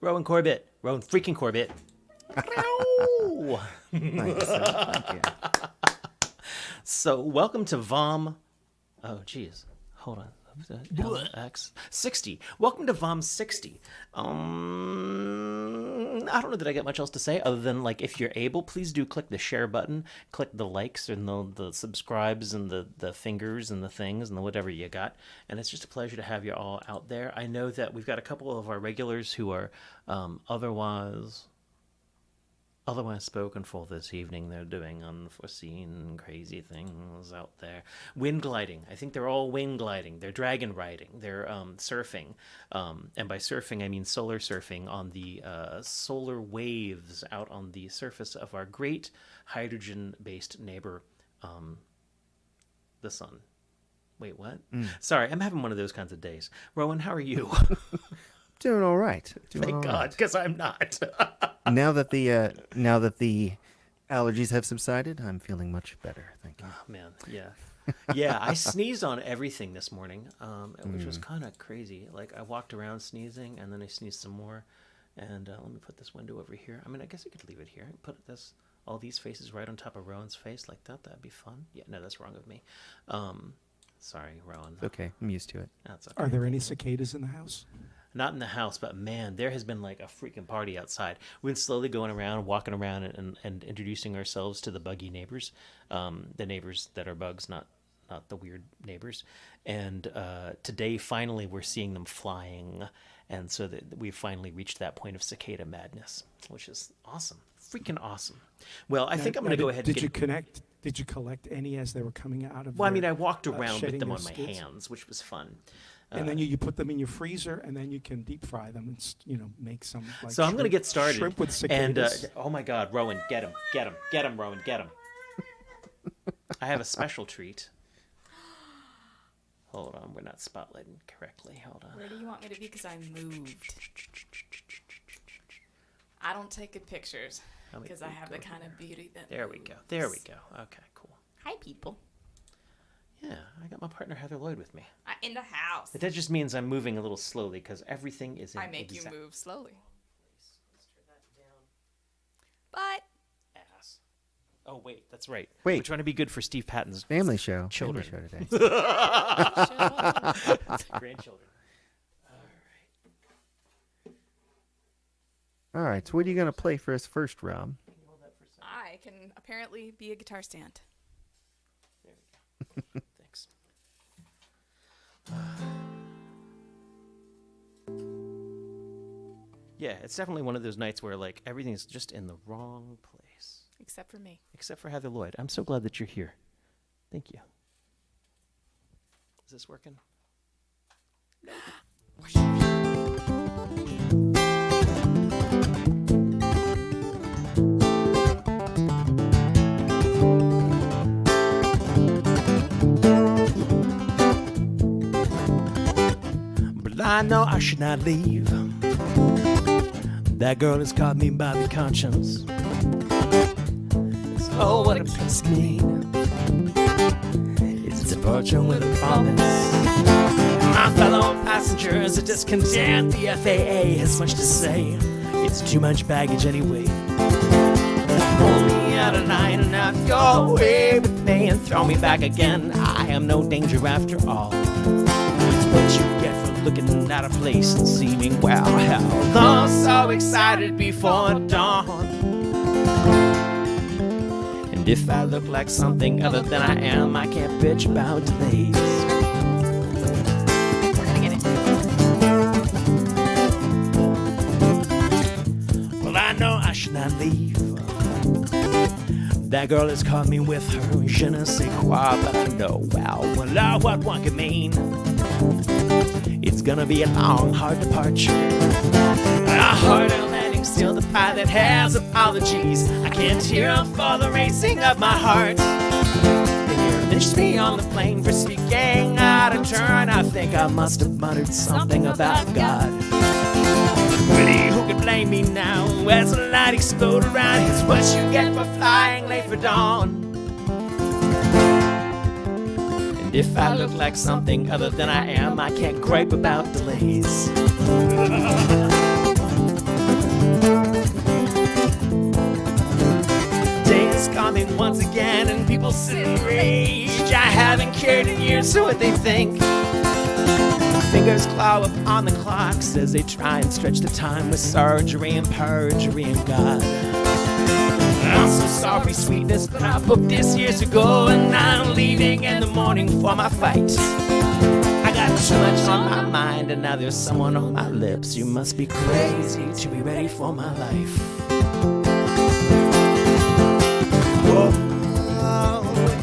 Rowan Corbett. Rowan freaking Corbett. Thank you. So, welcome to VOM. Oh, geez. Hold on. LX 60. Welcome to VOM 60. I don't know that I got much else to say other than, like, if you're able, please do click the share button, click the likes and the subscribes and the fingers and the things and the whatever you got. And it's just a pleasure to have you all out there. I know that we've got a couple of our regulars who are otherwise spoken for this evening. They're doing unforeseen, crazy things out there. Wind gliding. I think they're all wind gliding. They're dragon riding. They're surfing. And by surfing, I mean solar surfing on the solar waves out on the surface of our great hydrogen-based neighbor, the sun. Wait, what? Sorry, I'm having one of those kinds of days. Rowan, how are you? Doing all right. Thank God, because I'm not. Now that the allergies have subsided, I'm feeling much better. Thank you. Oh, man, yeah. Yeah, I sneezed on everything this morning, which was kind of crazy. Like, I walked around sneezing, and then I sneezed some more. And let me put this window over here. I mean, I guess I could leave it here. Put all these faces right on top of Rowan's face like that. That'd be fun. Yeah, no, that's wrong of me. Sorry, Rowan. It's okay. I'm used to it. That's okay. Are there any cicadas in the house? Not in the house, but man, there has been like a freaking party outside. We've been slowly going around, walking around, and introducing ourselves to the buggy neighbors, the neighbors that are bugs, not the weird neighbors. And today, finally, we're seeing them flying, and so that we've finally reached that point of cicada madness, which is awesome, freaking awesome. Well, I think I'm going to go ahead. Did you collect any as they were coming out of? Well, I mean, I walked around with them on my skids? hands, which was fun. And then you put them in your freezer, and then you can deep fry them and make some. Like so I'm going to get started. Shrimp with cicadas. And oh my God, Rowan, get him, Rowan, get him. I have a special treat. Hold on, we're not spotlighting correctly. Hold on. Where do you want me to be? Because I moved. I don't take good pictures because I have the kind of beauty that. There we go. There we go. Okay, cool. Hi, people. Yeah, I got my partner Heather Lloyd with me. In the house. But that just means I'm moving a little slowly because everything is in I make you move slowly. Let's turn that down. But. Ass. Oh, wait, that's right. Wait. We're trying to be good for Steve Patton's Family show. children. Family show today. Grandchildren. All right. So what are you going to play for us first, Rob? I can apparently be a guitar stand. There we go. Thanks. Yeah, it's definitely one of those nights where like everything's just in the wrong place. Except for me. Except for Heather Lloyd. I'm so glad that you're here. Thank you. Is this working? But I know I should not leave. That girl has caught me by the conscience. Oh, what a piece of me. It's a departure with a promise. My fellow passengers are discontent. The FAA has much to say. It's too much baggage anyway. Pull me out of line and now go away with me and throw me back again. I am no danger after all. It's what you get for looking at a place and seeming, well, hell, though so excited before dawn. And if I look like something other than I am, I can't bitch about delays. We're gonna get it. Well, I know I should not leave. That girl has caught me with her je ne sais quoi, but I know, well, what one can mean. It's gonna be a long, hard departure. A harder landing, still the pilot has apologies. I can't hear for the racing of my heart. It's me on the plane for speaking out of turn. I think I must have muttered something about God. Really, who can blame me now? As the light explode around, it's what you get for flying late for dawn. And if I look like something other than I am, I can't gripe about delays. coming once again, and people sit in rage. I haven't cared in years what they think. Fingers claw up on the clocks as they try and stretch the time with surgery and perjury and God. I'm so sorry, sweetness, but I booked this years ago, and I'm leaving in the morning for my fight. I got too much on my mind, and now there's someone on my lips. You must be crazy to be ready for my life. Whoa,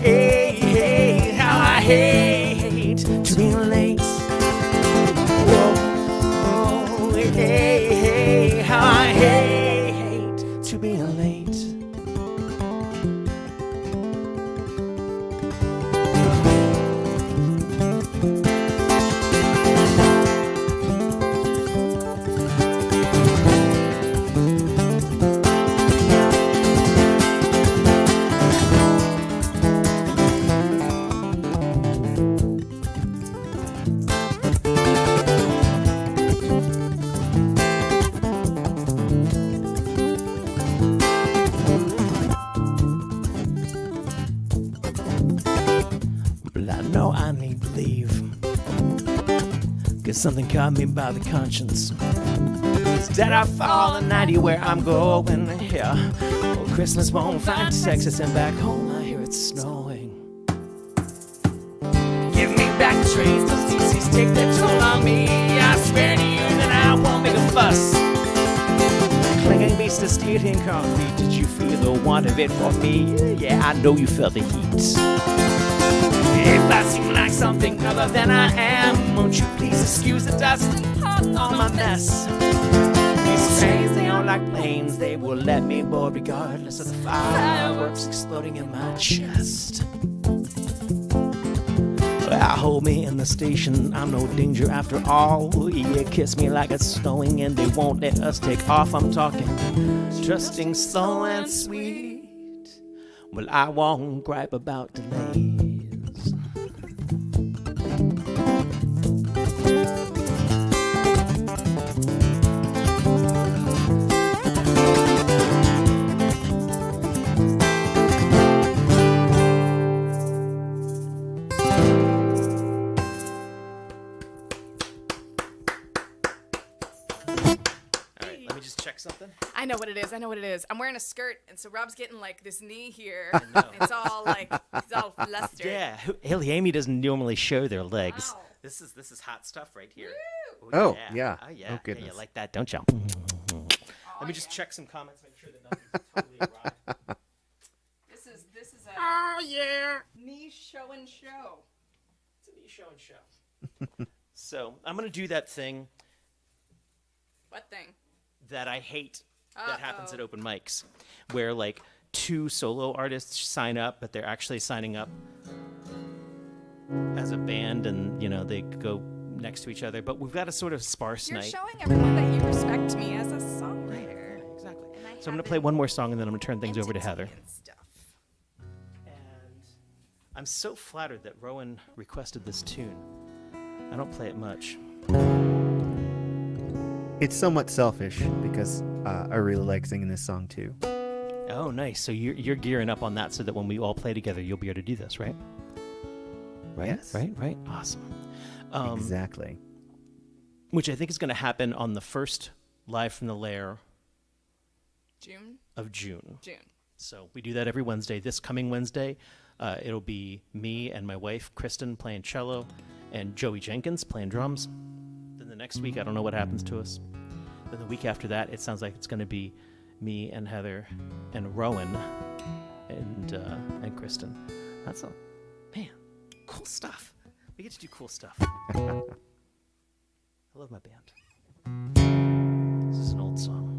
hey, hey, how I hate to be late. Whoa, hey, hey, how I hate to be late. Something caught me by the conscience. Instead I fall and anywhere I'm going here. Oh, Christmas won't find Texas, and back home I hear it snowing. Give me back the trains, those DCs take their toll on me. I swear to you that I won't make a fuss. Clinging beast of steel and concrete, did you feel the want of it for me? Yeah, I know you felt the heat. If I seem like something other than I am, won't you please excuse the dust on my mess? These trains, they aren't like planes, they will let me board regardless of the fireworks exploding in my chest. Well, hold me in the station, I'm no danger after all. Yeah, kiss me like it's snowing and they won't let us take off. I'm talking trusting slow and sweet. Well, I won't gripe about delays. Something? I know what it is. I'm wearing a skirt, and so Rob's getting like this knee here. It's all flustered. Yeah, Haley Amy doesn't normally show their legs. Wow. This is hot stuff right here. Oh yeah. Oh yeah. Oh goodness. Yeah, you like that, don't you? Let me just check some comments, make sure that nothing's totally awry. This is a knee show and show. It's a knee show and show. So I'm gonna do that thing. What thing? That I hate that happens at open mics, where like two solo artists sign up, but they're actually signing up as a band, and you know they go next to each other. But we've got a sort of sparse night. You're showing everyone that you respect me as a songwriter. Yeah, exactly. So I'm gonna play one more song, and then I'm gonna turn things over to Heather. And I'm so flattered that Rowan requested this tune. I don't play it much. It's somewhat selfish because I really like singing this song too. Oh, nice. So you're gearing up on that so that when we all play together, you'll be able to do this, right? Right? Yes. Right? Awesome. Exactly. Which I think is going to happen on the first Live from the Lair of June. So we do that every Wednesday. This coming Wednesday, it'll be me and my wife, Kristen, playing cello, and Joey Jenkins playing drums. Then the next week, I don't know what happens to us. Then the week after that, it sounds like it's going to be me and Heather and Rowan and Kristen. That's all. Man, cool stuff. We get to do cool stuff. I love my band. This is an old song.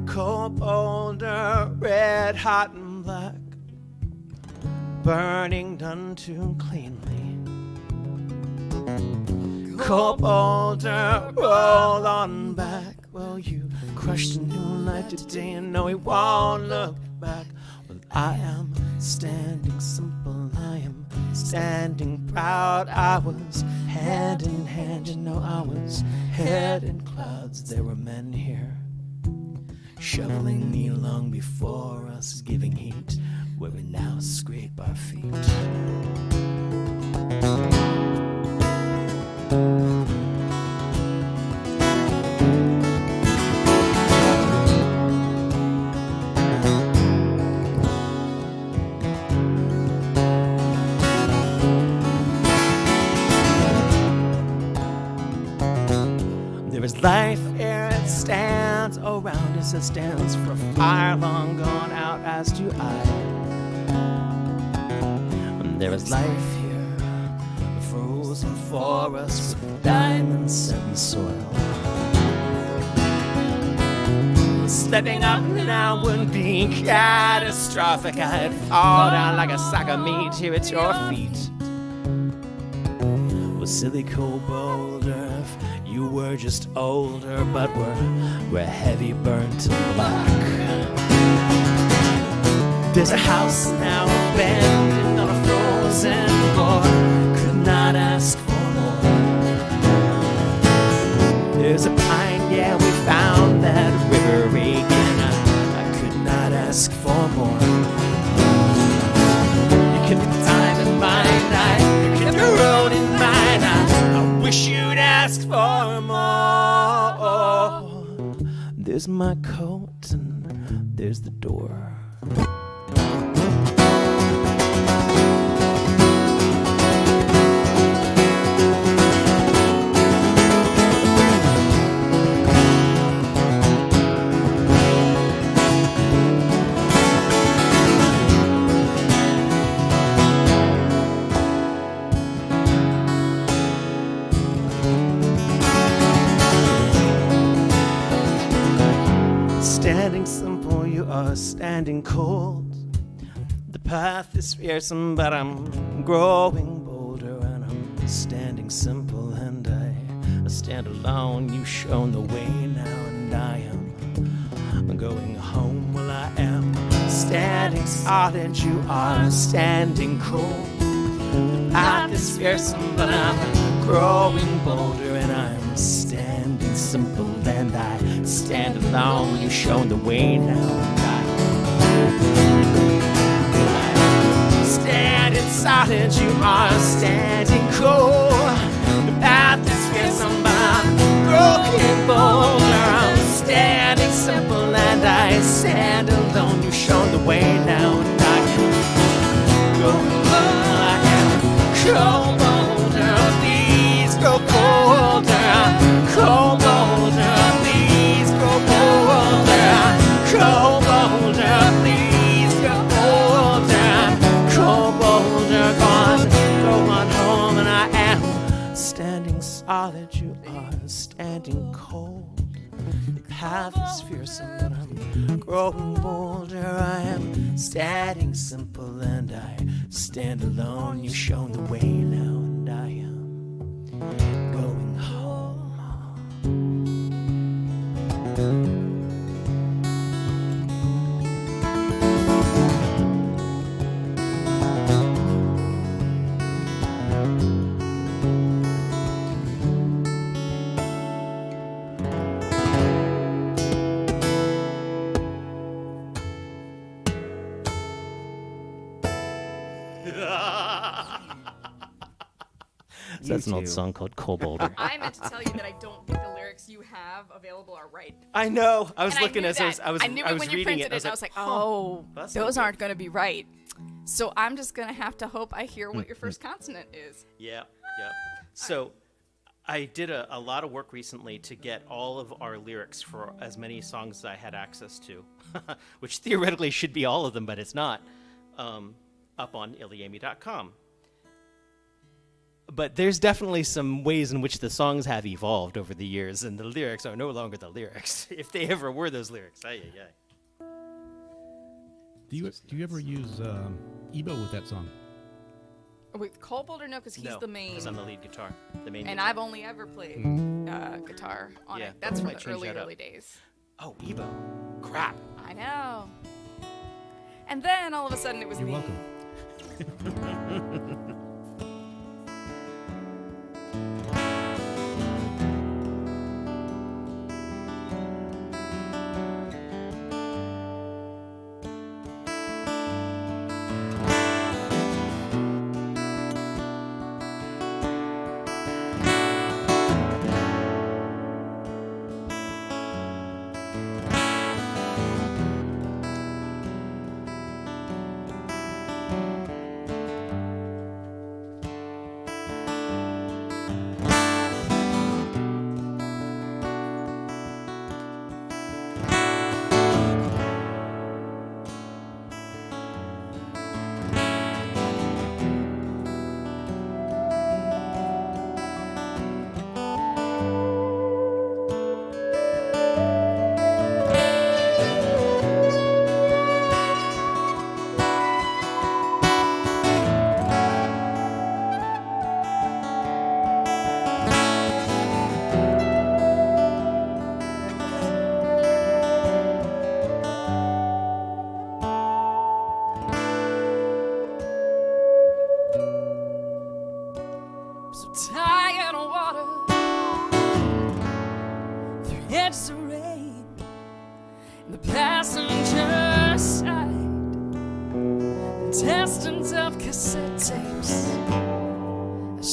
Cold boulder, red, hot and black, burning done too cleanly. Cold boulder, roll on back. Well, you crushed a new life today, and no, he won't look back. Well, I am standing simple, I am standing proud. I was hand in hand, you know, I was head in clouds. There were men here shoveling me long before us, giving heat where we now scrape our feet. There is life ere it stands around us, it stands for a fire long gone out, as do I. And there is life here, frozen for us with diamonds and soil. Slipping up now would be catastrophic. I'd fall down like a sack of meat here at your feet. Well, silly cold boulder, if you were just older, but we're heavy, burnt and black. There's a house now abandoned on a frozen floor. Could not ask for more. There's a pine, yeah, we found that river again. I could not ask for more. You kept the time in mind, you kept the road in mind. I wish you'd ask for more. There's my coat and there's the door. Standing simple, you are standing cold. The path is fearsome, but I'm growing bolder, and I'm standing simple, and I stand alone. You've shown the way now, and I am going home. Well, I am standing solid, you are standing cold. The path is fearsome, but I'm growing bolder, and I'm standing simple, and I stand alone. You've shown the way now, and I'm standing solid, you are standing cold. The path is fearsome, but I'm growing bolder. I'm standing simple, and I stand alone. You've shown the way now, and I am going home. I am cold bolder, please go colder. Cold bolder, please go colder. Cold bolder, please go colder. Cold bolder, go on home, and I am standing solid, you are standing cold. The path is fearsome, but I'm growing bolder. I am standing simple, and I stand alone. You've shown the way now, and I am going home. So that's an old song called Cold Boulder. I meant to tell you that I don't think the lyrics you have available are right. I know. I was And looking as that. I was knew it when you reading printed it. it. I was like, oh, that's those not aren't going to be right. So I'm just going to have to hope I hear what your first consonant is. Yeah. So I did a lot of work recently to get all of our lyrics for as many songs as I had access to, which theoretically should be all of them, but it's not, up on iliami.com. But there's definitely some ways in which the songs have evolved over the years, and the lyrics are no longer the lyrics, if they ever were those lyrics. Do you ever use Ebo with that song? With Cold Boulder, no, because he's the main. Because I'm the lead guitar. The main And guitar. I've only ever played guitar on Yeah, it. That's from I the changed that up. early days. Oh, Ebo. Crap. I know. And then all of a sudden it was You're me. welcome. Tired of water, 3 inches of rain, in the passenger side, intestines of cassette tapes,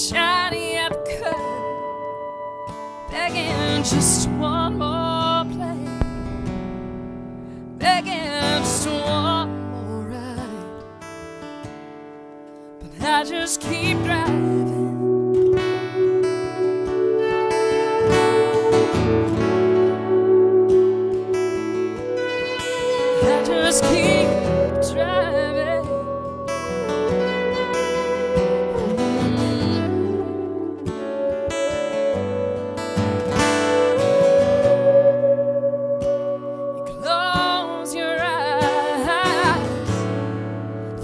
shiny at the curb, begging just one more play, begging just one more ride, but I just keep driving. Just keep driving. You close your eyes,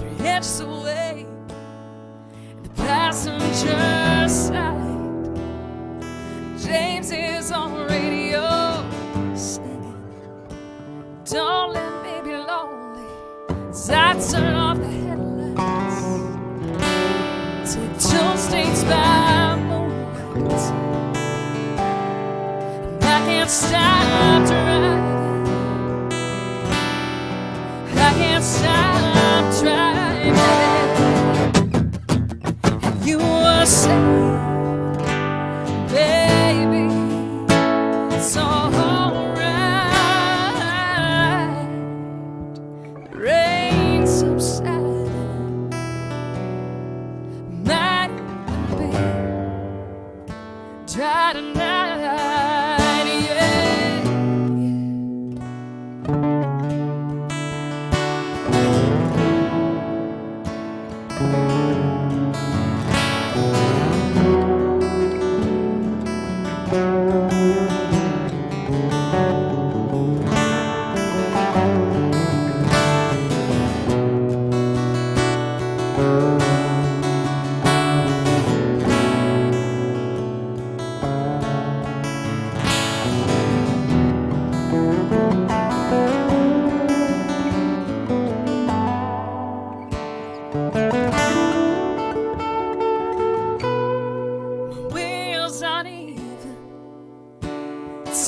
3 inches away, the passenger side. James is on radio singing, don't let me be lonely, as I turn off the headlights, take 2 states by moonlight, and I can't stop driving, I can't stop driving, and you were saying, baby, it's all alright. Rain subsided, might be dry tonight, yeah. Wheels uneven,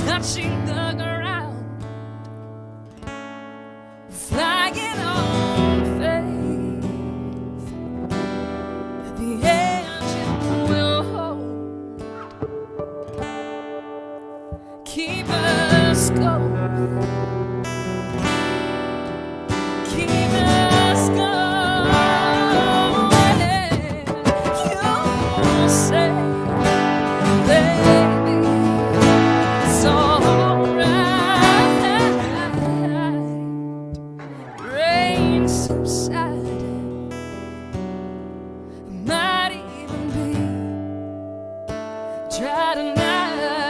touching the ground, flying on faith that the engine will hold, keep us going, keep us going. You say, baby, it's all right. Rain subsided, might even be dry tonight, yeah.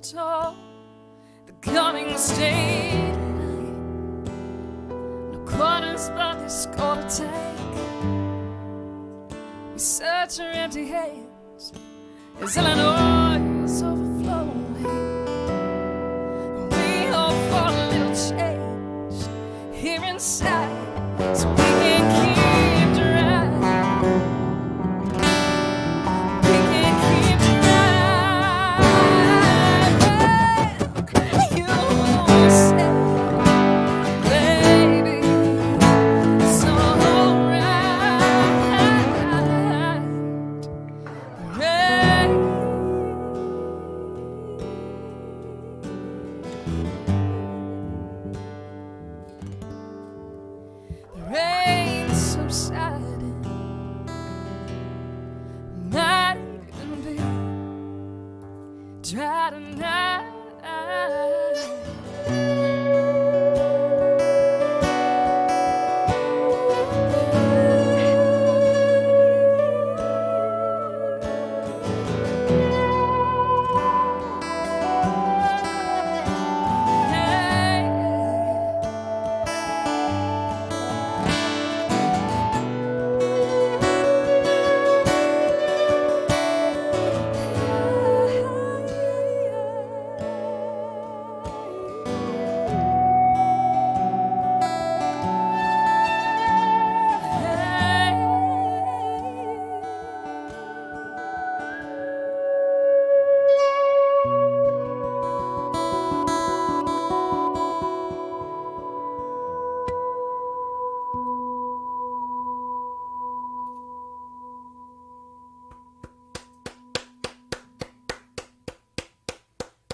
to toll the coming state. No quarters but this score to take. We search our empty hands as Illinois is overflowing. We hope for a little change here inside so we can keep driving. We can keep driving. You say, baby, it's the rain subsiding, might even be dry tonight.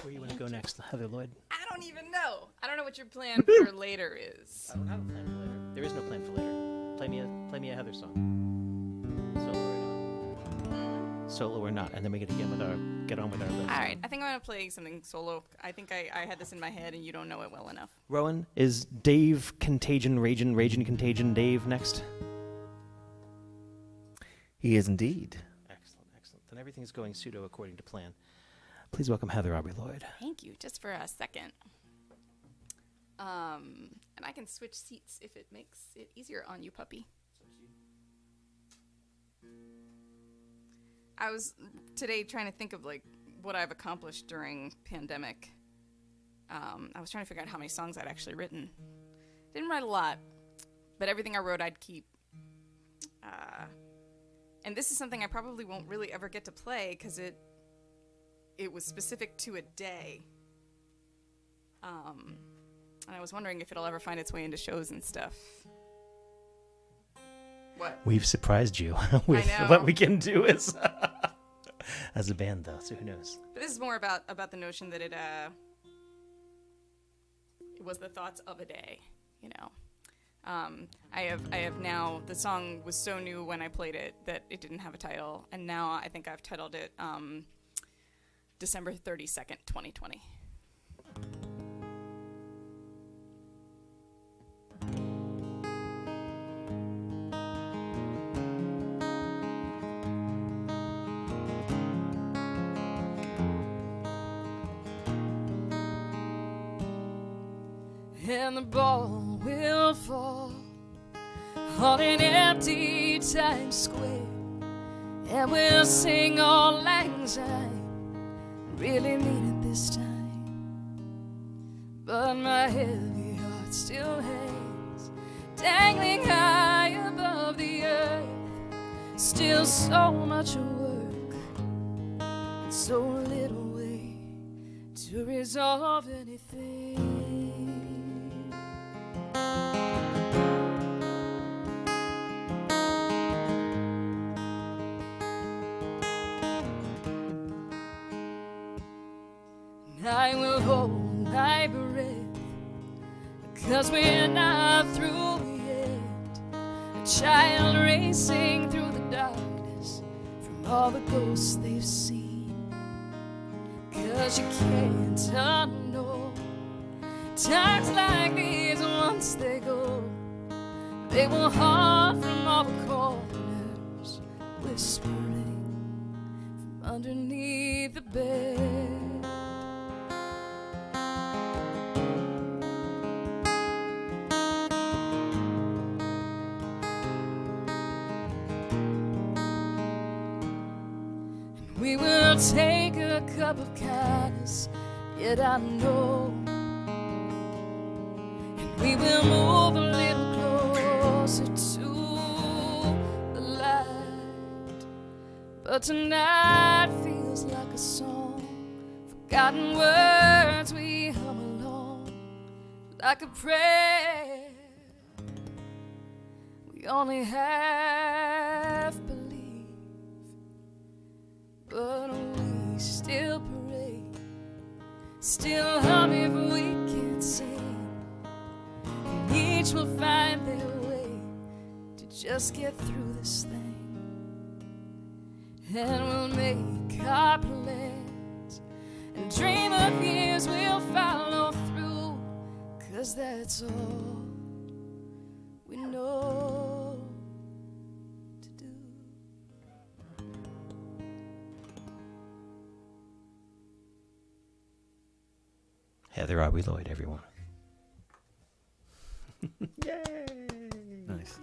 Where you want to go next, Heather Lloyd? I don't even know. I don't know what your plan for later is. I don't have a plan for later. There is no plan for later. Play me a Heather song. Solo or not, and then we get on with our list. All right, I think I'm gonna play something solo. I think I had this in my head, and you don't know it well enough. Rowan, is Dave Contagion, Raging Contagion Dave next? He is indeed. Excellent. Then everything's going pseudo according to plan. Please welcome Heather Aubrey Lloyd. Thank you. Just for a second. And I can switch seats if it makes it easier on you, puppy. I was today trying to think of like what I've accomplished during pandemic. I was trying to figure out how many songs I'd actually written. Didn't write a lot, but everything I wrote I'd keep. And this is something I probably won't really ever get to play because it was specific to a day. And I was wondering if it'll ever find its way into shows and stuff. What? We've surprised you with I know. what we can do as a band, though, so who knows? But this is more about the notion that it was the thoughts of a day, you know. I have now, the song was so new when I played it that it didn't have a title, and now I think I've titled it December 32nd, 2020. And the ball will fall on an empty Times Square, and we'll sing all lang syne. Really mean it this time, but my heavy heart still hangs dangling high above the earth. Still so much work and so little way to resolve anything. I will hold my breath, 'cause we're not through yet. A child racing through the darkness from all the ghosts they've seen. 'Cause you can't unknow times like these, once they go, they will haunt from all the corners, whispering from underneath the bed. We will take a cup of kindness, yet I know. And we will move a little closer to the light. But tonight feels like a song, forgotten words we hum along, like a prayer. We only half believe, but we still pray, still hum if we can't sing. And each will find their way to just get through this thing. And we'll make our plans and dream of years we'll follow through, 'cause that's all we know to do. Heather, are we Lloyd, everyone? Nice.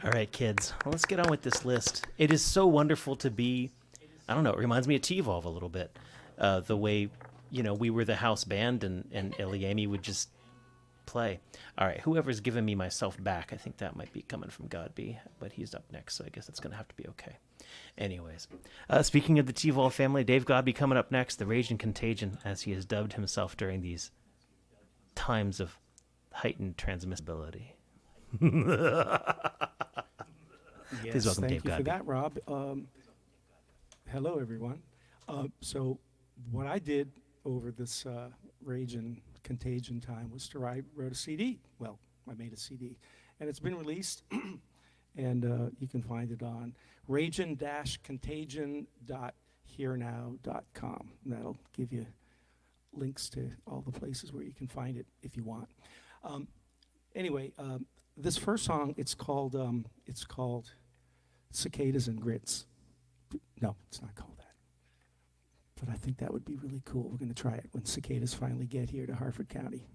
All right, kids, well, let's get on with this list. It is so wonderful to be, I don't know, it reminds me of T-Evolve a little bit. The way, we were the house band and Eliami would just play. All right, whoever's given me myself back, I think that might be coming from Godby, but he's up next, so I guess it's going to have to be okay. Anyways, speaking of the T-Evolve family, Dave Godby coming up next, the Rage and Contagion, as he has dubbed himself during these times of heightened transmissibility. Yes, Please welcome thank Dave you Godby. for that, Rob. Hello, everyone. So what I did over this Rage and Contagion time was to wrote a CD. Well, I made a CD, and it's been released, and you can find it on ragin-contagion.herenow.com. And that'll give you links to all the places where you can find it if you want. Anyway, this first song, it's called Cicadas and Grits. No, it's not called that. But I think that would be really cool. We're going to try it when cicadas finally get here to Harford County.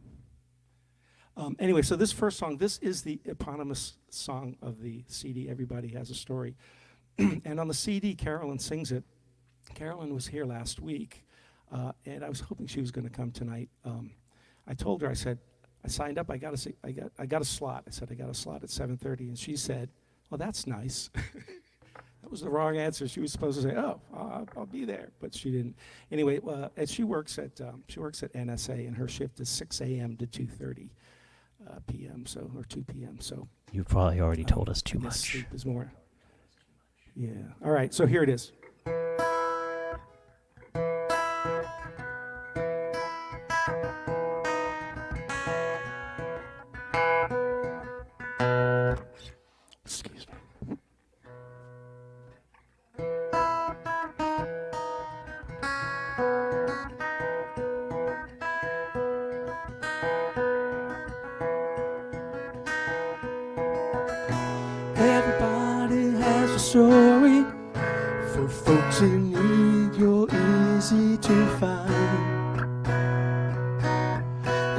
Anyway, so this first song, this is the eponymous song of the CD, Everybody Has a Story. And on the CD, Carolyn sings it. Carolyn was here last week, and I was hoping she was going to come tonight. I told her, I said, I signed up, I got a slot. I said, I got a slot at 7:30, and she said, well, that's nice. That was the wrong answer. She was supposed to say, "Oh, I'll be there," but she didn't. Anyway, and she works at NSA, and her shift is 6 a.m. to 2:30 p.m. or 2 p.m. So You probably already told us too I guess much. sleep is more. Yeah. All right. So here it is. Excuse me. Everybody has a story. For folks in need, you're easy to find.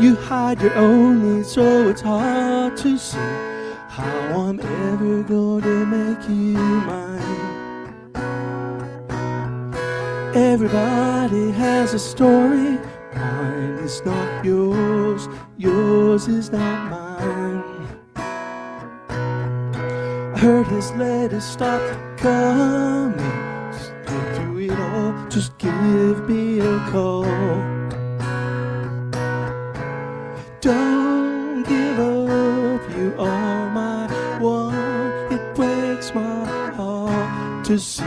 You hide your own needs, so it's hard to see how I'm ever going to make you mine. Everybody has a story. Mine is not yours, yours is not mine. I heard his letters stopped coming. Just get through it all, just give me a call. Don't give up, you are my one. It breaks my heart to see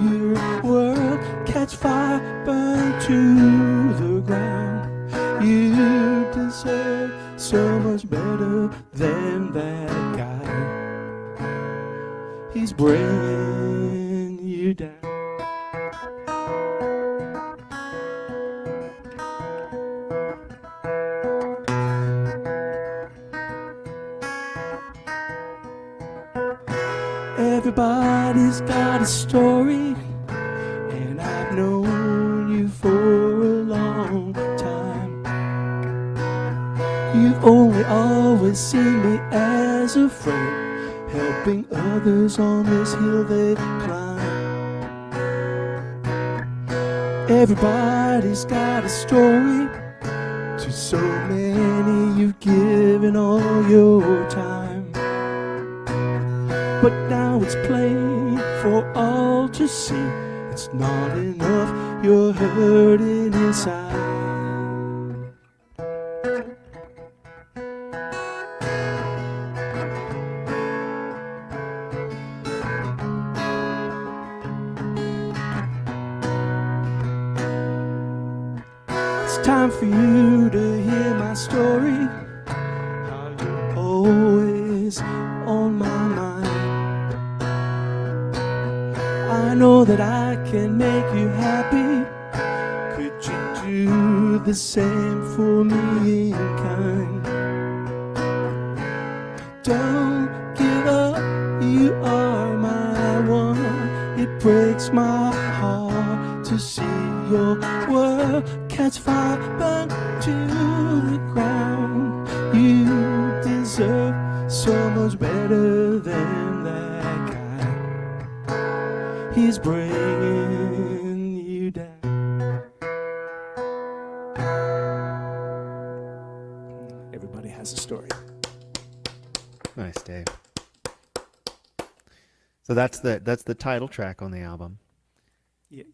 your world catch fire, burn to the ground. You deserve so much better than that guy. He's bringing you down. Everybody's got a story, and I've known you for a long time. You've only always seen me as a friend, helping others on this hill they climb. Everybody's got a story. To so many you've given all your time, but now it's plain for all to see. It's not enough, you're hurting inside. It's time for you to hear my story. How you're always on my mind. I know that I can make you happy. Could you do the same for me in kind? Don't give up, you are my one. It breaks my heart to see your world catch fire, burn to the ground. You deserve so much better than that guy. He's bringing you down. Everybody has a story. Nice, Dave. So that's the title track on the album.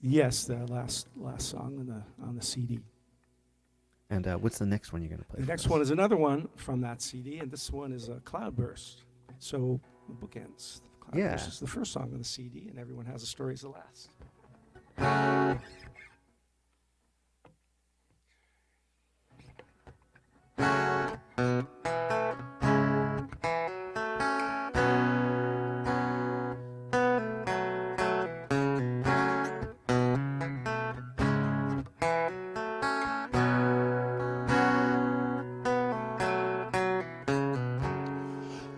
Yes, the last song on the CD. And what's the next one you're going to play? The next one is another one from that CD, and this one is a Cloudburst. So the bookends. Cloudburst is the first song on the CD, and Everyone Has a Story is the last.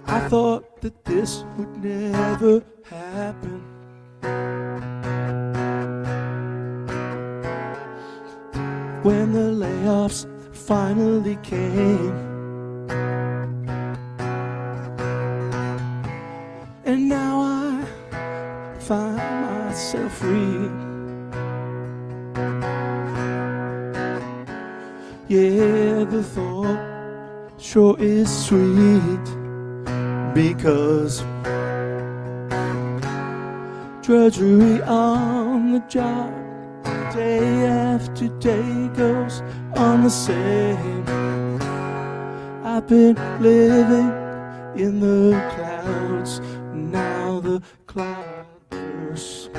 I thought that this would never happen. When the layoffs finally came, and now I find myself free. Yeah, the thought sure is sweet, because drudgery on the job, day after day goes on the same. I've been living in the clouds, now the cloud bursts.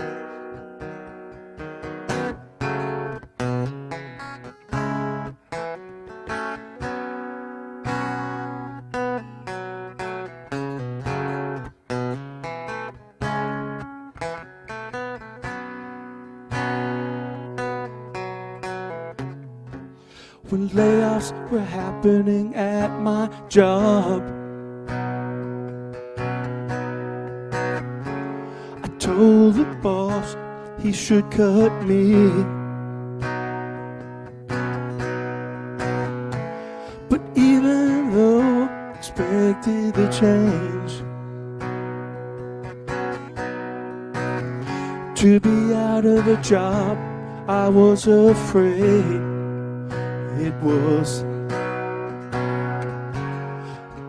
When layoffs were happening at my job, I told the boss he should cut me. But even though I expected the change, to be out of a job, I was afraid. It was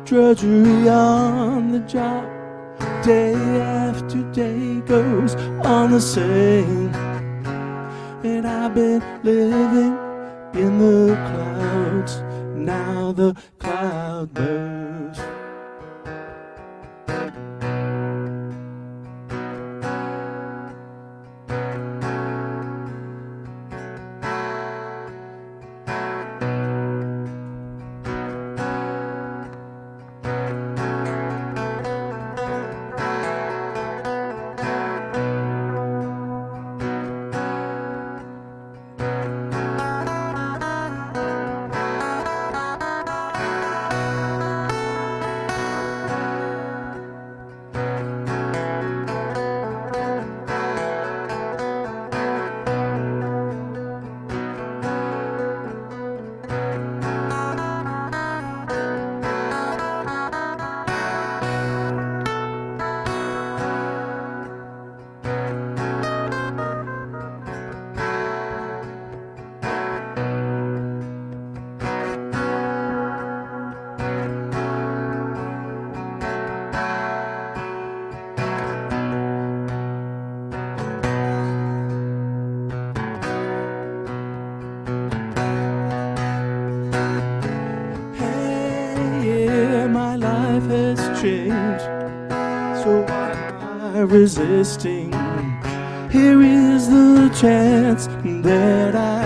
drudgery on the job, day after day goes on the same. And I've been living in the clouds, now the cloud bursts. change. So why am I resisting? Here is the chance that I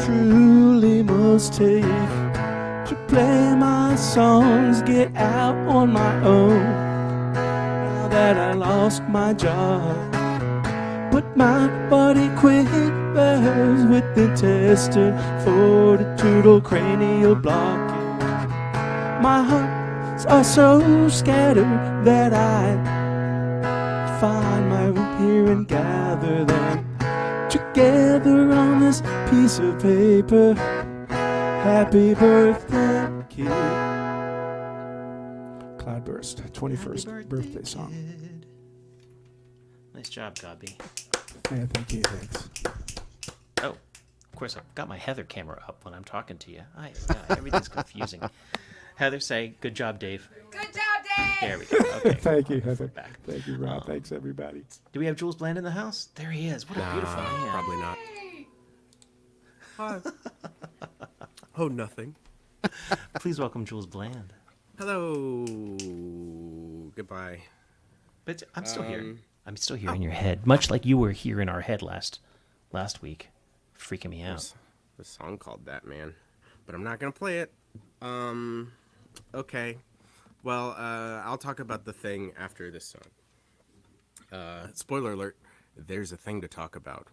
truly must take to play my songs, get out on my own. Now that I lost my job, but my body quivers with intestine fortitude or cranial blockage. My hearts are so scattered that I find my root here and gather them together on this piece of paper. Happy birthday, kid. Cloudburst, 21st birthday song. Nice job, Gobby. Yeah, thank you, thanks. Oh, of course, I've got my Heather camera up when I'm talking to you. Everything's confusing. Heather, say, good job, Dave. Good job, Dave! There we go. Okay. Thank you, Heather. Back. Thank you, Rob. Thanks, everybody. Do we have Jules Bland in the house? There he is. What a beautiful man. Probably not. Hi. Oh, nothing. Please welcome Jules Bland. Hello. Goodbye. But I'm still here. I'm still here in your head, much like you were here in our head last week, freaking me out. There's a song called that, man, but I'm not gonna play it. Okay. Well, I'll talk about the thing after this song. Spoiler alert: there's a thing to talk about.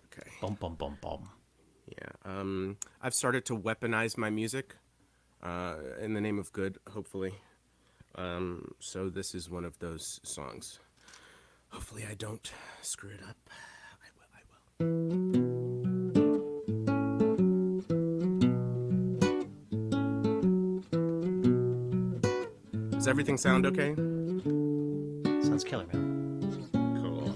Okay. Bum bum bum bum. Yeah. I've started to weaponize my music, in the name of good, hopefully. So this is one of those songs. Hopefully I don't screw it up. I will. Does everything sound okay? Sounds killer, man. Cool.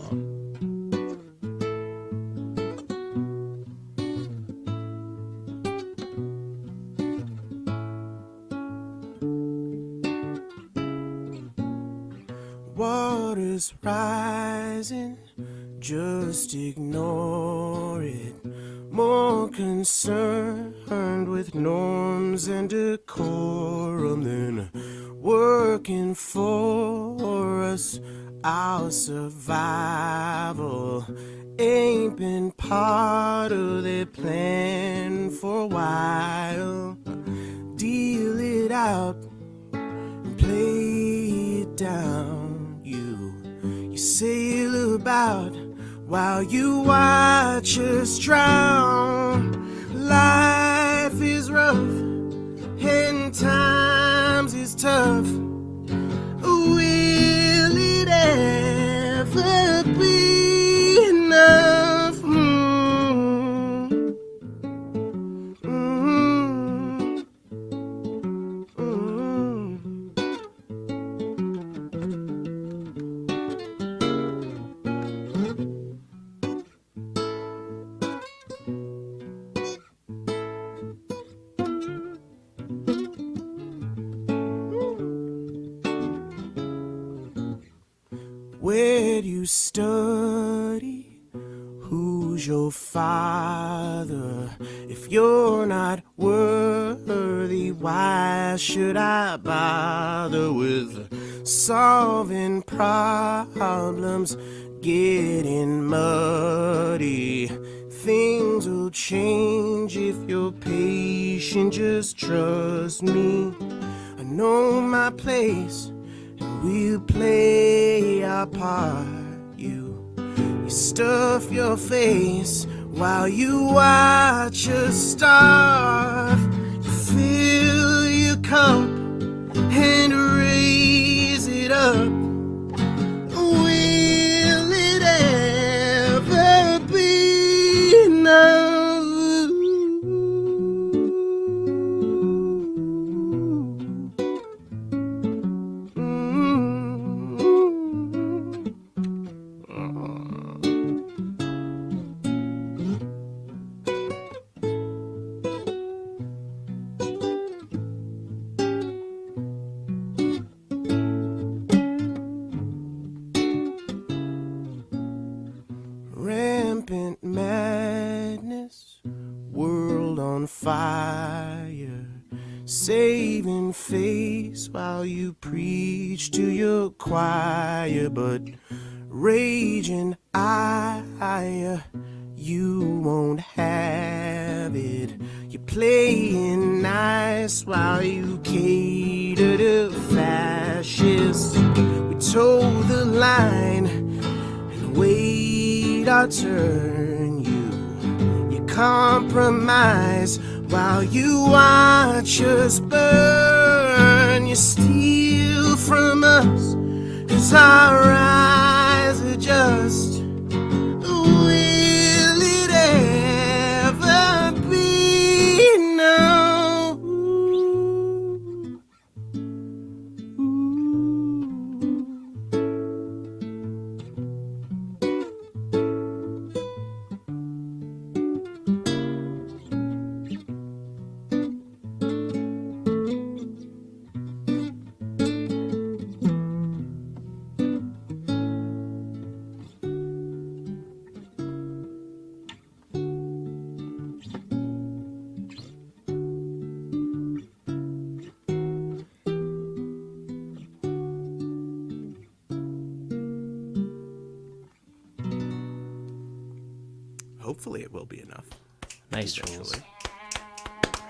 Water's rising, just ignore it. More concerned with norms and decorum than working for us. Our survival ain't been part of their plan for a while. Deal it out and play it down. You sail about while you watch us drown. Life is rough and times is tough. Will it ever be enough? Where do you study? Who's your father? If you're not worthy, why should I bother with solving problems? Getting muddy. Things will change if you're patient, just trust me. I know my place. We'll play our part. You stuff your face while you watch us starve. You fill your cup and raise it up. Will it ever be enough? Rampant madness, world on fire, saving face while you preach to your choir, but raging ire, you won't have it. You're playing nice while you cater to fascists. We toe the line and wait our turn. You compromise while you watch us burn. You steal from us as our eyes adjust. Will it ever be? No. Hopefully it will be enough. Nice, Jules.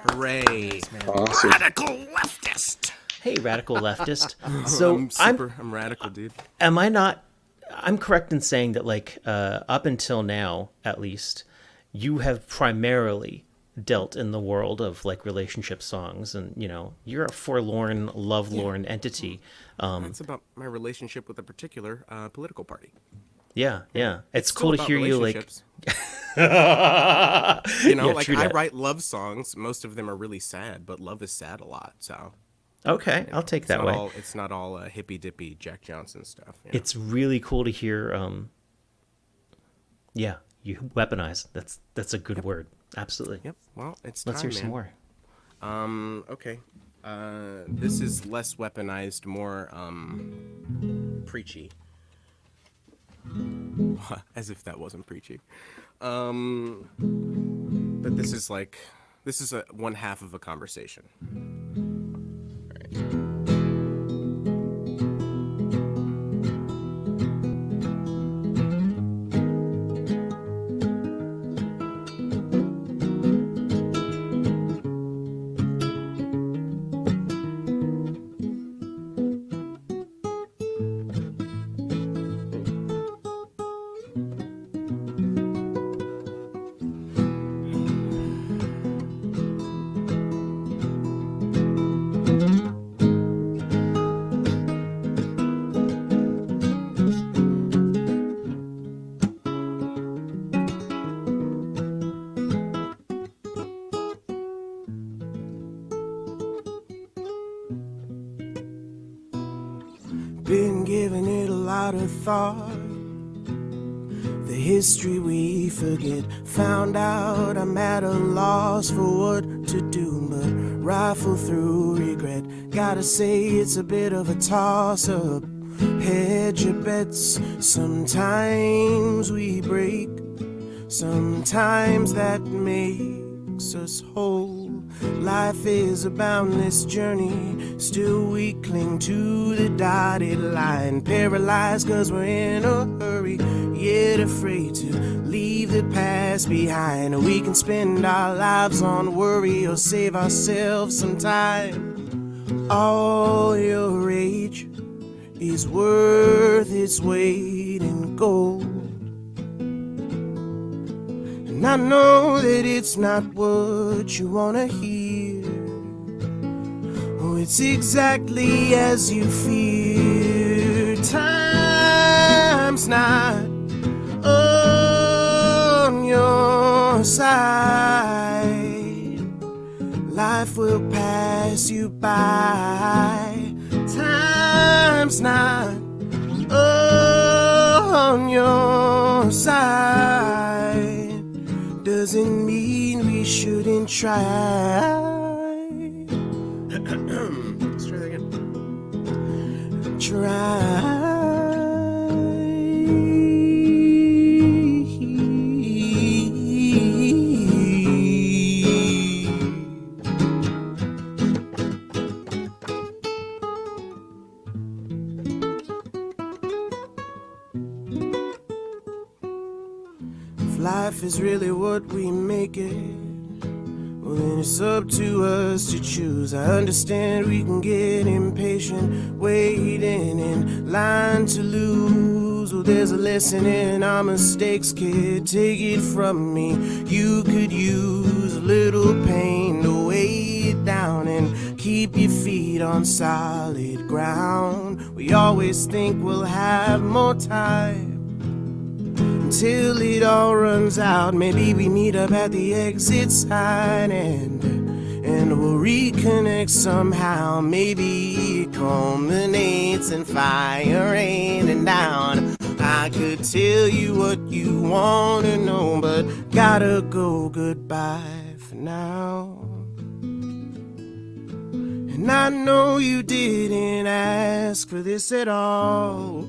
Hooray. Awesome. Radical leftist. Hey, radical leftist. So I'm radical, dude. am I not? I'm correct in saying that, like, up until now, at least, you have primarily dealt in the world of like relationship songs, and you're a forlorn, lovelorn entity. It's about my relationship with a particular political party. Yeah. It's Still cool to about hear you like. relationships. Yeah, Like true I that. write love songs. Most of them are really sad, but love is sad a lot. So Okay, I'll take that way. It's not all hippy dippy Jack Johnson stuff. It's really cool to hear. Yeah, you weaponize. That's a good word. Absolutely. Yep. Well, it's Let's time, hear some man. more. Okay. This is less weaponized, more preachy. As if that wasn't preachy. But this is a one half of a conversation. All right. Been giving it a lot of thought. The history we forget. Found out I'm at a loss for what to do, but rifle through regret. Gotta say it's a bit of a toss-up. Hedge your bets. Sometimes we break. Sometimes that makes us whole. Life is a boundless journey. Still we cling to the dotted line. Paralyzed cause we're in a hurry, yet afraid to leave the past behind. We can spend our lives on worry or save ourselves some time. All your rage is worth its weight in gold. And I know that it's not what you wanna hear. Oh, it's exactly as you fear. Time's not on your side. Life will pass you by. Time's not on your side. Doesn't mean we shouldn't try. Let's try that again. life is really what we make it, well then it's up to us to choose. I understand we can get impatient, waiting in line to lose. Well, there's a lesson in our mistakes, kid, take it from me. You could use a little pain to weigh it down and keep your feet on solid ground. We always think we'll have more time until it all runs out. Maybe we meet up at the exit sign and we'll reconnect somehow. Maybe it culminates in fire raining down. I could tell you what you want to know, but gotta go, goodbye for now. And I know you didn't ask for this at all,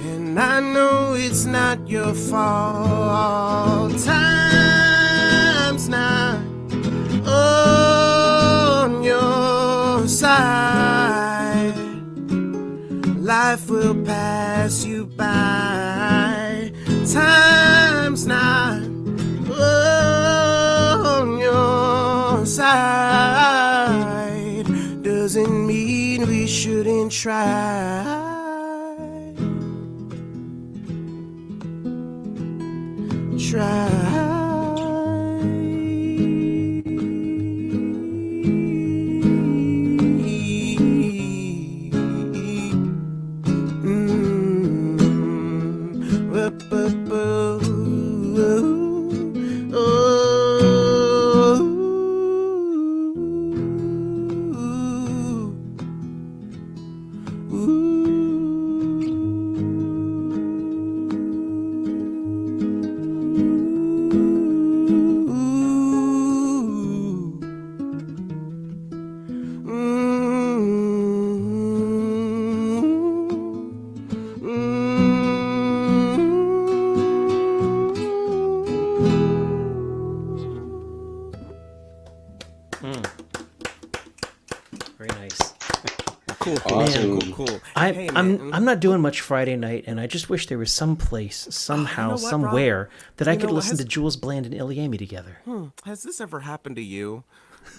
and I know it's not your fault. Time's not on your side. Life will pass you by. Time's not on your side. Doesn't mean we shouldn't try. Try. Very nice. Cool. Awesome. Cool. I, Hey, I'm man. I'm not doing much Friday night, and I just wish there was some place, somehow, you know what, Rob? somewhere that I You could know, listen has- to Jules Bland and Iliami together. Has this ever happened to you?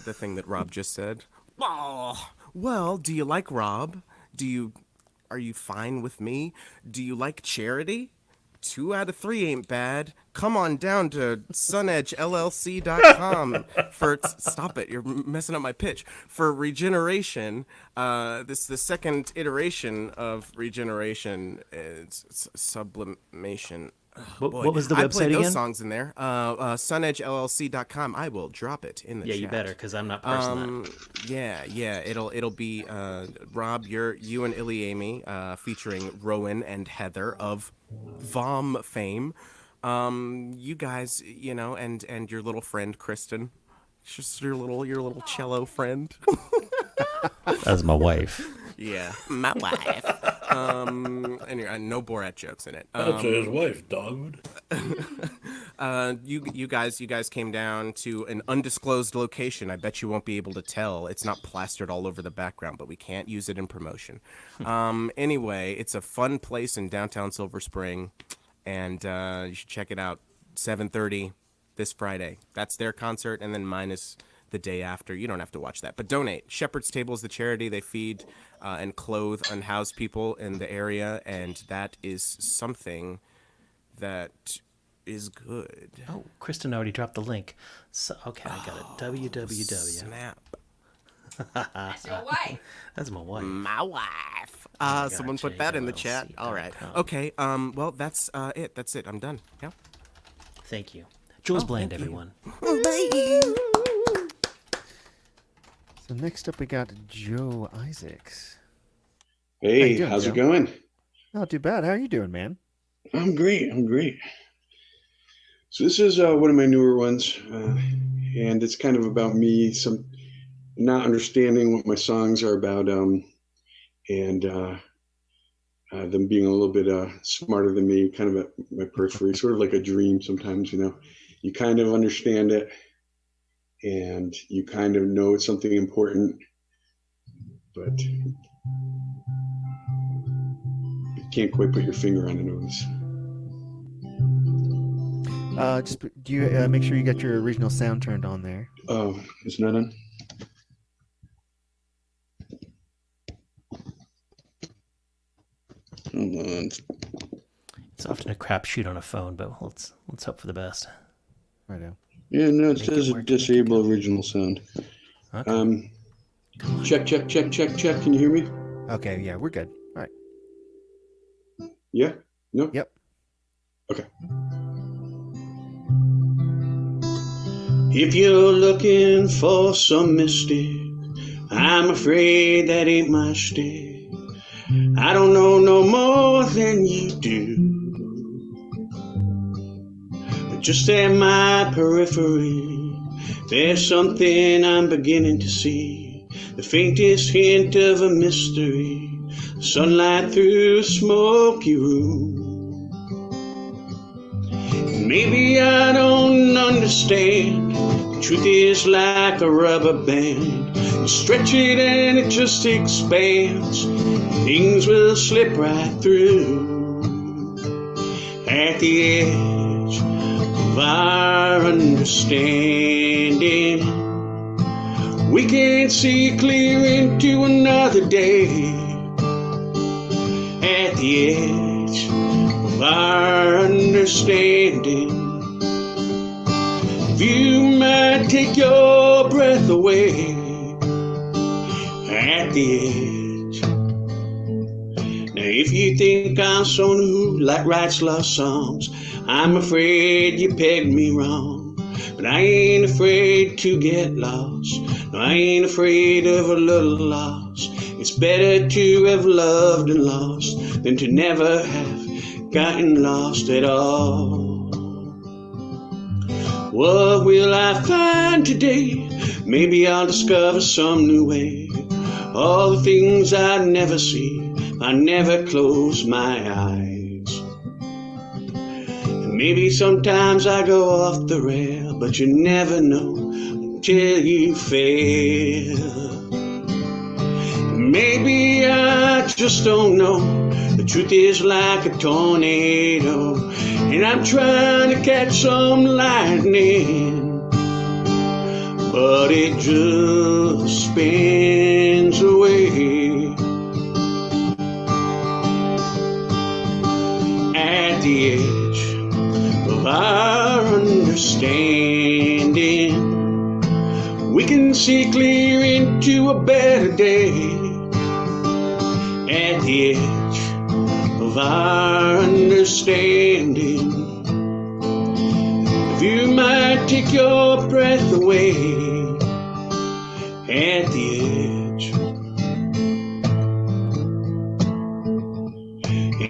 The thing that Rob just said? Oh, well, do you like Rob? Are you fine with me? Do you like charity? 2 out of 3 ain't bad. Come on down to sunedgellc.com for stop it, you're messing up my pitch. For regeneration, this the second iteration of regeneration. It's sublimation. What, Boy, what was the I website played those again? songs in there. sunedgellc.com. I will drop it in the Yeah, chat. you better, because I'm not parsing that. Yeah. It'll be Rob, you and Iliami, featuring Rowan and Heather of VOM fame. You guys, and your little friend Kristen. Just your little cello friend. That's my wife. Yeah, my wife. And no Borat jokes in it. That's his wife, dog. You guys came down to an undisclosed location. I bet you won't be able to tell. It's not plastered all over the background, but we can't use it in promotion. Anyway, it's a fun place in downtown Silver Spring, and you should check it out. 7:30 this Friday. That's their concert, and then mine is the day after. You don't have to watch that, but donate. Shepherd's Table is the charity. They feed and clothe unhoused people in the area, and that is something that is good. Oh, Kristen already dropped the link. So, okay, I got it. www. Snap. That's your wife. That's my wife. My wife. my Someone God, put that in the chat. All right. Okay. Well, that's it. That's it. I'm done. Yeah. Thank you. Jules Bland, everyone. So next up we got Joe Isaacs. How Hey, you doing, how's Joe? it going? Not too bad. How are you doing, man? I'm great. So this is one of my newer ones, and it's kind of about me, some not understanding what my songs are about, and them being a little bit smarter than me, kind of at my periphery, sort of like a dream sometimes, You kind of understand it, and you kind of know it's something important, but you can't quite put your finger on it always. Just do you make sure you got your original sound turned on there? Oh, it's not on? Hold on. It's often a crapshoot on a phone, but let's hope for the best. Right now. Yeah, no, it Make says it work, disable original sound. Okay. Check. Can you hear me? Okay, yeah, we're good. All right. Yeah? No? Yep. Okay. If you're looking for some mystic, I'm afraid that ain't my stick. I don't know no more than you do. But just at my periphery, there's something I'm beginning to see. The faintest hint of a mystery, sunlight through a smoky room. Maybe I don't understand. The truth is like a rubber band. You stretch it and it just expands. Things will slip right through. At the edge of our understanding, we can see clear into another day. At the edge of our understanding, you might take your breath away. At the edge. Now if you think I'm someone who writes love songs, I'm afraid you pegged me wrong. But I ain't afraid to get lost. No, I ain't afraid of a little loss. It's better to have loved and lost than to never have gotten lost at all. What will I find today? Maybe I'll discover some new way. All the things I never see, I never close my eyes. And maybe sometimes I go off the rail, but you never know until you fail. Maybe I just don't know. The truth is like a tornado, and I'm trying to catch some lightning, but it just spins away. At the edge of our understanding, we can see clear into a better day. At the edge of our understanding, if you might take your breath away. At the edge.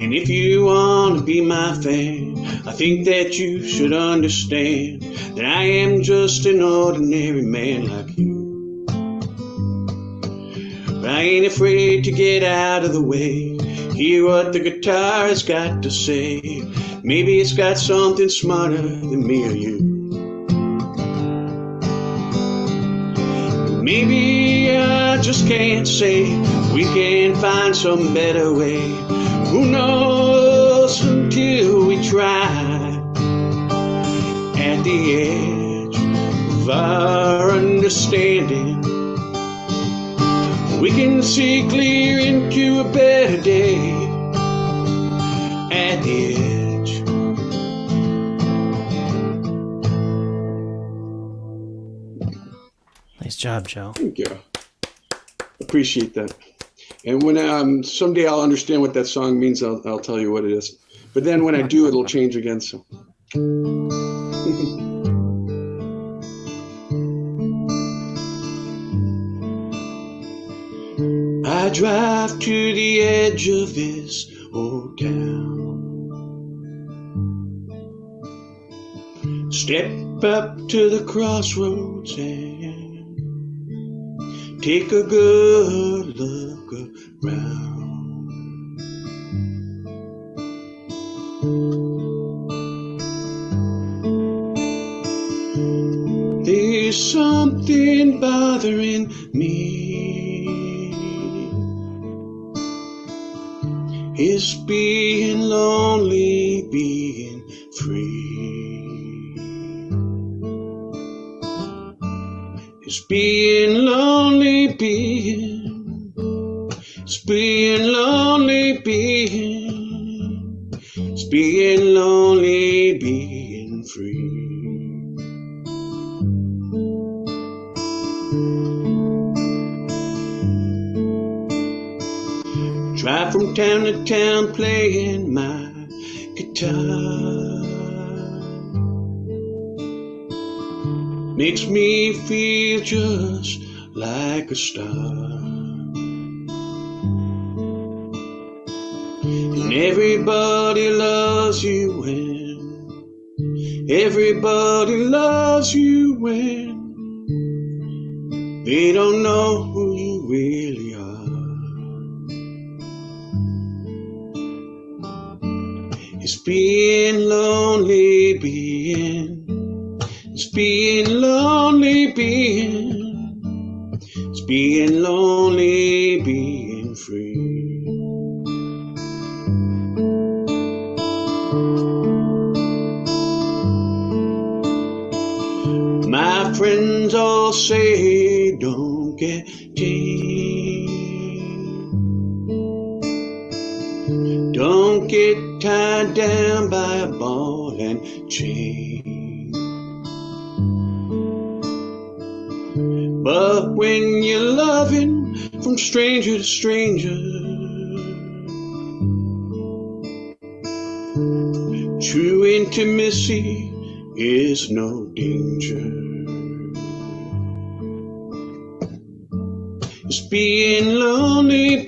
And if you want to be my fan, I think that you should understand that I am just an ordinary man like you. But I ain't afraid to get out of the way, hear what the guitar has got to say. Maybe it's got something smarter than me or you. Maybe I just can't say we can find some better way. Who knows until we try. At the edge of our understanding, we can see clear into a better day. At the edge. Nice job, Joe. Thank you. Appreciate that. And when someday I'll understand what that song means, I'll tell you what it is. But then when I do, it'll change again. So. I drive to the edge of this old town. Step up to the crossroads and take a good look around. There's something bothering me. It's being lonely, being free. It's being lonely, it's being lonely, it's being lonely, being free. Drive from town to town playing my guitar. Makes me feel just like a star. And everybody loves you when, everybody loves you when they don't know who you really are. It's being lonely, it's being lonely, it's being lonely, being free. My friends all say don't get tamed, don't get tied down by a ball and chain. But when you're loving from stranger to stranger, true intimacy is no danger. It's being lonely,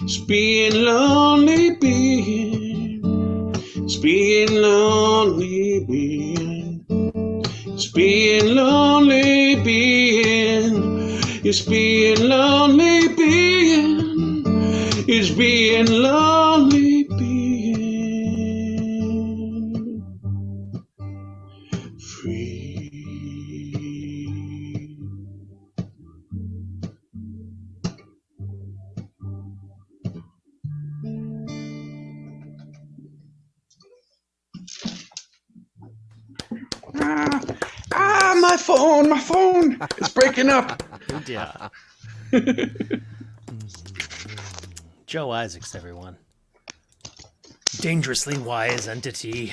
it's being lonely, it's being lonely, it's being lonely, it's being lonely, it's being lonely, free. My phone, it's breaking up. Yeah. Joe Isaacs, everyone. Dangerously wise entity.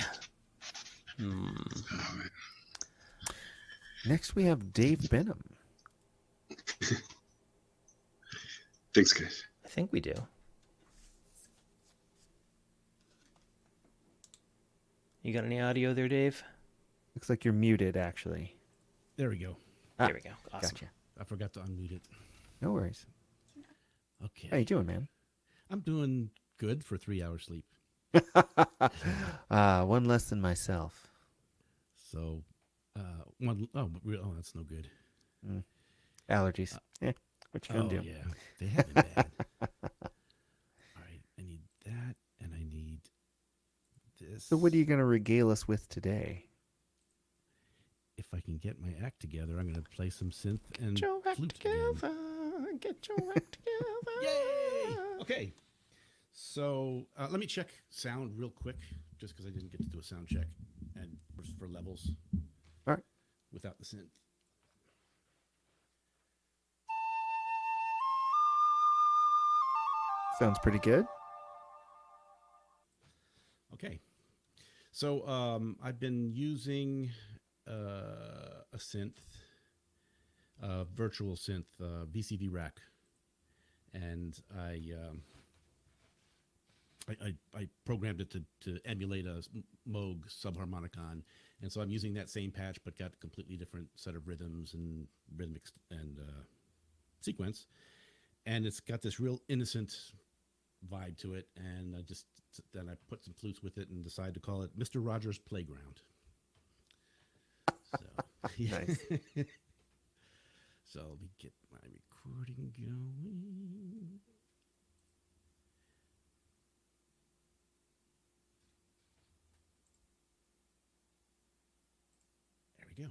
Next, we have Dave Benham. Thanks, guys. I think we do. You got any audio there, Dave? Looks like you're muted, actually. There we go. There we go. Awesome. Gotcha. I forgot to unmute it. No worries. Okay. How you doing, man? I'm doing good for 3 hours sleep. One less than myself. So, that's no good. Allergies. What you gonna do? Yeah, they have been bad. All right, I need that, and I need this. So what are you gonna regale us with today? If I can get my act together, I'm going to play some synth and Get your act flute together. again. Get your act together. Yay! Okay, so let me check sound real quick, just because I didn't get to do a sound check and for levels. All right. Without the synth. Sounds pretty good. Okay, so I've been using a synth, virtual synth, VCV rack, and I programmed it to emulate a Moog subharmonicon, and so I'm using that same patch, but got a completely different set of rhythms and rhythmic and sequence, and it's got this real innocent vibe to it, and then I put some flutes with it and decided to call it Mr. Rogers' Playground. So, yeah. Nice. So let me get my recording going. There we go.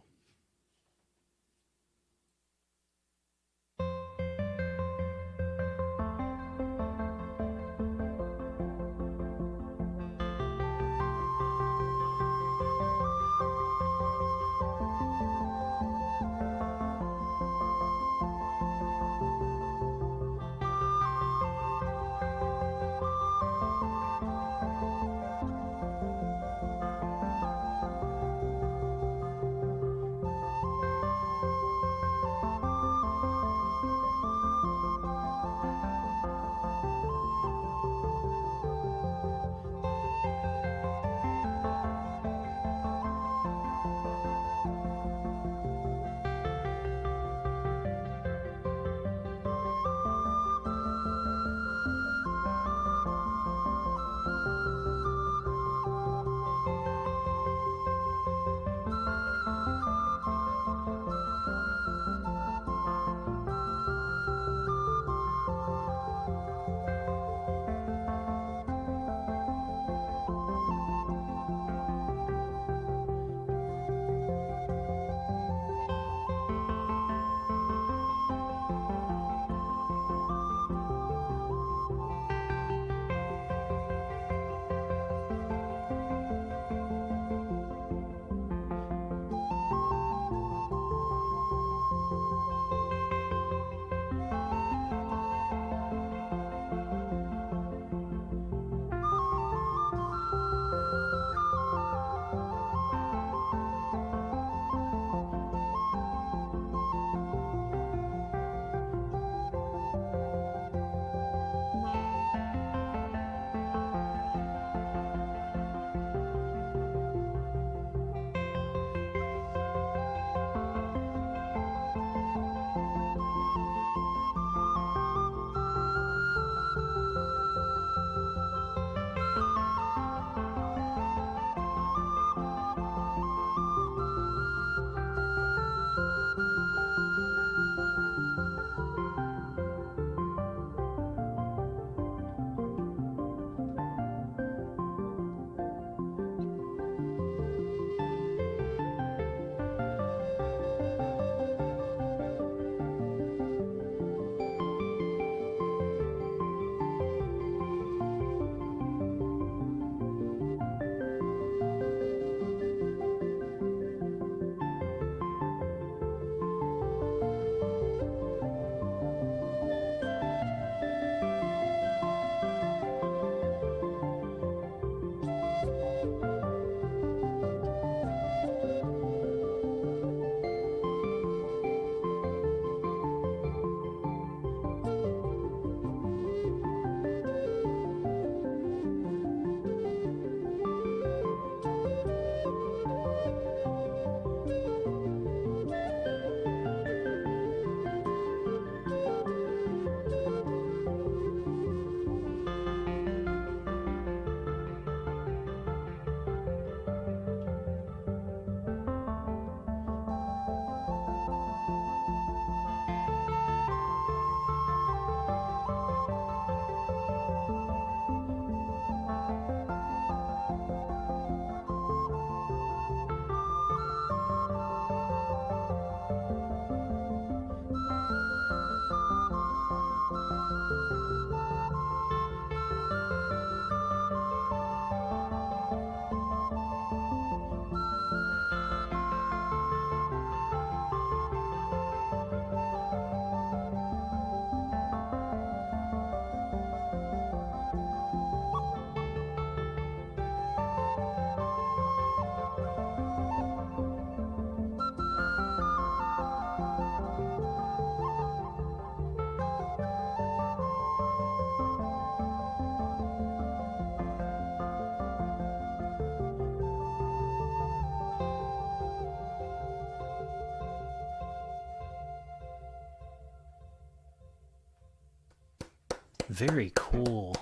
Very cool.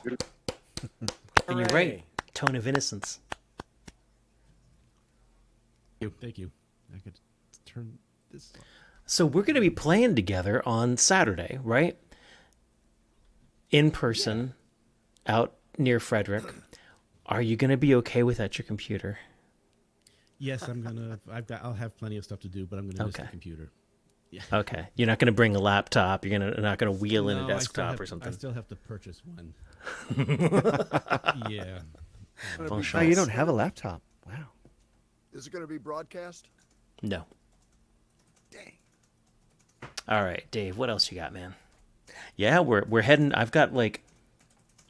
And you're right. Tone of innocence. Thank you. I could turn this off. So we're going to be playing together on Saturday, right? In person, out near Frederick. Are you going to be okay without your computer? Yes, I'll have plenty of stuff to do, but I'm gonna miss the Okay. computer. Yeah. Okay. You're not going to bring a laptop. You're not going to wheel in a No, I still desktop have- or something. I still have to purchase one. Yeah. Bon Oh, you chance. don't have a laptop. Wow. Is it going to be broadcast? No. Dang. All right, Dave, what else you got, man? Yeah, we're heading. I've got like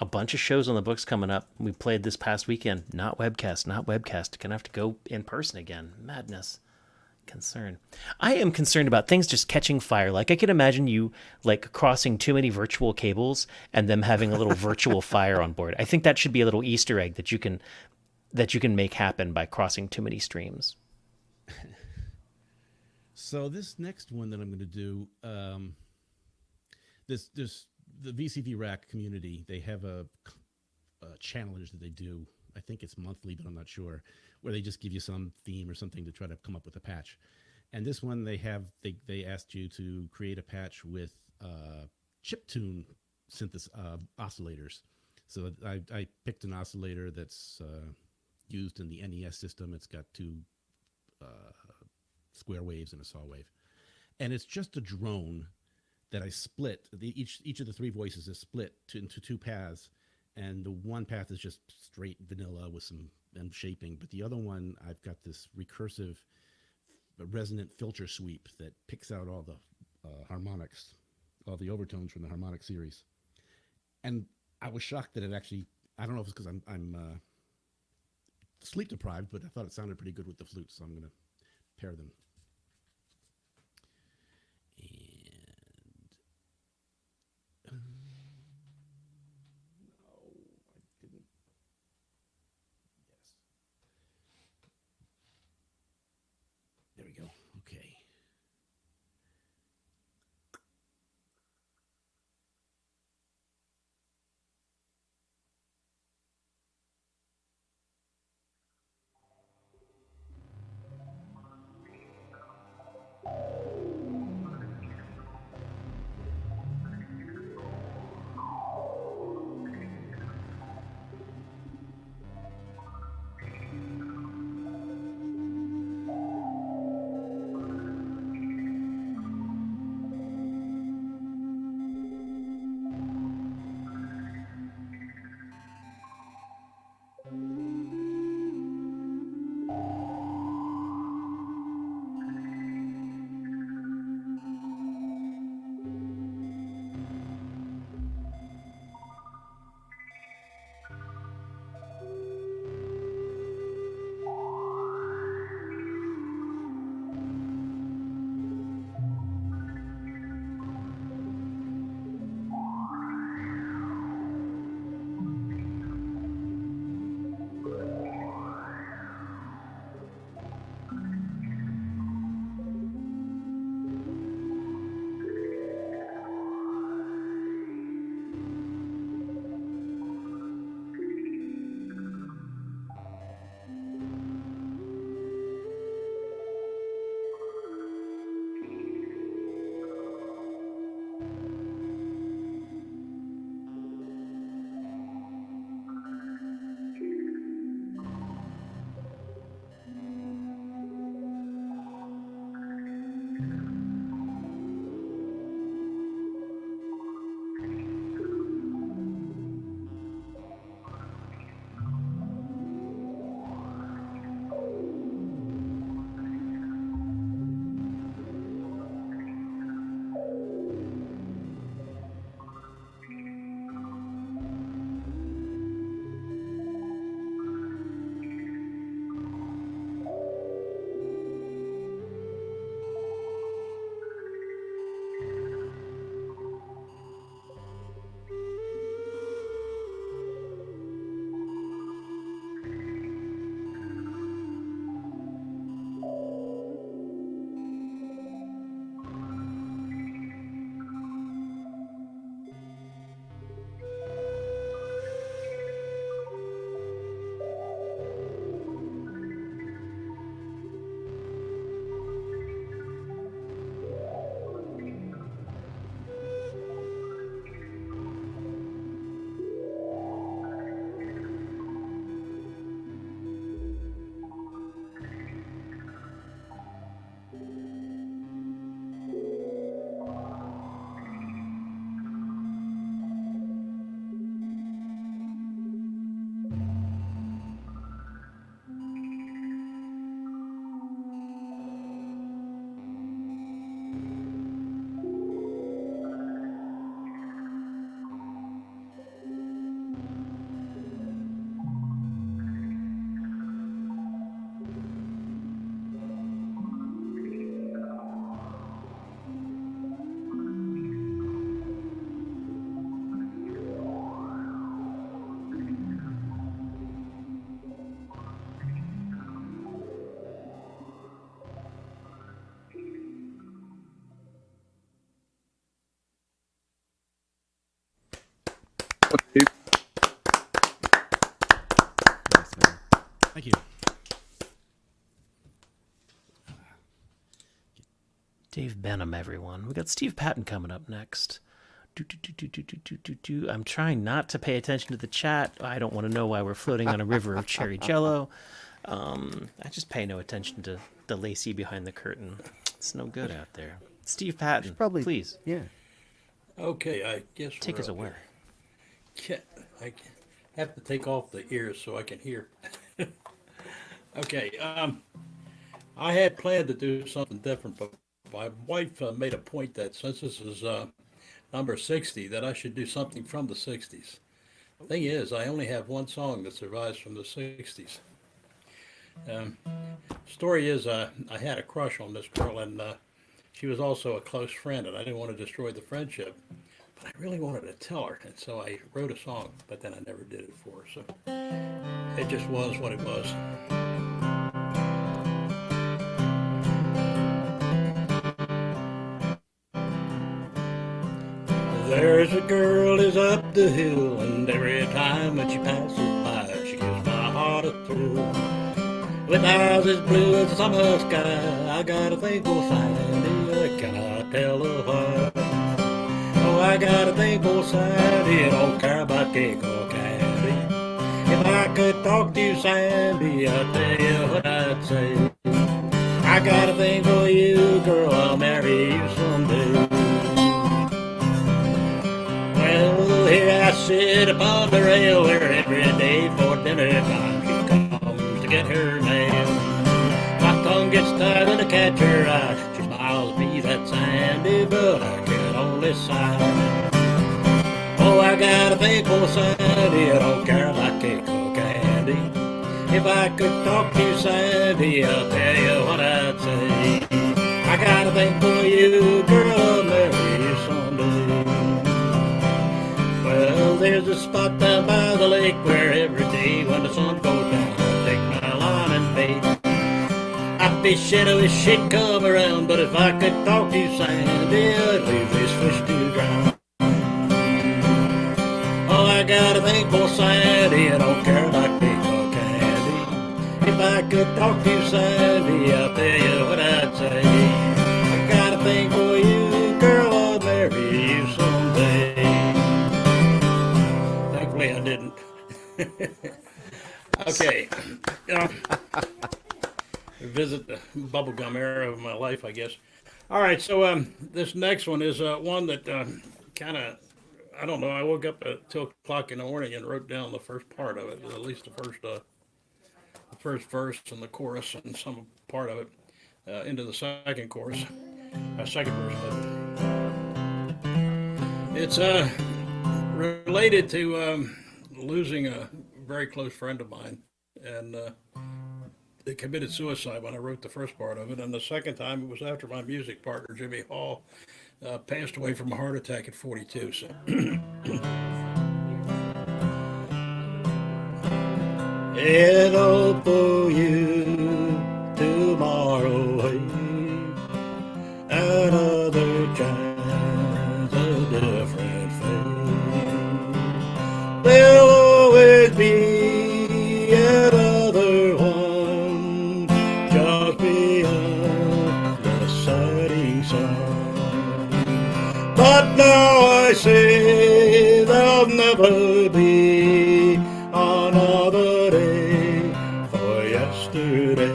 a bunch of shows on the books coming up. We played this past weekend. Not webcast. Gonna have to go in person again. Madness. Concern. I am concerned about things just catching fire. Like I can imagine you like crossing too many virtual cables and them having a little virtual fire on board. I think that should be a little Easter egg that you can make happen by crossing too many streams. So this next one that I'm going to do, this the VCV Rack community, they have a challenge that they do. I think it's monthly, but I'm not sure, where they just give you some theme or something to try to come up with a patch. And this one they asked you to create a patch with chiptune oscillators. So I picked an oscillator that's used in the NES system. It's got two square waves and a saw wave, and it's just a drone that I split. Each of the three voices is split into two paths, and the one path is just straight vanilla with some shaping, but the other one I've got this recursive resonant filter sweep that picks out all the harmonics, all the overtones from the harmonic series. And I was shocked that it actually, I don't know if it's because I'm sleep deprived, but I thought it sounded pretty good with the flute, so I'm going to pair them. And no, I didn't. Yes. There we go. Okay. Thank you. Dave Benham, everyone. We got Steve Patton coming up next. I'm trying not to pay attention to the chat. I don't want to know why we're floating on a river of cherry jello. I just pay no attention to the Lacey behind the curtain. It's no good out there. Steve Patton, Probably, please. Yeah. Okay, I guess Take we're us up away. here. I have to take off the ears so I can hear. Okay, I had planned to do something different, but my wife made a point that since this is number 60, that I should do something from the 60s. Thing is, I only have one song that survives from the 60s. Story is, I had a crush on this girl, and she was also a close friend, and I didn't want to destroy the friendship, but I really wanted to tell her, and so I wrote a song, but then I never did it for her, so it just was what it was. There's a girl is up the hill, and every time when she passes by, she gives my heart a thrill. With eyes as blue as the summer sky, I got a thankful Sandy, I cannot tell her why. Oh, I got a thankful Sandy, I don't care about cake or candy. If I could talk to you, Sandy, I'd tell you what I'd say. I got a thing for you, girl, I'll marry you someday. Well, here I sit upon the rail where every day for dinner time she comes to get her mail. My tongue gets tied when I catch her eye. She smiles at me, that Sandy, but I can only sigh. Oh, I got a thankful Sandy, I don't care about cake or candy. If I could talk to you, Sandy, I'll tell you what I'd say. I got a thing for you, girl, I'll marry you someday. Well, there's a spot down by the lake where every day when the sun goes down, I take my line and bait. I fish it, I wish she'd come around, but if I could talk to you, Sandy, I'd leave this fish to drown. Oh, I got a thing for Sandy, I don't care about cake or candy. If I could talk to you, Sandy, I'll tell you what I'd say. I got a thing for you, girl, I'll marry you someday. Thankfully, I didn't. Okay. Visit the bubblegum era of my life, I guess. All right, so this next one is one that kind of, I don't know, I woke up at 2 o'clock in the morning and wrote down the first part of it, at least the first verse and the chorus and some part of it into the second chorus, second verse. It's related to losing a very close friend of mine, and they committed suicide when I wrote the first part of it, and the second time it was after my music partner, Jimmy Hall, passed away from a heart attack at 42. So. It'll for you tomorrow, another chance, a different fate. There'll always be another one just beyond the setting sun. But now I say there'll never be another day for yesterday.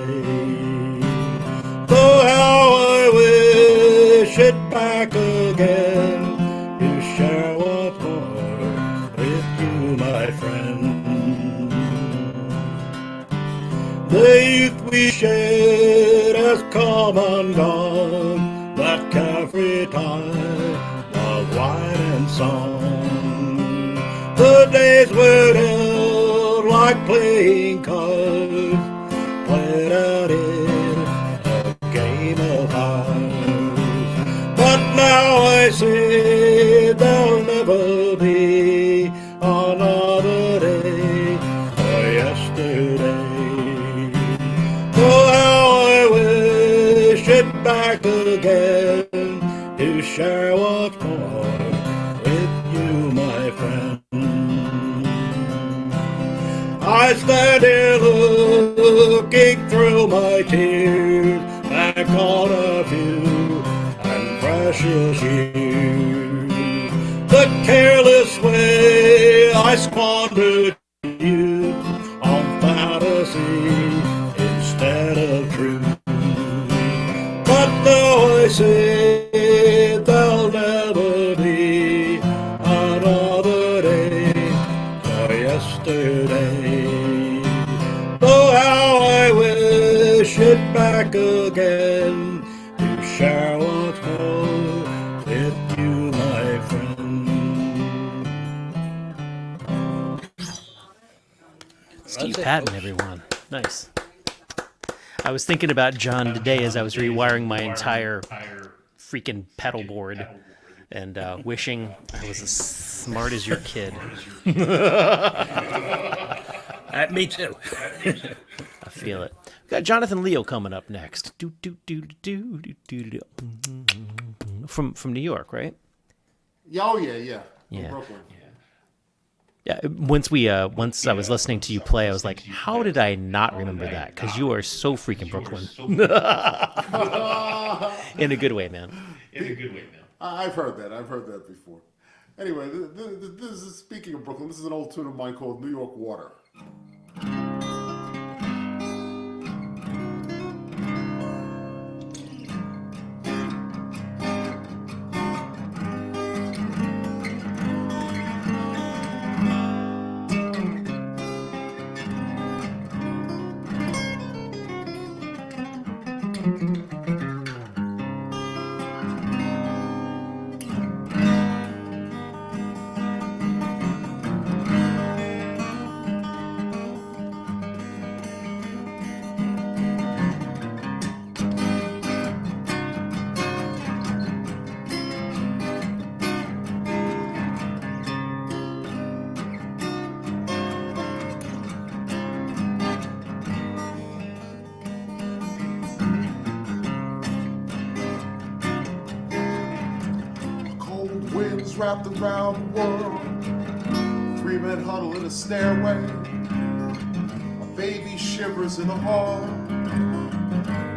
Though how I wish it back again to share once more with you, my friend. The youth we shared has come and gone, that carefree time of wine and song. The days were held like playing cards, played out in a game of hearts. But now I say there'll never be another day for yesterday. Oh, how I wish it back again to share once more with you, my friend. I stand here looking through my tears back on a few and precious years. The careless way I squandered you on fantasy instead of truth. But now I say there'll never be another day for yesterday. Oh, how I wish it back again to share once more with you, my friend. Steve Patton, everyone. Nice. I was thinking about John today as I was rewiring my entire freaking pedal board and wishing I was as smart as your kid. Me too. I feel it. We got Jonathan Leo coming up next. From New York, right? Oh yeah. From Yeah. Brooklyn. Yeah. Once I was listening to you play, I was like, how did I not remember that? Because you are so freaking Brooklyn. In a good way, man. I've heard that before. Anyway, this is, speaking of Brooklyn, this is an old tune of mine called New York Water. Wrapped around the world, 3 men huddle in a stairway, a baby shivers in the hall.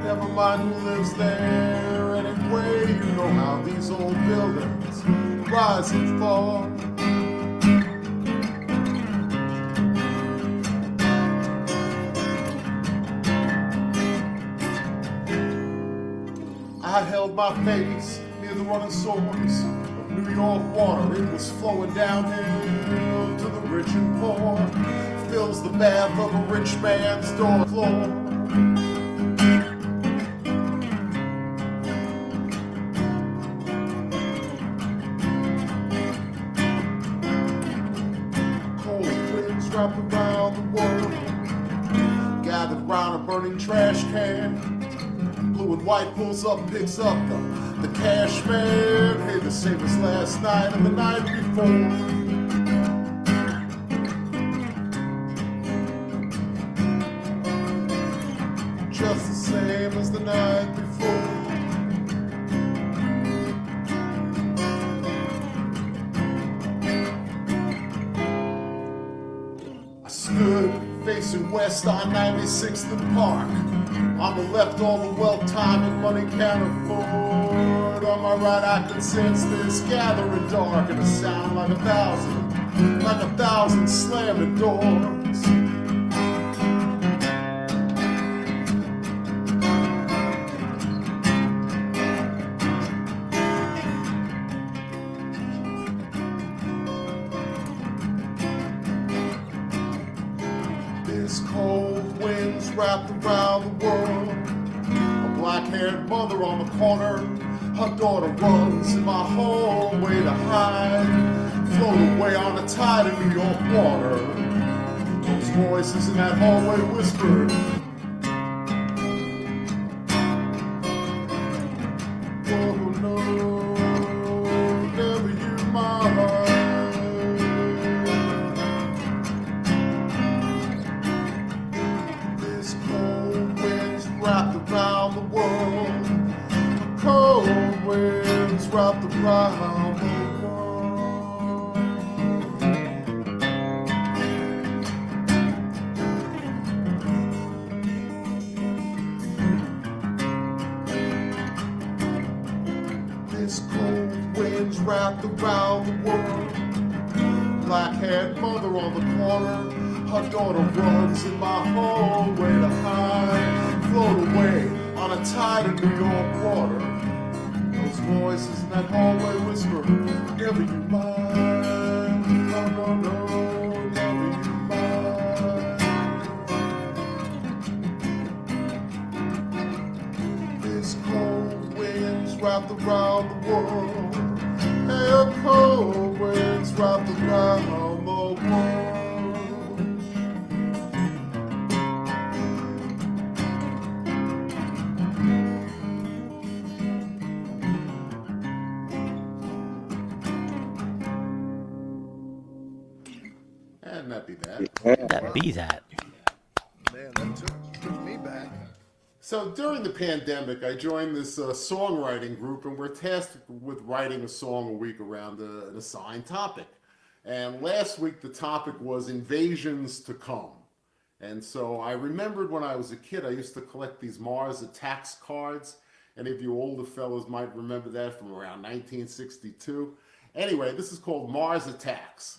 Never mind who lives there anyway, you know how these old buildings rise and fall. I held my face near the running source. New York water, it was flowing downhill to the rich and poor, fills the bath of a rich man's door floor. Cold winds wrapped around the world, gathered round a burning trash can. Blue and white pulls up, picks up the cash man. Hey, the same as last night and the night before. Just the same as the night before. I stood facing west on 96th and Park. On the left, all the wealth, time, and money can't afford. On my right, I can sense this gathering dark, and a sound like a thousand slamming doors. This cold wind's wrapped around the world. A black-haired mother on the corner, her daughter runs in my hallway to hide. Float away on the tide of New York water. Those voices in that hallway whispered, oh no, never you my heart. This cold wind's wrapped around the world. Cold winds wrapped around the world. wrapped around the world. Black-haired mother on the corner, her daughter runs in my hallway to hide. Float away on a tide of New York water. Those voices in that hallway whisper, never you mind. No, no, no, never you mind. This cold wind's wrapped around the world. Hey, cold winds wrapped around the world. And that be that. That be that. Man, that took me back. So during the pandemic, I joined this songwriting group, and we're tasked with writing a song a week around an assigned topic. And last week, the topic was invasions to come. And so I remembered when I was a kid, I used to collect these Mars Attacks cards. Any of you older fellows might remember that from around 1962. Anyway, this is called Mars Attacks.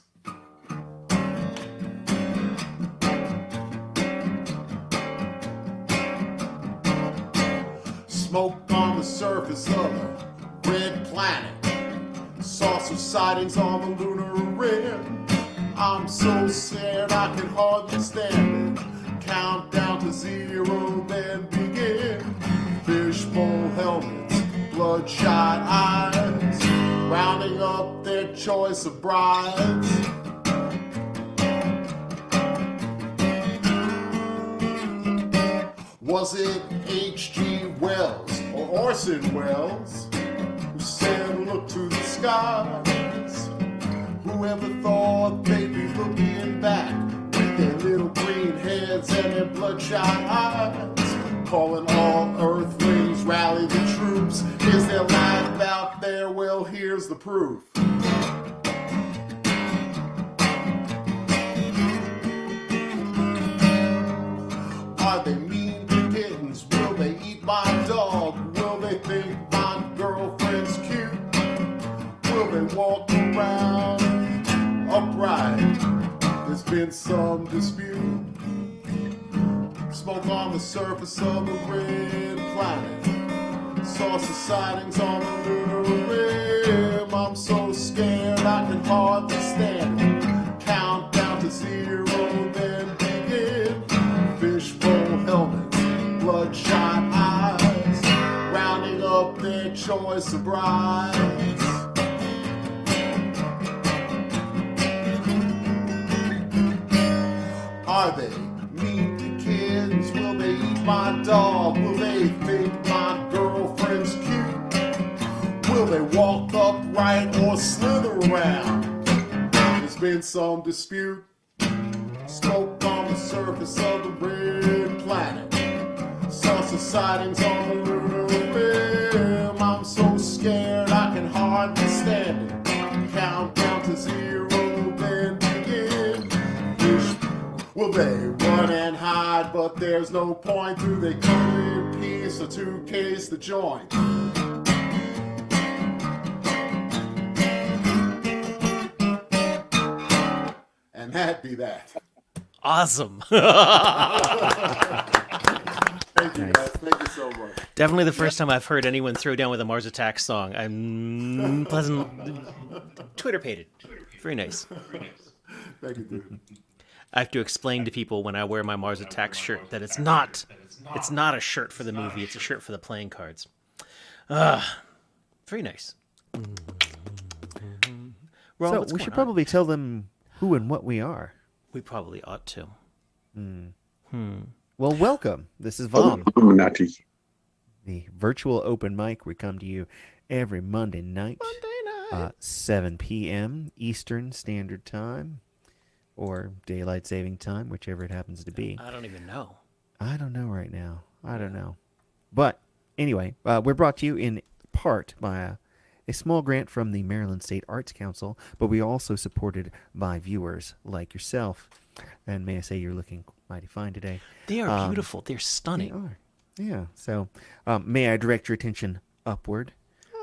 Smoke on the surface of a red planet. Saucer sightings on the lunar rim. I'm so scared I can hardly stand it. Count down to 0, then begin. Fishbowl helmets, bloodshot eyes, rounding up their choice of brides. Was it H.G. Wells or Orson Welles who said, look to the skies? Whoever thought they'd be looking back with their little green heads and their bloodshot eyes, calling all earthlings, rally the troops. Is there life out there? Well, here's the proof. Are they mean kittens? Will they eat my dog? Will they think my girlfriend's cute? Will they walk around upright? There's been some dispute. Smoke on the surface of the red planet. Saucer sightings on the lunar rim. I'm so scared I can hardly stand it. Count down to 0, then begin. Fishbowl helmets, bloodshot eyes, rounding up their choice of brides. Are they mean to kids? Will they eat my dog? Will they think my girlfriend's cute? Will they walk upright or slither around? There's been some dispute. Smoke on the surface of the red planet. Saucer sightings on the lunar rim. I'm so scared I can hardly stand it. Count down to 0, then begin. Will they run and hide? But there's no point. Do they come in peace or to case the joint? And that be that. Awesome. Thank you, guys. Thank you so much. Definitely the first time I've heard anyone throw down with a Mars Attacks song. I'm pleasant. Twitter-pated. Very nice. Thank you, dude. I have to explain to people when I wear my Mars Attacks shirt that it's not a shirt for the movie. It's a shirt for the playing cards. Very nice. Ron, So what's we going should on? probably tell them who and what we are. We probably ought to. Well, welcome. This is VOM, Illuminati. the virtual open mic. We come to you every Monday night, 7 p.m. Eastern Standard Time, or Daylight Saving Time, whichever it happens to be. I don't even know. I don't know right now. I don't know. But anyway, we're brought to you in part by a small grant from the Maryland State Arts Council, but we also supported by viewers like yourself. And may I say you're looking mighty fine today. They are beautiful. They're stunning. They are. Yeah. So may I direct your attention upward?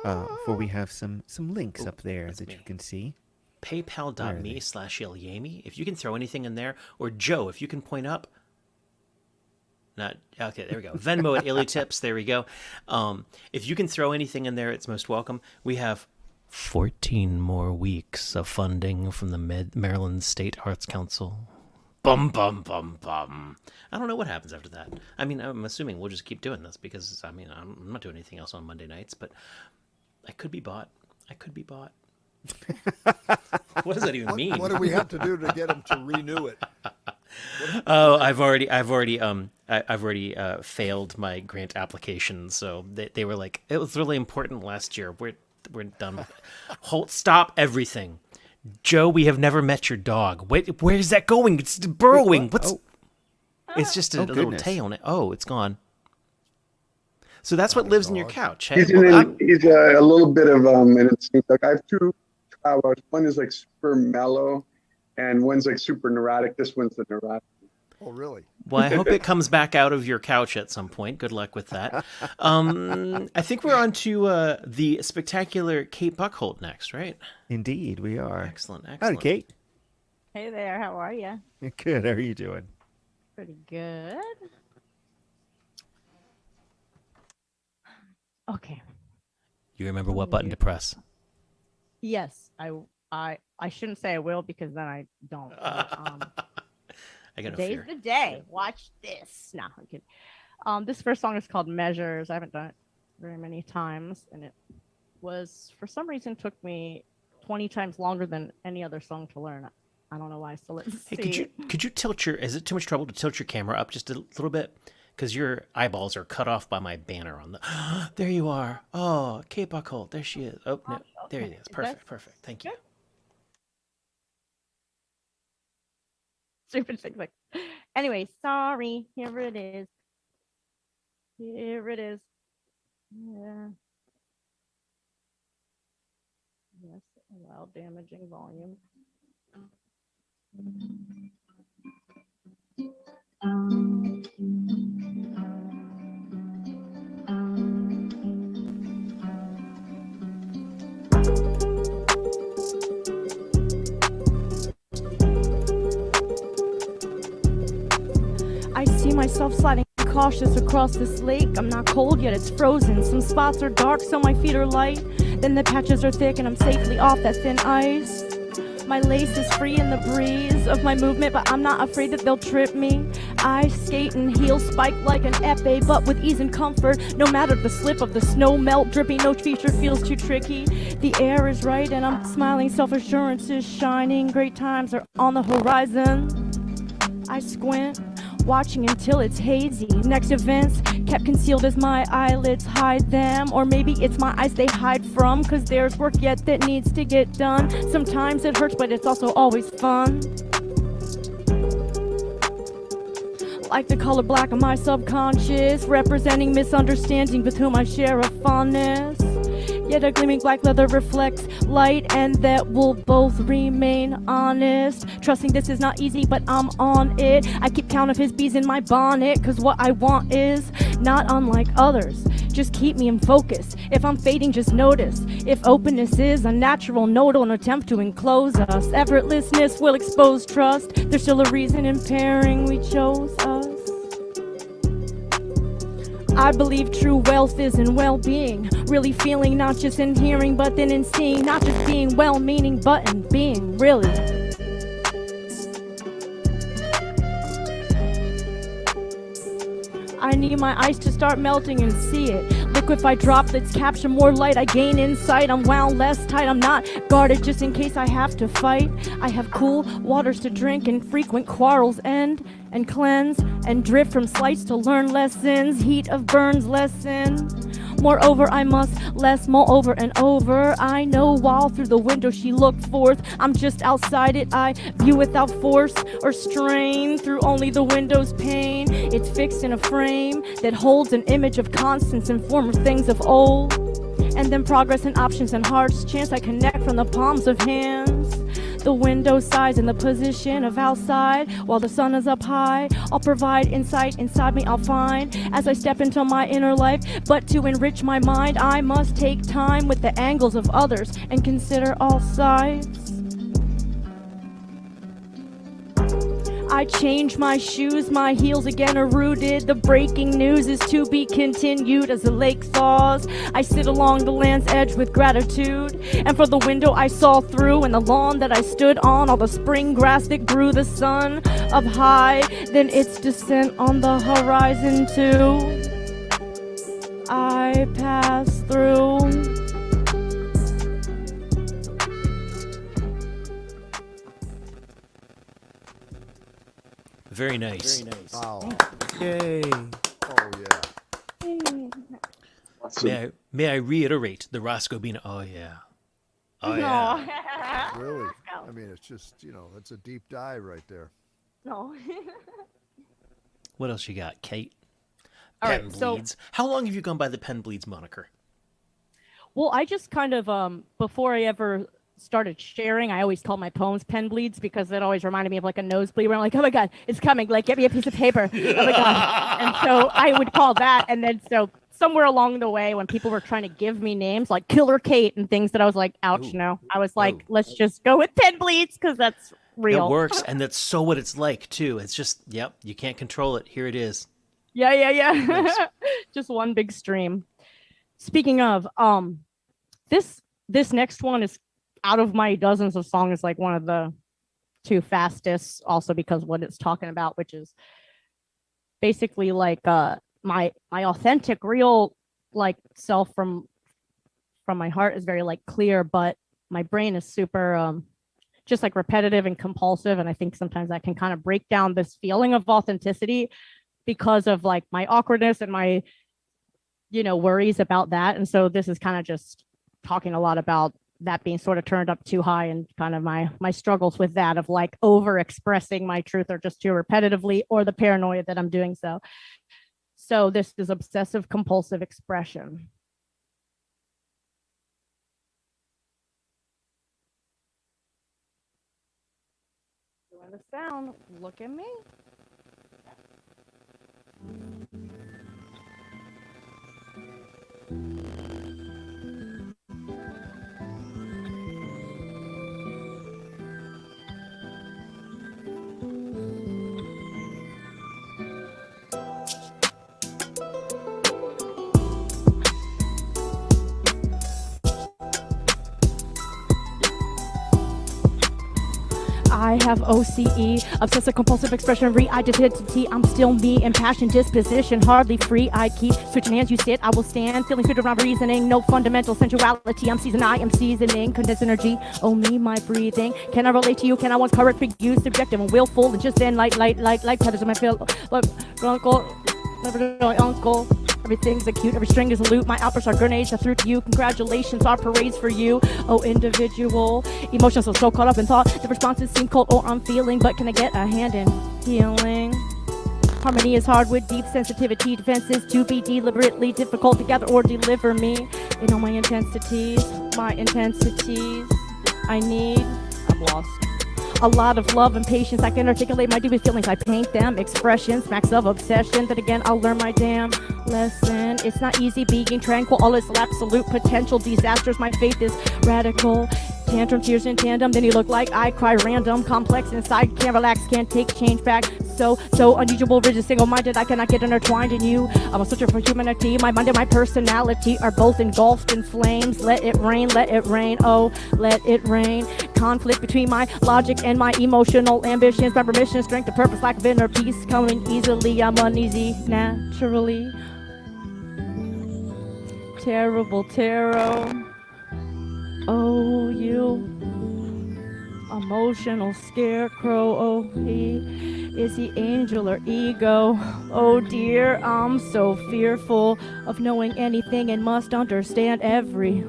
For we have some links up there that me. you can see. PayPal.me/Ilyami. If you can throw anything in there, or Joe, if you can point up. Not okay. There we go. Venmo at IllyTips. There we go. If you can throw anything in there, it's most welcome. We have 14 more weeks of funding from the Maryland State Arts Council. Bum bum bum bum. I don't know what happens after that. I mean, I'm assuming we'll just keep doing this because I mean I'm not doing anything else on Monday nights, but I could be bought. What does that even mean? What do we have to do to get him to renew it? Oh, I've already failed my grant application. So they were like, it was really important last year. We're done with it. Stop everything. Joe, we have never met your dog. Wait, where is that going? It's burrowing. It's just a little tail. Oh, it's gone. So that's what lives in your couch. Hey? He's a little bit of and it seems like I have two chihuahuas. One is like super mellow, and one's like super neurotic. This one's the neurotic. Oh, really? Well, I hope it comes back out of your couch at some point. Good luck with that. I think we're on to the spectacular Kate Buckholt next, right? Indeed, we are. Excellent. Howdy, Kate. Hey there, how are you? Good. How are you doing? Pretty good. Okay. You remember what button to press? Yes, I shouldn't say I will because then I don't. I got no Today's fear. the day. Watch this. No, I'm kidding. This first song is called Measures. I haven't done it very many times, and it was for some reason took me 20 times longer than any other song to learn. I don't know why. So let's see. Hey, could you tilt your? Is it too much trouble to tilt your camera up just a little bit? Because your eyeballs are cut off by my banner on the. There you are. Oh, Kate Buckholt. There she is. Oh no, there it is. Perfect. Thank you. Stupid things like. Anyway, sorry. Here it is. Yeah. Yes, while damaging volume. I see myself sliding cautious across this lake. I'm not cold yet, it's frozen. Some spots are dark, so my feet are light. Then the patches are thick and I'm safely off that thin ice. My lace is free in the breeze of my movement, but I'm not afraid that they'll trip me. I skate and heels spike like an epee, but with ease and comfort. No matter the slip of the snow melt dripping, no feature feels too tricky. The air is right and I'm smiling, self-assurance is shining. Great times are on the horizon. I squint, watching until it's hazy. Next events kept concealed as my eyelids hide them. Or maybe it's my eyes they hide from, cause there's work yet that needs to get done. Sometimes it hurts, but it's also always fun. Like the color black of my subconscious, representing misunderstanding with whom I share a fondness. Yet a gleaming black leather reflects light, and that we'll both remain honest. Trusting this is not easy, but I'm on it. I keep count of his bees in my bonnet, cause what I want is not unlike others. Just keep me in focus. If I'm fading, just notice. If openness is a natural, no, don't attempt to enclose us. Effortlessness will expose trust. There's still a reason in pairing we chose us. I believe true wealth is in well-being. Really feeling, not just in hearing, but then in seeing. Not just being well-meaning, but in being, really. I need my ice to start melting and see it. Liquefied droplets capture more light. I gain insight. I'm wound less tight. I'm not guarded just in case I have to fight. I have cool waters to drink and frequent quarrels end and cleanse and drift from slights to learn lessons. Heat of burns lessen. Moreover, I must less mull over and over. I know while through the window she looked forth, I'm just outside it. I view without force or strain through only the window's pane. It's fixed in a frame that holds an image of constants and former things of old. And then progress and options and hearts chance I connect from the palms of hands. The window size in the position of outside, while the sun is up high. I'll provide insight inside me, I'll find as I step into my inner life. But to enrich my mind, I must take time with the angles of others and consider all sides. I change my shoes, my heels again are rooted. The breaking news is to be continued as the lake thaws. I sit along the land's edge with gratitude, and for the window I saw through, and the lawn that I stood on, all the spring grass that grew, the sun up high, then its descent on the horizon too. I pass through. Very nice. Wow. Yay. Oh, yeah. May I reiterate the Roscoe Bean? Oh yeah. Oh yeah. Really? I mean, it's just, that's a deep dive right there. No. What else you got, Kate? All Pen right, so- Bleeds. How long have you gone by the Pen Bleeds moniker? Well, I just kind of, before I ever started sharing, I always called my poems pen bleeds because it always reminded me of like a nosebleed where I'm like, oh my God, it's coming. Like, get me a piece of paper. Oh my God. And so I would call that. And then so somewhere along the way when people were trying to give me names like Killer Kate and things that I was like, ouch, no. I was like, let's just go with pen bleeds because that's real. It works. And that's so what it's like too. It's just, yep, you can't control it. Here it is. Yeah. Nice. Just one big stream. Speaking of, this next one is out of my dozens of songs, like one of the two fastest, also because what it's talking about, which is basically like my authentic, real like self from my heart is very like clear, but my brain is super just like repetitive and compulsive, and I think sometimes that can kind of break down this feeling of authenticity because of like my awkwardness and my worries about that. And so this is kind of just talking a lot about that being sort of turned up too high and kind of my struggles with that of like over expressing my truth or just too repetitively, or the paranoia that I'm doing so. So this is obsessive compulsive expression. You want the sound? Look at me. I have OCE, obsessive compulsive expression, re-identity. I'm still me, impassioned disposition, hardly free. I keep switching hands, you sit, I will stand, feeling fit around reasoning, no fundamental sensuality. I'm seasoning, I am seasoning, condensed energy. Oh me, my breathing. Can I relate to you? Can I once correct for you? Subjective and willful, and just then like feathers in my pillow. Look, uncle. Everything's acute, every string is a loop. My outbursts are grenades I threw to you. Congratulations are parades for you. Oh, individual. Emotions are so caught up in thought. The responses seem cold or unfeeling. But can I get a hand in healing? Harmony is hard with deep sensitivity. Defenses to be deliberately difficult to gather or deliver me. In all my intensities, I need, I'm lost. A lot of love and patience. I can articulate my deepest feelings. I paint them. Expressions, smacks of obsession. Then again, I'll learn my damn lesson. It's not easy being tranquil. All is absolute potential disasters. My faith is radical. Tantrum, tears in tandem. Then you look like I cry random. Complex inside. Can't relax. Can't take change back. So unusual, rigid, single-minded. I cannot get intertwined in you. I'm a searcher for humanity. My mind and my personality are both engulfed in flames. Let it rain. Oh, let it rain. Conflict between my logic and my emotional ambitions. My permission, strength, and purpose, lack of inner peace. Coming easily, I'm uneasy naturally. Terrible tarot. Oh, you emotional scarecrow. Oh, is he angel or ego? Oh dear, I'm so fearful of knowing anything and must understand everything.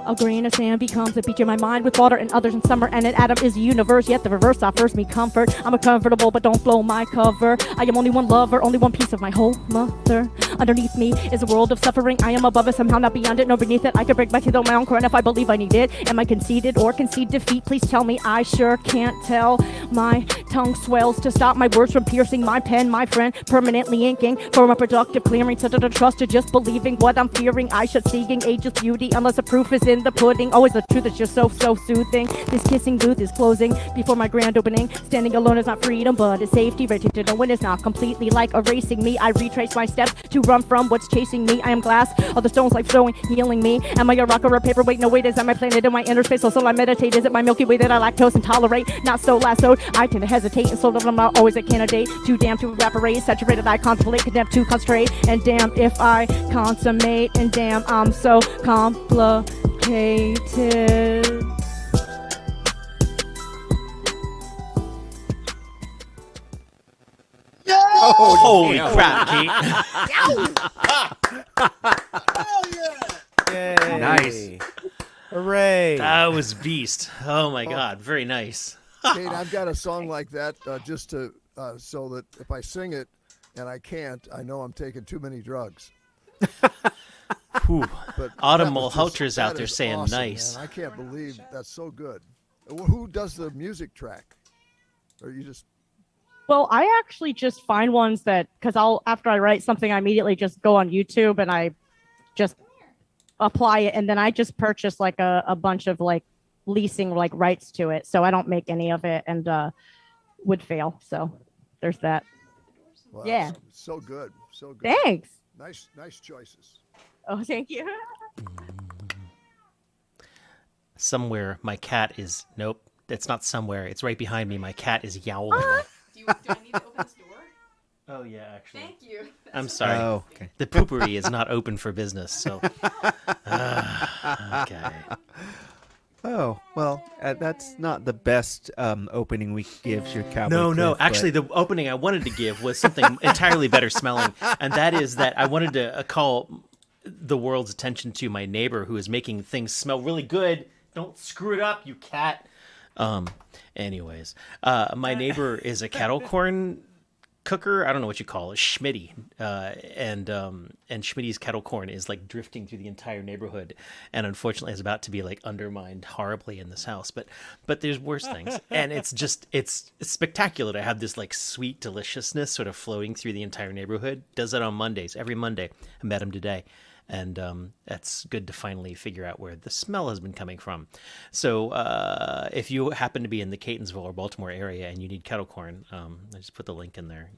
A grain of sand becomes a beach in my mind with water and others in summer, and an atom is the universe, yet the reverse offers me comfort. I'm a comfortable, but don't blow my cover. I am only one lover, only one piece of my whole mother. Underneath me is a world of suffering. I am above it, somehow not beyond it, nor beneath it. I could break my teeth on my own crown if I believe I need it. Am I conceited or concede defeat? Please tell me, I sure can't tell. My tongue swells to stop my words from piercing my pen, my friend, permanently inking for a productive clearing. Such a trust to just believing what I'm fearing. I should seeking ageless beauty unless the proof is in the pudding. Always the truth is just so soothing. This kissing booth is closing before my grand opening. Standing alone is not freedom, but it's safety. Ready to know when it's not completely like erasing me. I retrace my steps to run from what's chasing me. I am glass, all the stones life throwing, healing me. Am I a rock or a paperweight? No, wait, is that my planet in my inner space? Also I meditate. Is it my Milky Way that I lactose and tolerate? Not so lassoed. I tend to hesitate and slow down. I'm not always a candidate. Too damn to evaporate. Saturated I contemplate, condemned to concentrate. And damn if I consummate. And damn I'm so complicated. Oh, holy crap, Kate. Yay. Nice. Hooray. That was beast. Oh my God, very nice. Kate, I've got a song like that just to so that if I sing it and I can't, I know I'm taking too many drugs. But Autumn that was Mulhoucher's out that there is saying awesome, nice. man. I can't believe that's so good. Who does the music track? Or you just Well, I actually just find ones that, because after I write something, I immediately just go on YouTube and I just apply it. And then I just purchase like a bunch of like leasing like rights to it. So I don't make any of it and would fail. So there's that. wow, Yeah. so good. So good. Thanks. Nice choices. Oh, thank you. Somewhere my cat is, nope, it's not somewhere. It's right behind me. My cat is yowling. Do I need to open this door? Oh, yeah, actually. Thank you. I'm sorry. Oh, okay. The poopery is not open for business, so. Okay. Oh, well, that's not the best opening we could give your cowboy. No. Cliff, Actually, but- the opening I wanted to give was something entirely better smelling, and that is that I wanted to call the world's attention to my neighbor who is making things smell really good. Don't screw it up, you cat. Anyways, my neighbor is a kettle corn cooker. I don't know what you call it, Schmitty. And Schmitty's kettle corn is like drifting through the entire neighborhood, and unfortunately is about to be like undermined horribly in this house. But there's worse things, and it's spectacular to have this like sweet deliciousness sort of floating through the entire neighborhood. Does it on Mondays, every Monday. I met him today. And that's good to finally figure out where the smell has been coming from. So if you happen to be in the Catonsville or Baltimore area and you need kettle corn, I just put the link in there.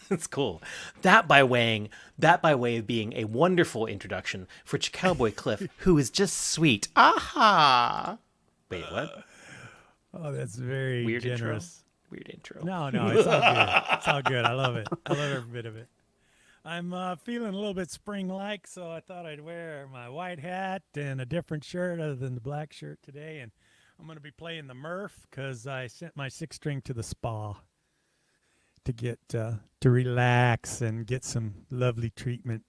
It's cool. That by way of being a wonderful introduction for Cowboy Cliff, who is just sweet. Aha! Wait, what? Oh, that's very Weird generous. Weird intro. No, it's all good. It's all good. I love it. I love every bit of it. I'm feeling a little bit spring-like, so I thought I'd wear my white hat and a different shirt other than the black shirt today. And I'm going to be playing the Murph because I sent my 6-string to the spa to get to relax and get some lovely treatment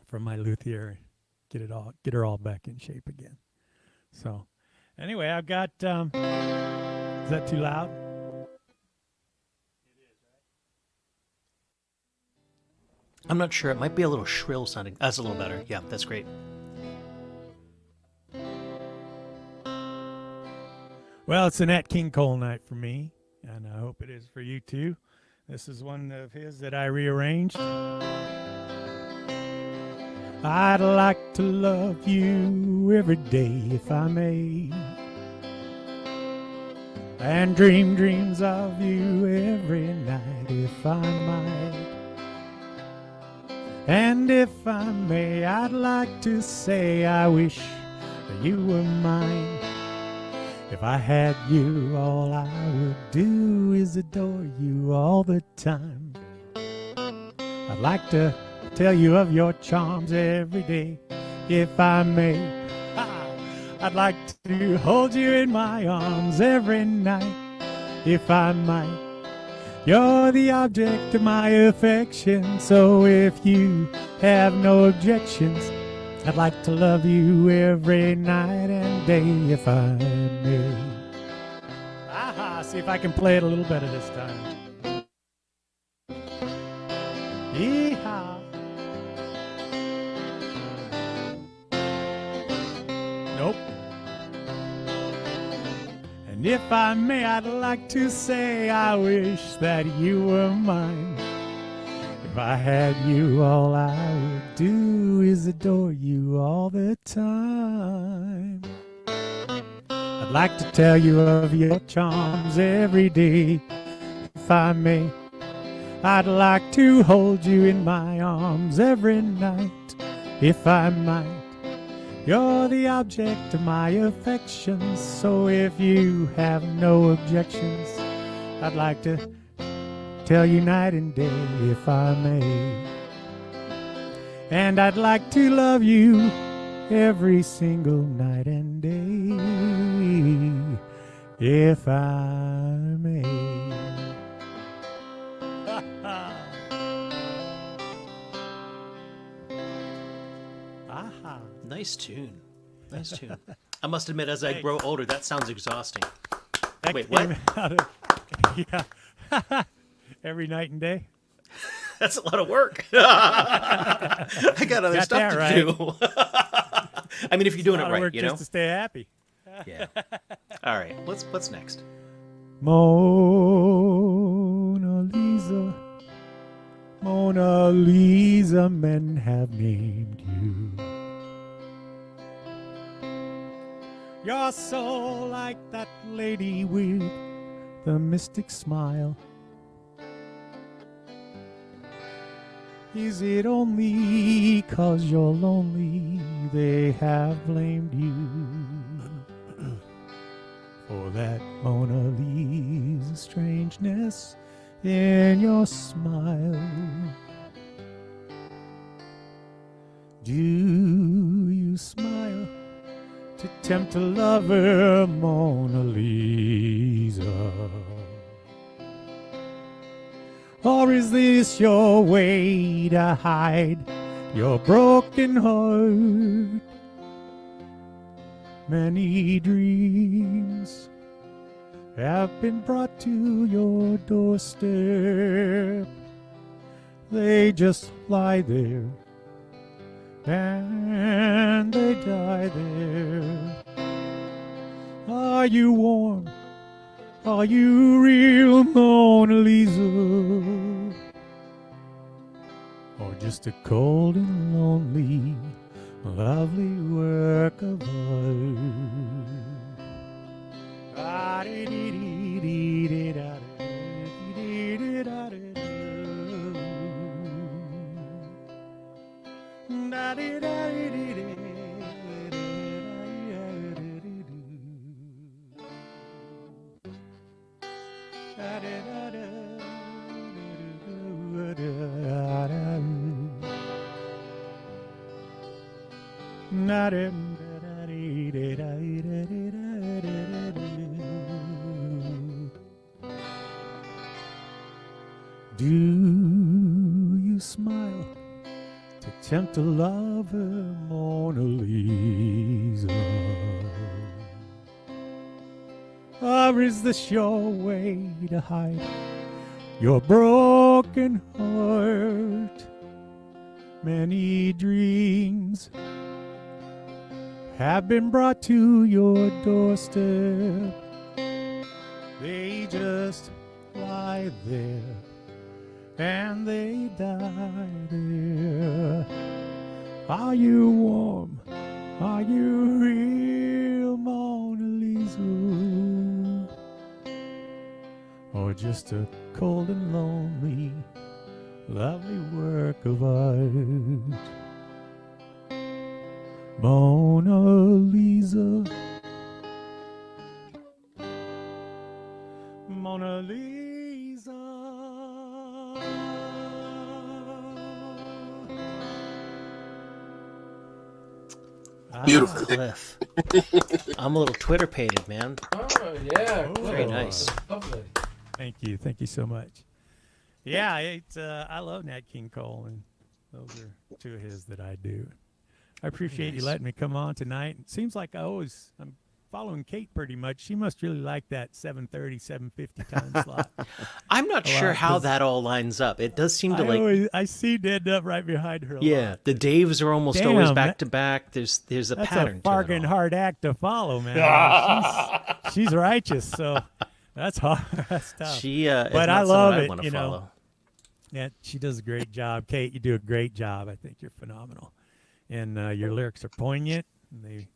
from my luthier. Get her all back in shape again. So anyway, I've got. Is that too loud? I'm not sure. It might be a little shrill sounding. That's a little better. Yeah, that's great. Well, it's a Nat King Cole night for me, and I hope it is for you too. This is one of his that I rearranged. I'd like to love you every day if I may, and dream dreams of you every night if I might. And if I may, I'd like to say I wish that you were mine. If I had you, all I would do is adore you all the time. I'd like to tell you of your charms every day, if I may. I'd like to hold you in my arms every night, if I might. You're the object of my affection, so if you have no objections, I'd like to love you every night and day if I may. Aha, see if I can play it a little better this time. Yeehaw. Nope. And if I may, I'd like to say I wish that you were mine. If I had you, all I would do is adore you all the time. I'd like to tell you of your charms every day. If I may, I'd like to hold you in my arms every night. If I might, you're the object of my affections. So if you have no objections, I'd like to tell you night and day if I may. And I'd like to love you every single night and day if I may. Aha. Nice tune. Nice tune. I must admit, as I grow older, that sounds exhausting. That Wait, came what? out of- yeah. Every night and day. That's a lot of work. I got other Got stuff that to right. do. I mean, if you're doing A it lot of right, work you just know. to stay happy. Yeah. All right. What's next? Mona Lisa, Mona Lisa, men have named you. You're so like that lady with the mystic smile. Is it only 'cause you're lonely they have blamed you for that Mona Lisa strangeness in your smile? Do you smile to tempt a lover, Mona Lisa? Or is this your way to hide your broken heart? Many dreams have been brought to your doorstep. They just lie there and they die there. Are you warm? Are you real, Mona Lisa? Or just a cold and lonely, lovely work of Do you smile to tempt a lover, Mona Lisa? Or is this your way to hide your broken heart? Many dreams have been brought to your doorstep. They just lie there and they die there. Are you warm? Are you real, Mona Lisa? Or just a cold and lonely, lovely work of art? Mona Lisa, Mona Lisa. Beautiful. Cliff. I'm a little Twitter pated, man. Oh, yeah. Very nice. Lovely. Thank you so much. Yeah, it's I love Nat King Cole, and those are two of his that I do. I appreciate you letting me come on tonight. It seems like I'm following Kate pretty much. She must really like that 7:30, 7:50 time slot. I'm not sure how that all lines up. It does seem to I see Ned up right behind her. Yeah, the Daves are almost always back to back. There's a pattern. That's a bargain hard act to follow, man. she's righteous, so that's hard. That's tough. But I love it. You know. Yeah, she does a great job. Kate, you do a great job. I think you're phenomenal, and your lyrics are poignant. And they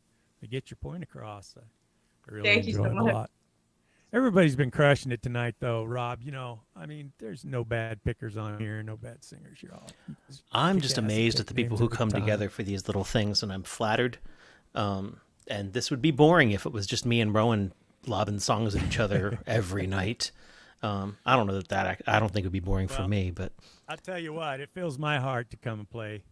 get your point across. I really Thank you enjoy so it a much. lot. Everybody's been crushing it tonight, though, Rob. You know, I mean, there's no bad pickers on here, no bad singers. You're all. I'm just amazed at the people who come together for these little things, and I'm flattered. And this would be boring if it was just me and Rowan lobbing songs at each other every night. I don't know that I don't think it would be boring for me, but I'll tell you what, it fills my heart to come and play,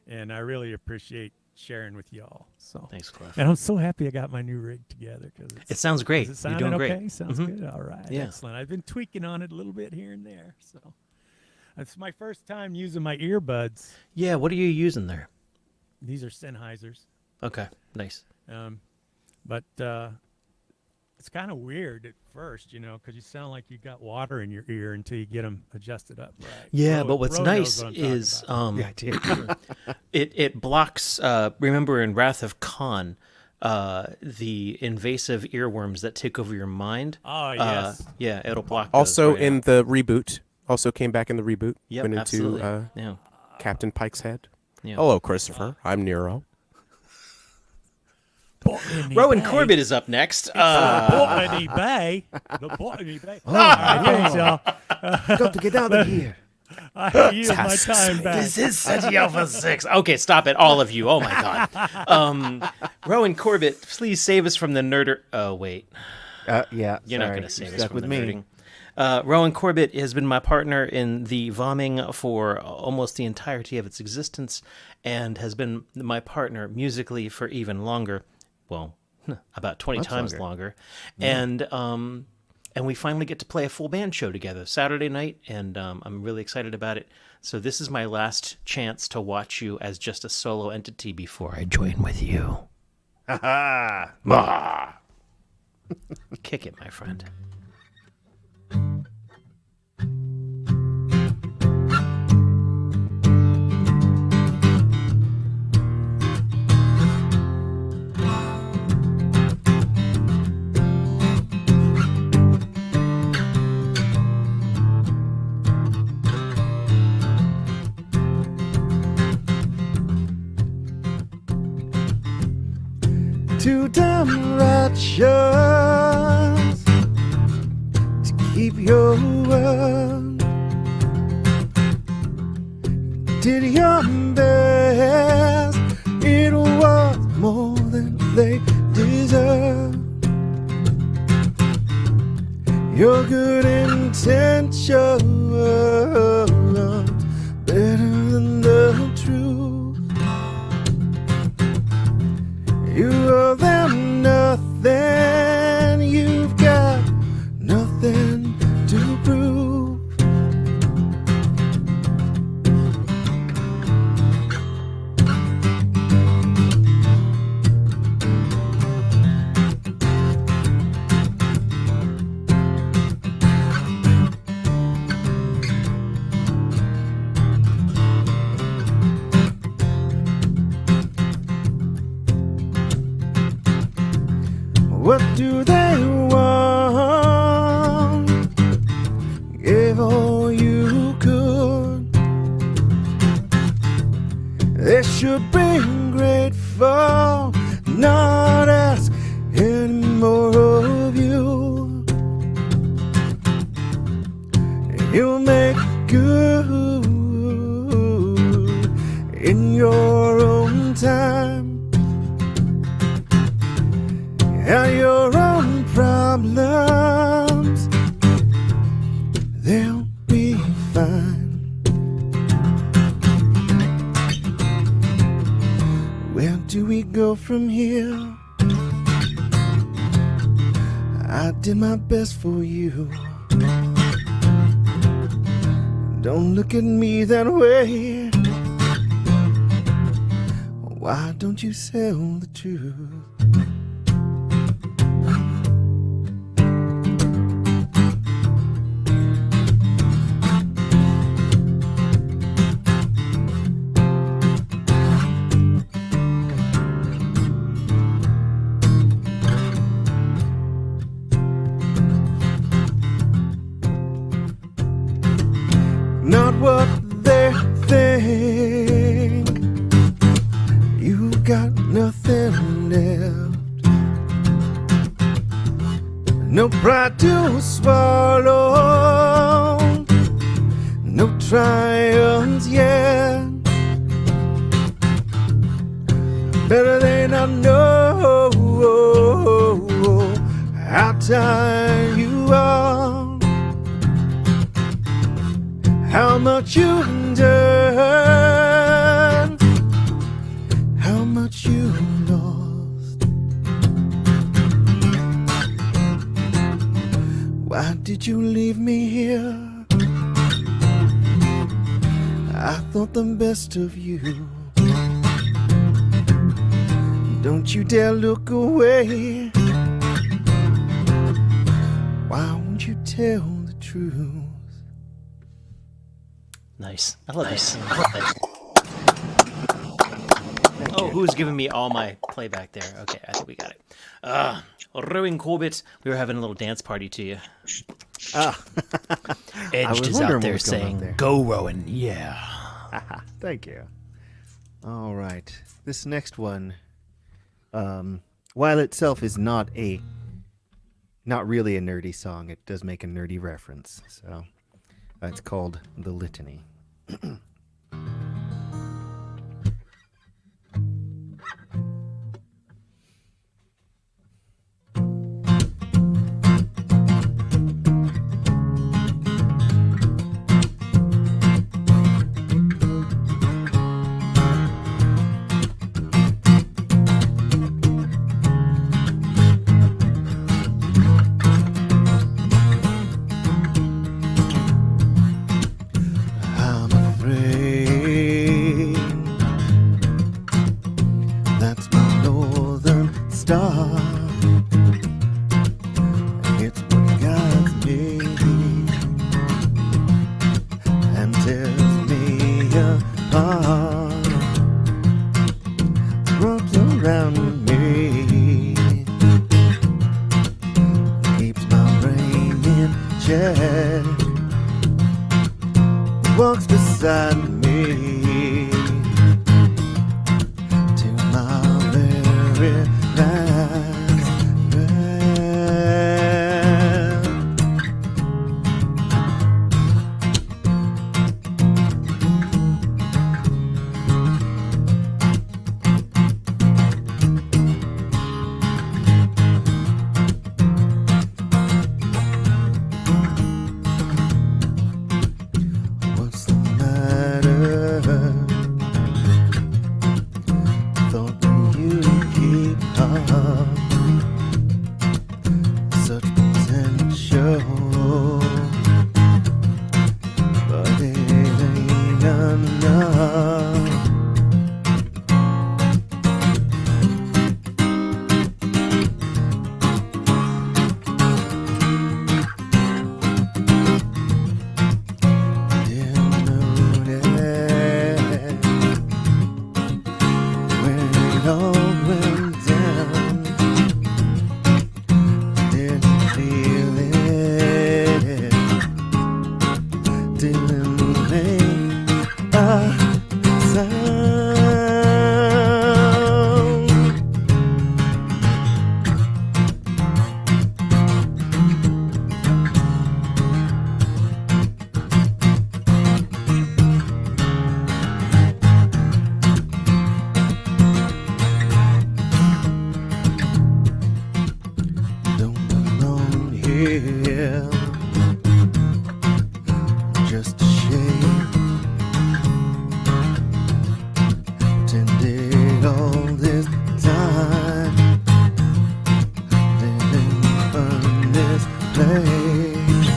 and I really appreciate sharing with y'all. So thanks, Cliff. And I'm so happy I got my new rig together because it sounds great. Is it You're sounding doing okay? great. Sounds good. All right, Yeah. excellent. I've been tweaking on it a little bit here and there, so it's my first time using my earbuds. Yeah, what are you using there? These are Sennheisers. Okay, nice. But it's kind of weird at first, you know, because you sound like you got water in your ear until you get them adjusted up right. Yeah, but what's nice is it blocks. Remember in Wrath of Khan, the invasive earworms that take over your mind. Oh yes. Yeah, it'll block. Also those, in the reboot. Also came back in the reboot. Yep, went into absolutely. Captain Pike's head. Yeah. Hello, Christopher. I'm Nero. Rowan Corbett is up next. Botany Bay. The Botany Bay. Oh, Thanks, y'all. Got to get out of here. I yield my time back. This is City Alpha 6. Okay, stop it, all of you. Oh, my God. Rowan Corbett, please save us from the nerder... Oh, wait. Yeah, You're not going to save us from the nerding. Rowan Corbett has been my partner in the VOMing for almost the entirety of its existence and has been my partner musically for even longer. Well, about 20 times longer. Yeah. And we finally get to play a full band show together Saturday night, and I'm really excited about it. So this is my last chance to watch you as just a solo entity before I join with you. Ha ha! Kick it, my friend. Too damn righteous to keep your word. Did your best, it was more than they deserved. Your good intentions better than the truth. You owe them nothing, you've got nothing to prove. What do they want? Give all you could. They should be grateful, not ask any more of you. You'll make good in your own time. And your own problems, they'll be fine. Where do we go from here? I did my best for you. Don't look at me that way. Why don't you tell the truth? Not what they think. You got nothing left. No pride to swallow. No triumphs yet. Better they not know how tired you are. How much you've done, how much you lost. Why did you leave me here? I thought the best of you. Don't you dare look away. Why won't you tell the truth? Nice. I love that. Oh, who's giving me all my playback there? Okay, I think we got it. Rowan Corbett, we were having a little dance party to you. Edged is out there saying, "Go, Rowan." Yeah. Thank you. All right. This next one, while itself is not really a nerdy song, it does make a nerdy reference. So it's called The Litany. Walks beside me to my very last breath. What's the matter? Thought that you'd keep up such potential, but it ain't enough. Yeah, just a shame. Pretended all this time, living in this place.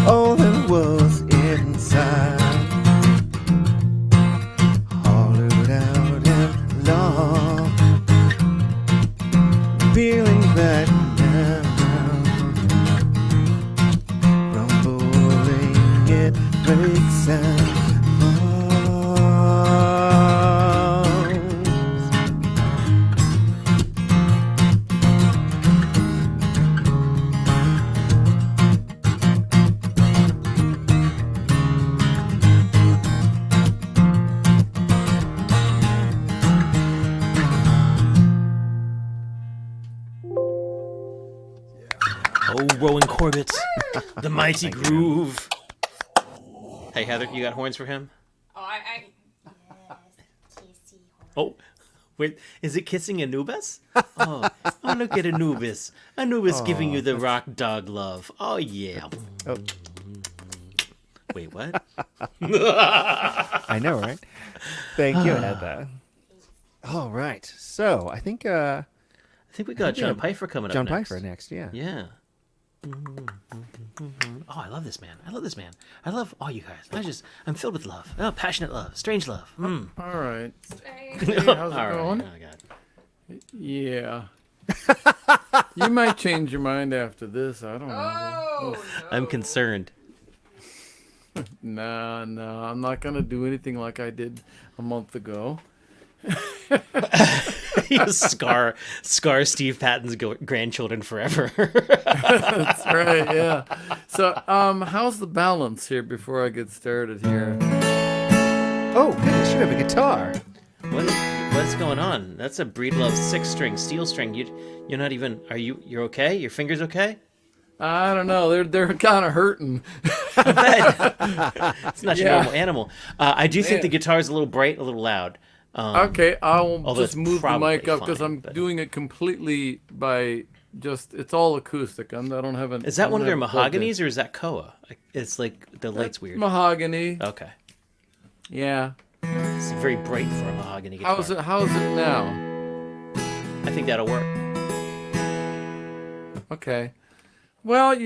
All that was inside, hollowed out. breaks and Oh, Rowan Corbett, the mighty groove. Hey, Heather, you got horns for him? Oh, wait, is it kissing Anubis? Oh, look at Anubis. Anubis giving you the rock dog love. Oh, yeah. Oh. Wait, what? I know, right? Thank you, Heather. All right. So, I think we got John Pfeiffer coming up John next. Pfeiffer next, yeah. Yeah. Oh, I love this man. I love all you guys. I'm filled with love. Oh, passionate love. Strange love. Mm. All right. Hey, how's it all going? right. Oh, God. Yeah. You might change your mind after this. I don't know. I'm concerned. No, I'm not going to do anything like I did a month ago. You scar Steve Patton's grandchildren forever. That's right, yeah. So, how's the balance here before I get started here? Oh, goodness, you have a guitar. What's going on? That's a Breedlove 6-string steel string. You're not even. You're okay? Your fingers okay? I don't know. They're kind of hurting. I bet. It's not your normal animal. I do think the guitar is a little bright, a little loud. Okay, I'll just move the mic up fine, because I'm doing it completely by it's all acoustic. I don't have an. Is that one of their mahoganies or is that Koa? It's like the light's weird. Mahogany. Okay. Yeah. It's very bright for a mahogany guitar. How's it now? I think that'll work. Okay. Well,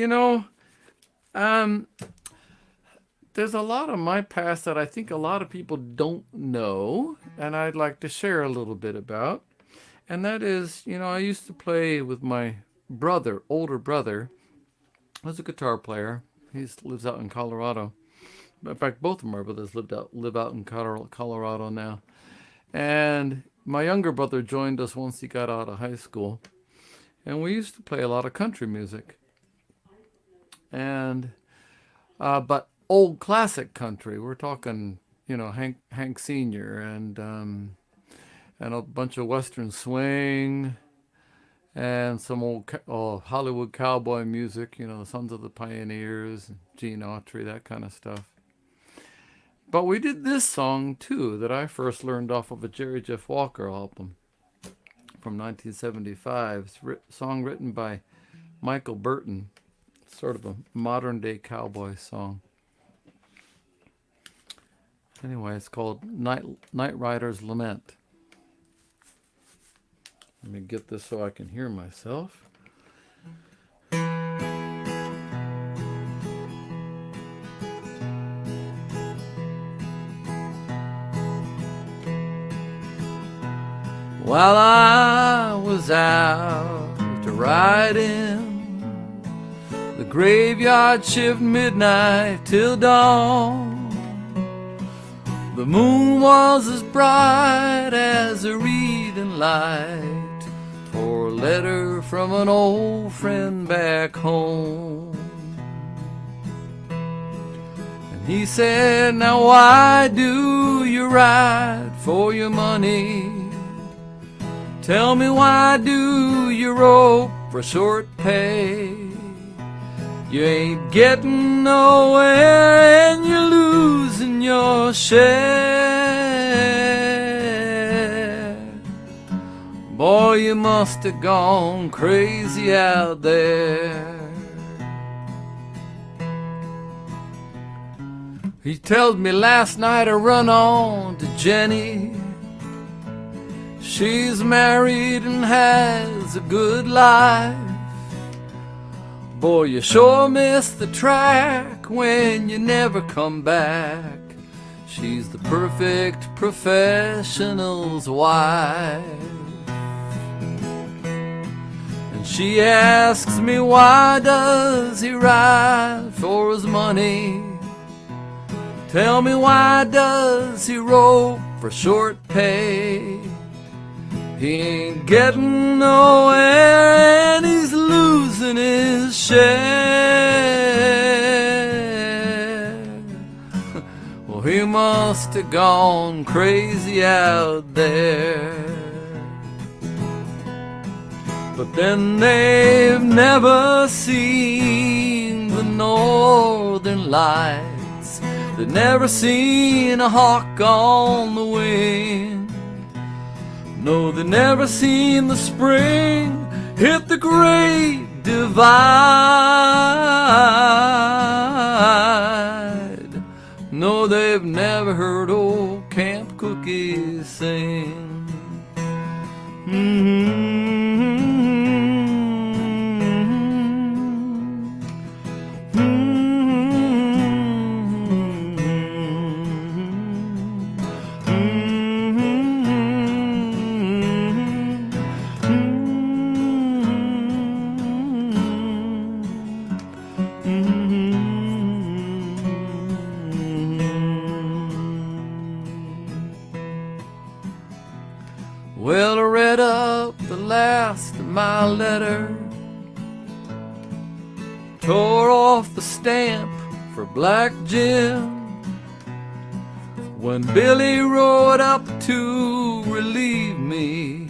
there's a lot of my past that I think a lot of people don't know, and I'd like to share a little bit about. And that is, I used to play with my older brother, was a guitar player. He lives out in Colorado. In fact, both of my brothers live out in Colorado now. And my younger brother joined us once he got out of high school. And we used to play a lot of country music. And, but old classic country. We're talking, Hank Sr. and a bunch of Western swing and some old Hollywood cowboy music, the Sons of the Pioneers, Gene Autry, that kind of stuff. But we did this song too that I first learned off of a Jerry Jeff Walker album from 1975. It's a song written by Michael Burton, sort of a modern day cowboy song. Anyway, it's called Night Rider's Lament. Let me get this so I can hear myself. While I was out riding the graveyard shift midnight till dawn, the moon was as bright as a reading light for a letter from an old friend back home. And he said, now why do you ride for your money? Tell me, why do you rope for short pay? You ain't getting nowhere and you're losing your share. Boy, you must have gone crazy out there. He tells me last night I run on to Jenny. She's married and has a good life. Boy, you sure miss the track when you never come back. She's the perfect professional's wife. And she asks me, why does he ride for his money? Tell me, why does he rope for short pay? He ain't getting nowhere and he's losing his share. Well, he must have gone crazy out there. But then they've never seen the northern lights. They've never seen a hawk on the wing. No, they've never seen the spring hit the great divide. No, they've never heard old Camp Cookie sing. Well, I read up the last of my letter, tore off the stamp for Black Jim. When Billy rode up to relieve me,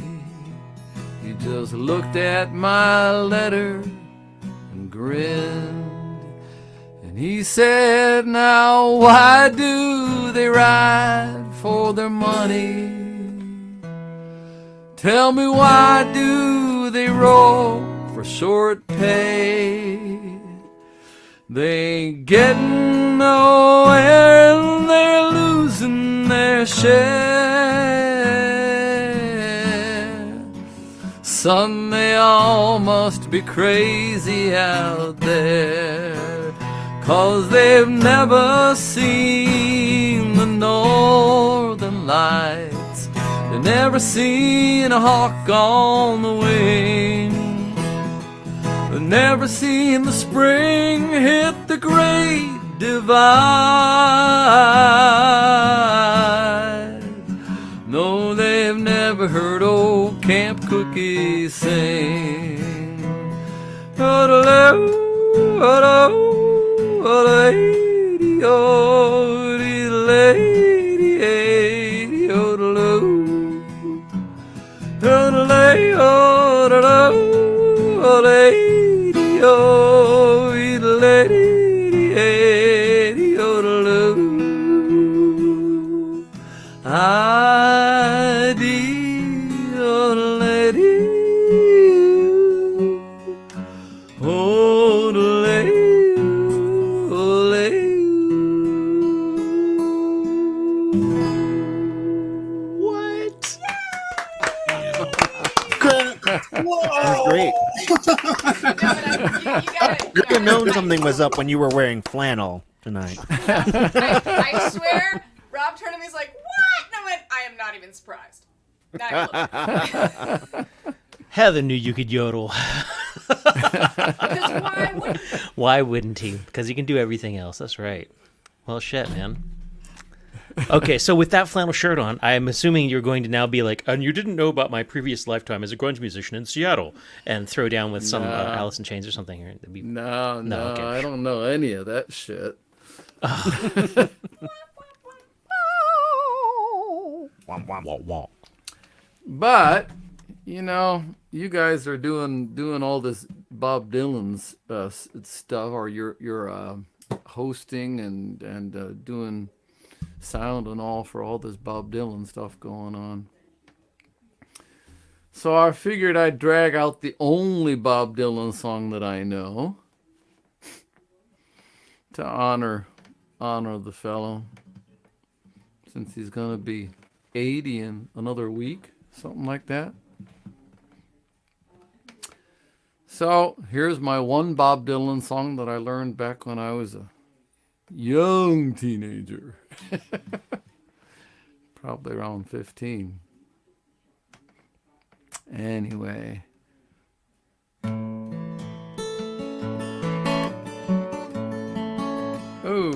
he just looked at my letter and grinned. And he said, now why do they ride for their money? Tell me, why do they roll for short pay? They ain't getting nowhere and they're losing their share. Son, they all must be crazy out there, 'cause they've never seen the northern lights. They've never seen a hawk on the wing. They've never seen the spring hit the great divide. No, they've never heard old Camp Cookie sing. Oh, lady, oh, lady, lady, oh, lady, oh, lady, oh, lady, oh, I did, oh, lady, oh, lady, oh, lady. What? Whoa! That was great. You could have known something was up when you were wearing flannel tonight. I swear, Rob turned to me, he's like, what? And I went, I am not even surprised. Not even a little bit. Heather knew you could yodel. Why wouldn't he? Because he can do everything else. That's right. Well, shit, man. Okay, so with that flannel shirt on, I'm assuming you're going to now be like, and you didn't know about my previous lifetime as a grunge musician in Seattle, and throw down with some Alice in Chains or something. Or No, okay. I don't know any of that shit. But you know, you guys are doing all this Bob Dylan's stuff, or you're hosting and doing sound and all for all this Bob Dylan stuff going on. So I figured I'd drag out the only Bob Dylan song that I know to honor the fellow, since he's gonna be 80 in another week, something like that. So here's my one Bob Dylan song that I learned back when I was a young teenager. Probably around 15. Anyway. Oh.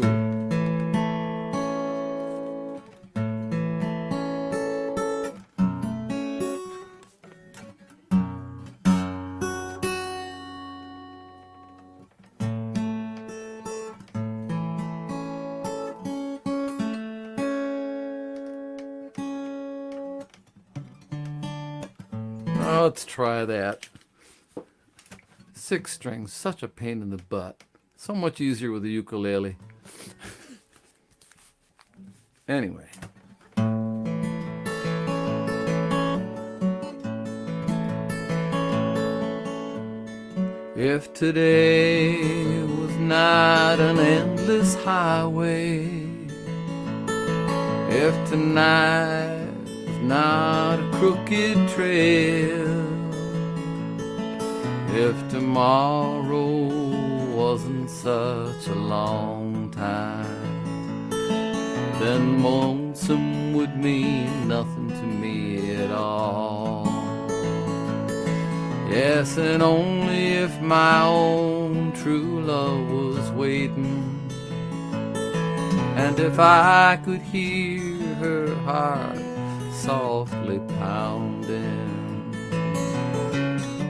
Oh, let's try that. 6 strings, such a pain in the butt. So much easier with the ukulele. Anyway. If today was not an endless highway, if tonight was not a crooked trail, if tomorrow wasn't such a long time, then lonesome would mean nothing to me at all. Yes, and only if my own true love was waiting, and if I could hear her heart softly pounding,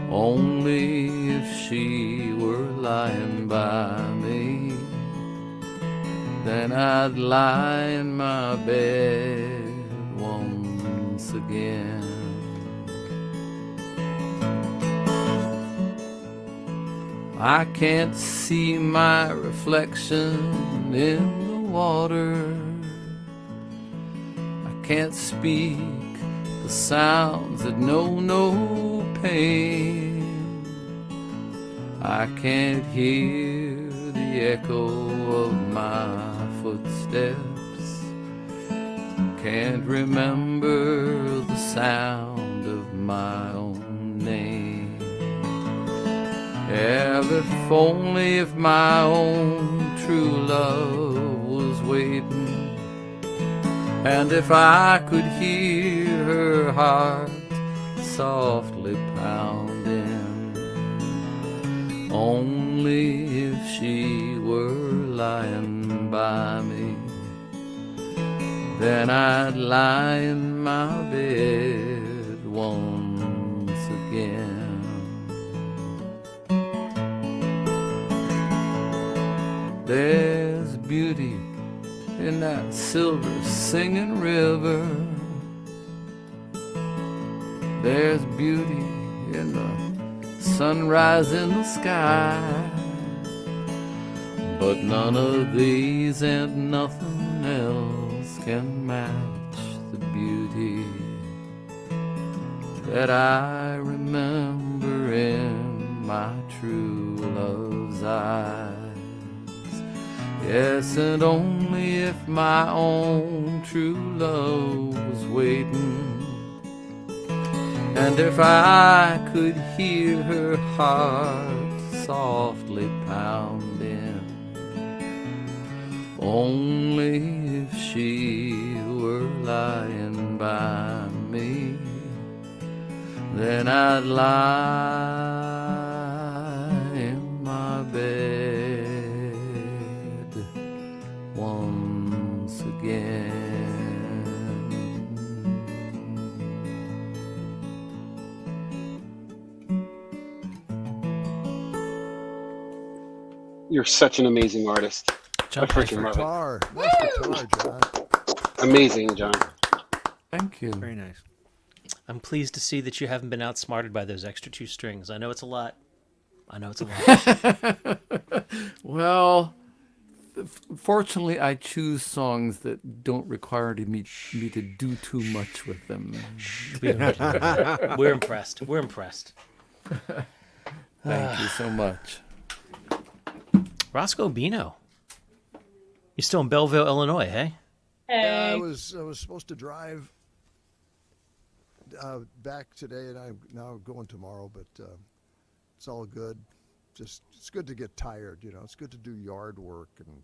only if she were lying by me, then I'd lie in my bed once again. I can't see my reflection in the water. I can't speak the sounds that know no pain. I can't hear the echo of my footsteps. Can't remember the sound of my own name. Yeah, if only if my own true love was waiting, and if I could hear her heart softly pounding, only if she were lying by me, then I'd lie in my bed once again. There's beauty in that silver singing river. There's beauty in the sunrise in the sky. But none of these and nothing else can match the beauty that I remember in my true love's eyes. Yes, and only if my own true love was waiting, and if I could hear her heart softly pounding, only if she were lying by me, then I'd lie in my bed once again. You're such an amazing artist. John, I freaking love guitar. it. Nice guitar, John. Amazing, John. Thank you. Very nice. I'm pleased to see that you haven't been outsmarted by those extra 2 strings. I know it's a lot. I know it's a lot. Well, fortunately, I choose songs that don't require me to do too much with them. We're impressed. We're impressed. Thank you so much. Roscoe Bino. You're still in Belleville, Illinois, hey? Yeah, I was supposed to drive back today, and I'm now going tomorrow, but it's all good. Just it's good to get tired, you know. It's good to do yard work and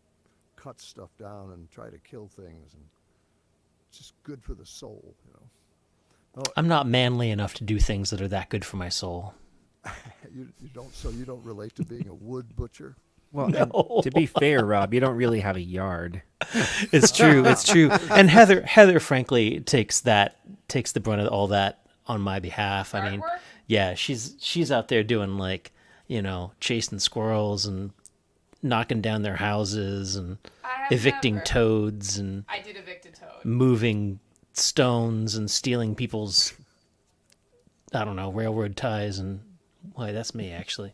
cut stuff down and try to kill things, and it's just good for the soul, you know. Oh, I'm not manly enough to do things that are that good for my soul. you don't relate to being a wood butcher? Well, No. to be fair, Rob, you don't really have a yard. It's true. It's true. And Heather, frankly, takes the brunt of all that on my behalf. I mean, yeah, she's out there doing chasing squirrels and knocking down their houses and evicting toads and I did evict a toad. moving stones and stealing people's I don't know, railroad ties and why that's me actually.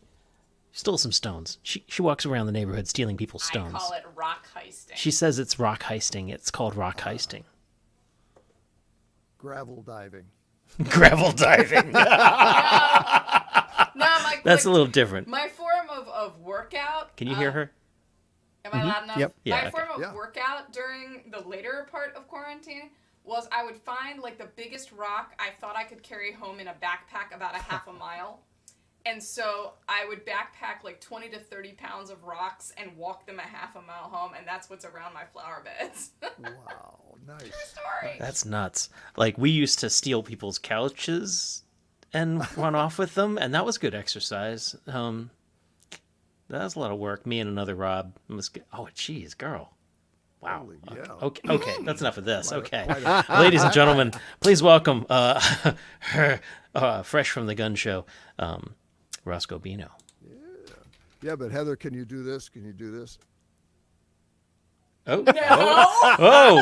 Stole some stones. She walks around the neighborhood stealing people's stones. I call it rock heisting. She says it's rock heisting. It's called rock heisting. Gravel diving. Gravel diving. No, my, That's a little different. My form of workout. Can you hear her? Am I loud enough? Yep. Yeah, My okay. form of workout during the later part of quarantine was I would find like the biggest rock I thought I could carry home in a backpack about a half a mile. And so I would backpack like 20 to 30 pounds of rocks and walk them a half a mile home, and that's what's around my flower beds. Wow, nice. True story. That's nuts. Like, we used to steal people's couches and run off with them, and that was good exercise. That was a lot of work. Me and another Rob. Oh, geez, girl. Wow. Yeah. Okay, that's enough of this. Okay. Ladies and gentlemen, please welcome fresh from the gun show, Roscoe Bino. Yeah, but Heather, can you do this? Can you do this? Oh. No. Oh.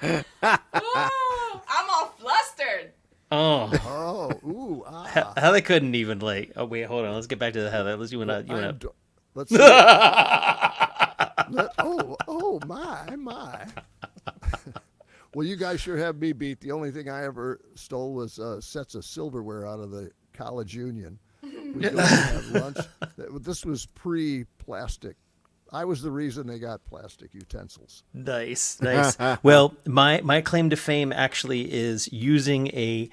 Whoa. I'm all flustered. Oh. Oh. Ooh. Ah. Heather couldn't even like. Oh wait, hold on. Let's get back to the Heather. Let's you want to. Let's see. Oh my. Well, you guys sure have me beat. The only thing I ever stole was sets of silverware out of the college union. We go and have lunch. This was pre-plastic. I was the reason they got plastic utensils. Nice. Well, my claim to fame actually is using a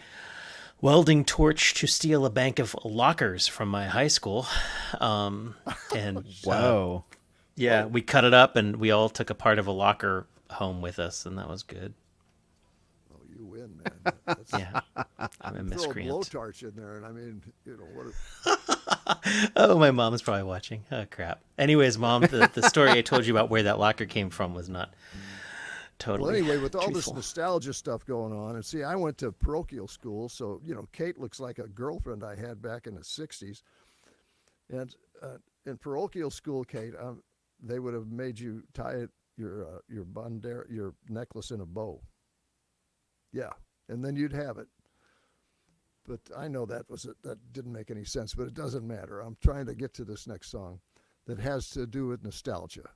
welding torch to steal a bank of lockers from my high school. And Whoa. Yeah, we cut it up and we all took a part of a locker home with us, and that was good. Oh, you win, man. Yeah, I'm a miscreant. Throw a blowtorch in there, and I mean, what? Oh, my mom is probably watching. Oh, crap. Anyways, Mom, the story I told you about where that locker came from was not totally Well, anyway, with all truthful. this nostalgia stuff going on, and see, I went to parochial school, so, Kate looks like a girlfriend I had back in the 60s. And in parochial school, Kate, they would have made you tie your necklace in a bow. Yeah, and then you'd have it. But I know that didn't make any sense, but it doesn't matter. I'm trying to get to this next song that has to do with nostalgia.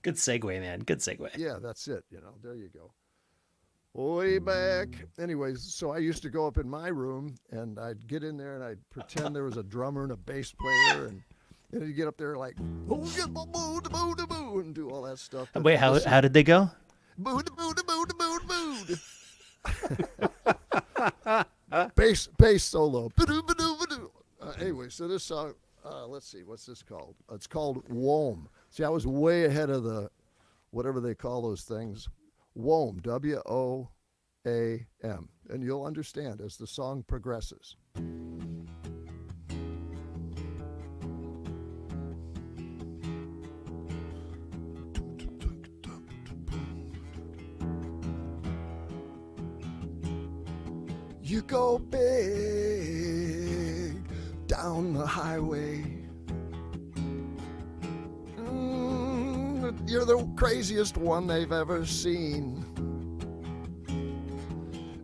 Good segue, man. Good segue. Yeah, that's it. There you go. Way back. Anyways, so I used to go up in my room, and I'd get in there, and I'd pretend there was a drummer and a bass player, and you get up there like, and do all that stuff. Wait, how did they go? Bass solo. Anyway, so this song, let's see, what's this called? It's called WOM. See, I was way ahead of the, whatever they call those things. WOM, WOAM. And you'll understand as the song progresses. You go big down the highway. You're the craziest one they've ever seen.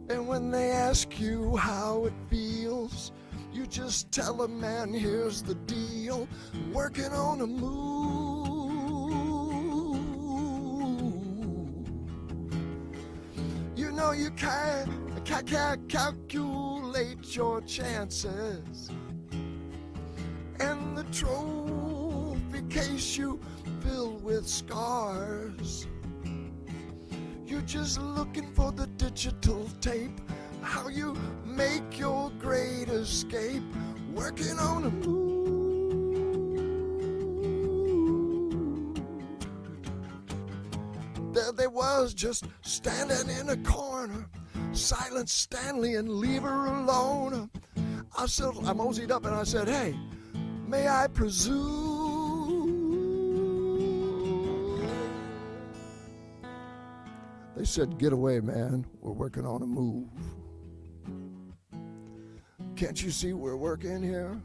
And when they ask you how it feels, you just tell them, man, here's the deal. Working on a move. You can't calculate your chances, and the trophy case you fill with scars. You're just looking for the digital tape, how you make your great escape, working on a move. There they was, just standing in a corner, Silent Stanley and leave her alone. I moseyed up and I said, hey, may I presume? They said, get away, man, we're working on a move. Can't you see we're working here?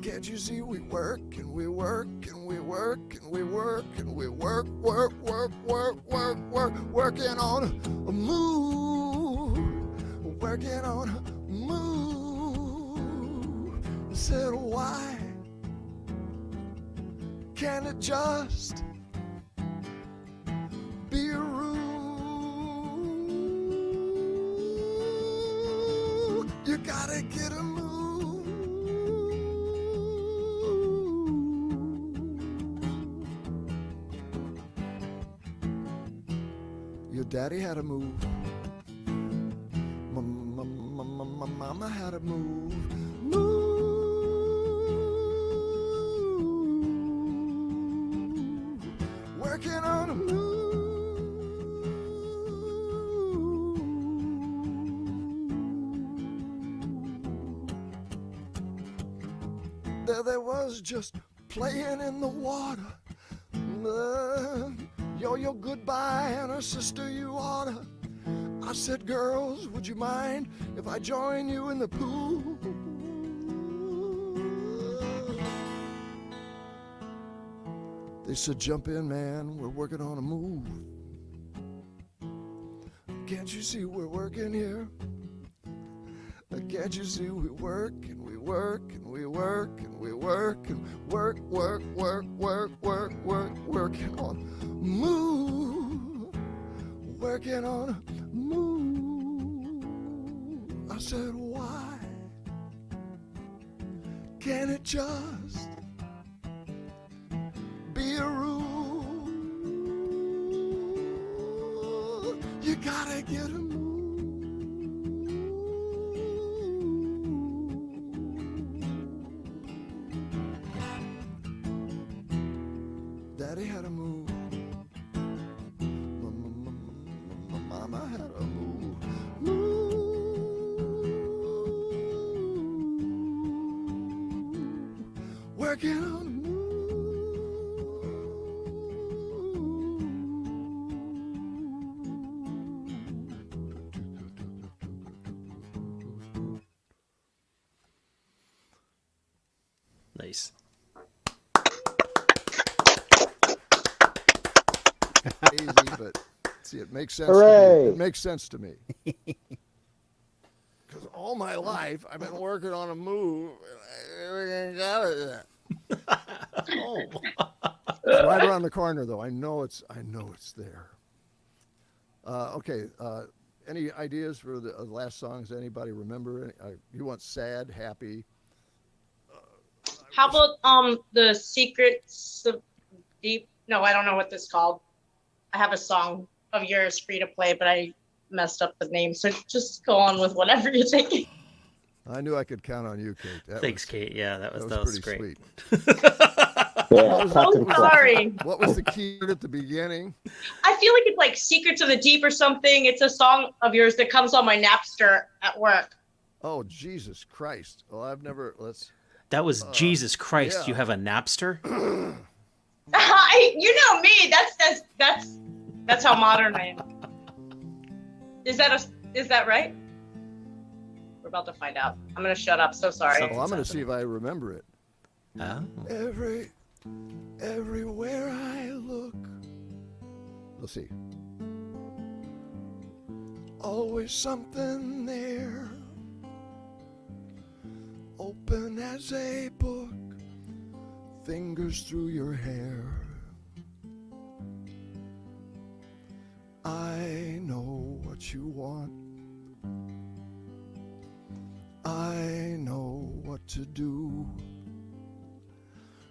Can't you see we work and we work and we work and we work and we work, working on a move, working on a move. I said, why can't it just be a rule? You gotta get a move. Your daddy had a move. My mama had a move. Working on a move. There they was just playing in the water. Yo, goodbye, and her sister, you oughta. I said, girls, would you mind if I join you in the pool? They said, jump in, man, we're working on a move. Can't you see we're working here? Can't you see we work and we work and we work and we work and working on a move, working on a move. I said, why can't it just be a rule? You gotta get a move. Daddy had a move. My mama had a move. Working on a move. Nice. Easy, but see, it makes sense. Hooray. To me. It makes sense to me. Because all my life I've been working on a move. And I got it yet. It's right around the corner, though. I know it's there. Okay. Any ideas for the last songs? Anybody remember? You want sad, happy? How about the Secrets of Deep? No, I don't know what this is called. I have a song of yours free to play, but I messed up the name. So just go on with whatever you're thinking. I knew I could count on you, Kate. Thanks, Kate. Yeah, that was pretty great. Sweet. I'm so sorry. What was the key word at the beginning? I feel like it's like Secrets of the Deep or something. It's a song of yours that comes on my Napster at work. Oh, Jesus Christ. Well, I've never, That was Jesus Christ. yeah. You have a Napster? You know me. That's how modern I am. Is that right? We're about to find out. I'm gonna shut up. So sorry. Well, I'm going to see if I remember it. Oh. Everywhere I look. Let's see. Always something there. Open as a book. Fingers through your hair. I know what you want. I know what to do.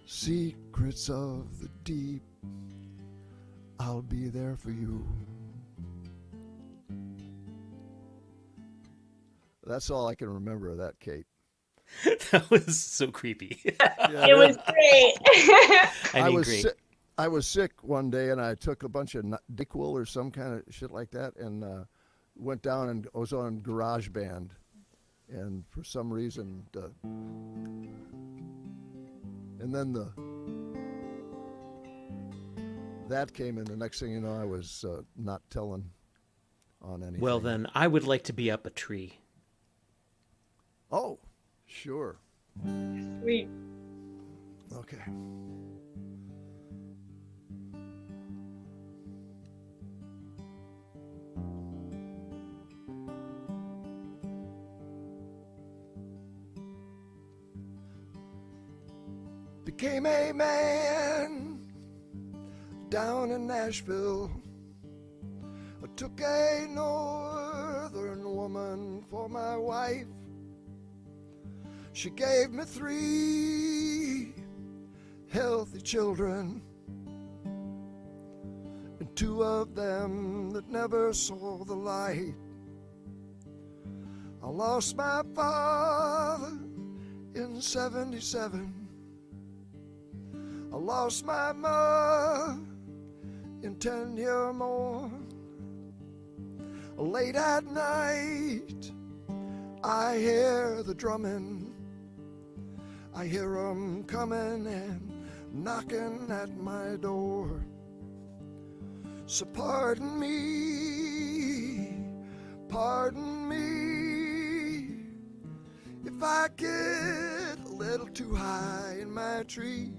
Secrets of the deep. I'll be there for you. That's all I can remember of that, Kate. That was so creepy. Yeah, it was great. I was sick one day, and I took a bunch of Dayquil or some kind of shit like that, and went down and was on GarageBand, and for some reason, and then that came in. The next thing you know, I was not telling on anything. Well, then I would like to be up a tree. Oh, sure. Sweet. Okay. became a man down in Nashville. I took a northern woman for my wife. She gave me 3 healthy children, and 2 of them that never saw the light. I lost my father in 77. I lost my mother in 10 years more. Late at night, I hear the drumming. I hear 'em coming and knocking at my door. So pardon me if I get a little too high in my tree.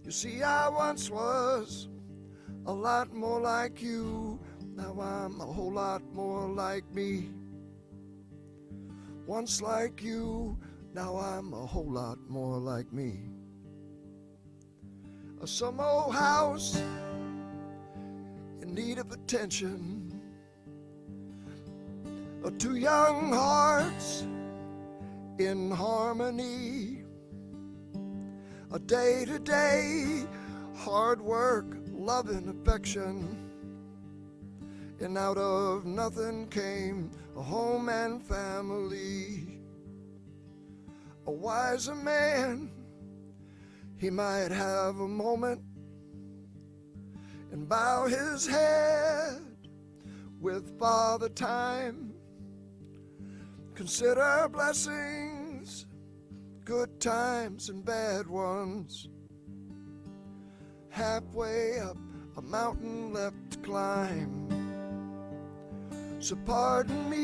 You see, I once was a lot more like you. Now I'm a whole lot more like me. Once like you, now I'm a whole lot more like me. Some old house in need of attention. 2 young hearts in harmony. A day-to-day hard work, love and affection. And out of nothing came a home and family. A wiser man, he might have a moment and bow his head with Father Time. Consider blessings, good times and bad ones. Halfway up a mountain left to climb. So pardon me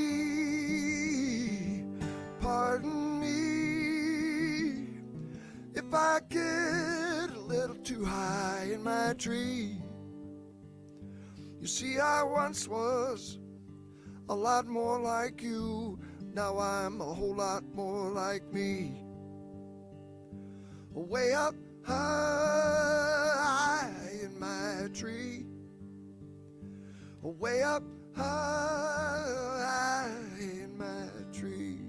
if I get a little too high in my tree. You see, I once was a lot more like you. Now I'm a whole lot more like me. Way up high in my tree. Way up high in my tree.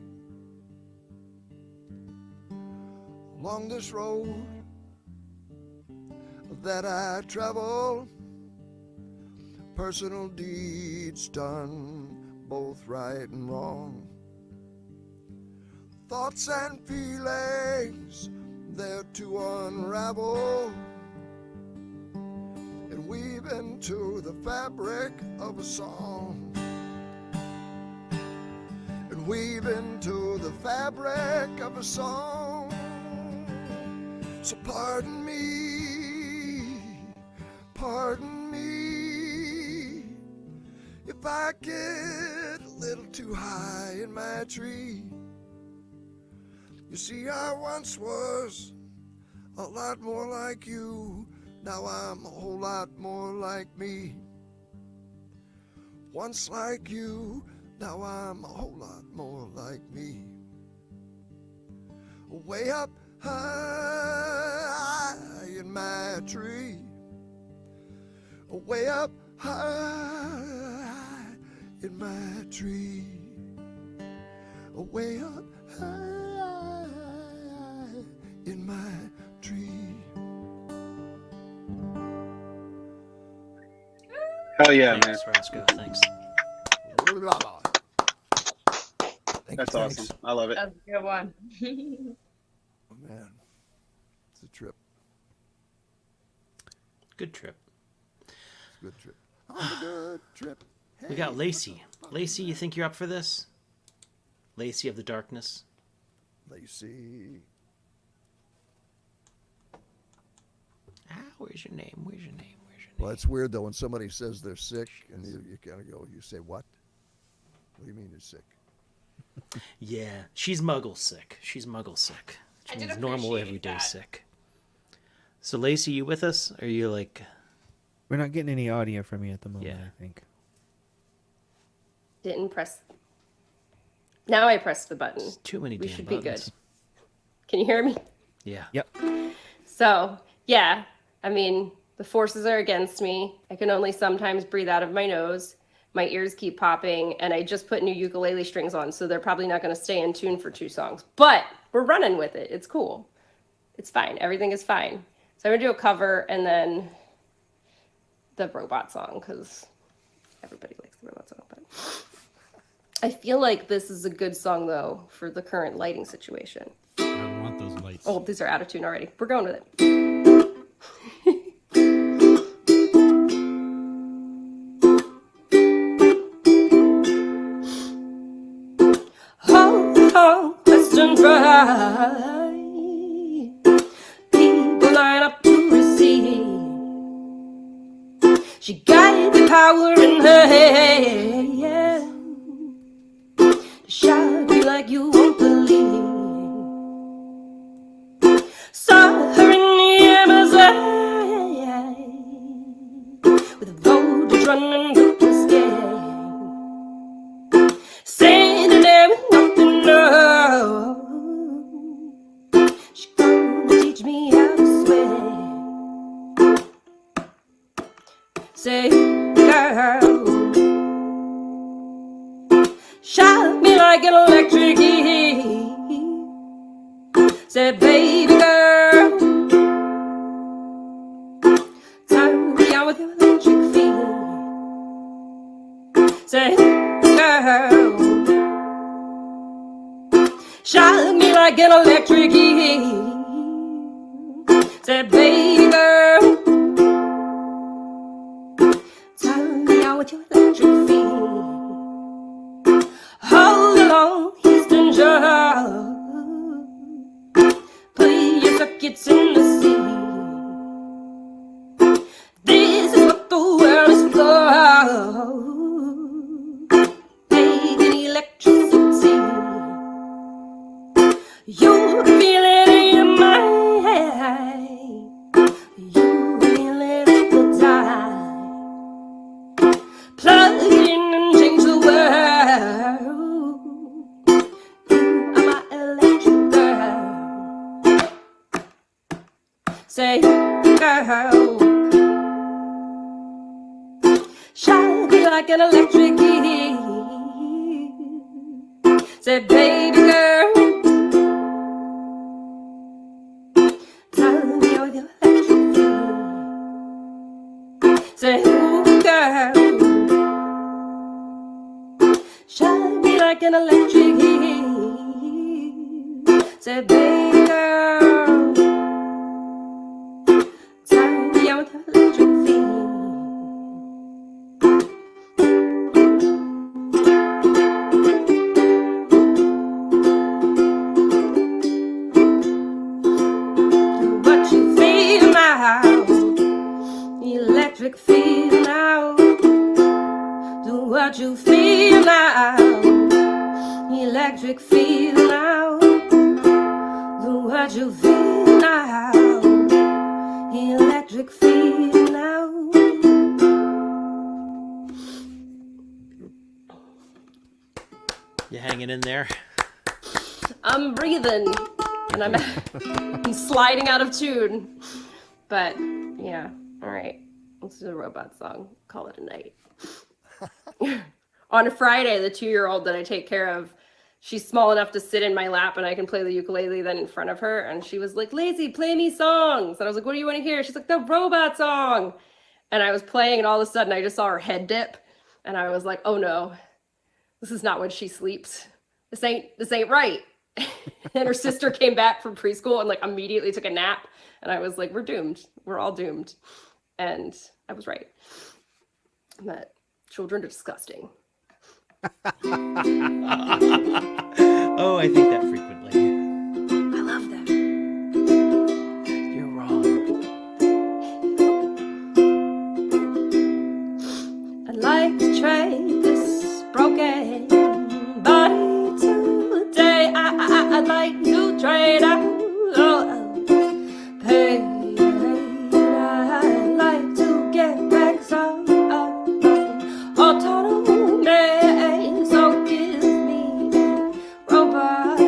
Along this road that I travel, personal deeds done, both right and wrong. Thoughts and feelings, they're to unravel and weave into the fabric of a song. And weave into the fabric of a song. So pardon me if I get a little too high in my tree. You see, I once was a lot more like you. Now I'm a whole lot more like me. Once like you, now I'm a whole lot more like me. Way up high in my tree. Way up high in my tree. Way up high in my tree. Hell yeah, Thanks, man. Roscoe. Thanks. That's awesome. I love it. That's a good one. Oh, man, it's a trip. Good trip. It's a good trip. On a good trip. We got Lacey. Lacey, you think you're up for this? Lacey of the Darkness. Lacey. Where's your name? Where's your name? Well, it's weird though when somebody says they're sick and you kind of go, you say what? What do you mean you're sick? Yeah, she's muggle sick. She's muggle sick. I Which did means normal appreciate everyday that. sick. So Lacey, you with us? Or are you like? We're not getting any audio from you at the moment, Yeah. I think. Didn't press. Now I pressed the button. Too many We damn should buttons. be good. Can you hear me? Yeah. Yep. So, yeah, I mean, the forces are against me. I can only sometimes breathe out of my nose. My ears keep popping, and I just put new ukulele strings on, so they're probably not going to stay in tune for 2 songs. But we're running with it. It's cool. It's fine. Everything is fine. So I'm going to do a cover and then the robot song, because everybody likes the robot song. But I feel like this is a good song, though, for the current lighting situation. I want those lights. Oh, these are out of tune already. We're going with it. Western fry. People line up to receive. She got the power in her hand, yeah, to shock you like you won't believe. Saw her in the Amazon with a voltage running through the sky, standing there with nothing to hold. She gonna teach me how to swim. Say, girl, shock me like an electric heat. Say, baby girl, turn me on with your electric feet. Say, girl, shock me like an electric heat. Say, baby girl, turn me on with your electric feet. Hold along, Houston, Georgia. Put your circuits in the sea. This is what the world is for. Making electricity. You can feel it in your mind. You can feel it all the time. Plug it in and change the world. You are my electric girl. Say, girl, shine me like an electric heat. Say, baby girl, turn me on with your electric feet. Say, ooh, girl, shine me like an electric heat. Say, baby girl, turn me on with your electric feet. What you feel now, electric feel now. Do what you feel now, electric feel now. Do what you feel now, electric feel now. You hanging in there? I'm breathing, and I'm sliding out of tune. But yeah, all right. Let's do a robot song. Call it a night. On a Friday, the 2-year-old that I take care of, she's small enough to sit in my lap, and I can play the ukulele then in front of her. And she was like, "Lazy, play me songs." And I was like, "What do you want to hear?" She's like, "The robot song." And I was playing, and all of a sudden, I just saw her head dip, and I was like, "Oh no, this is not when she sleeps. This ain't right." And her sister came back from preschool and like immediately took a nap, and I was like, "We're doomed. We're all doomed." And I was right. But children are disgusting. Oh, I think that frequently. I love them. You're wrong. I'd like to trade this broken body today. I'd like to trade out pain. I'd like to get back some autonomy. So give me a robot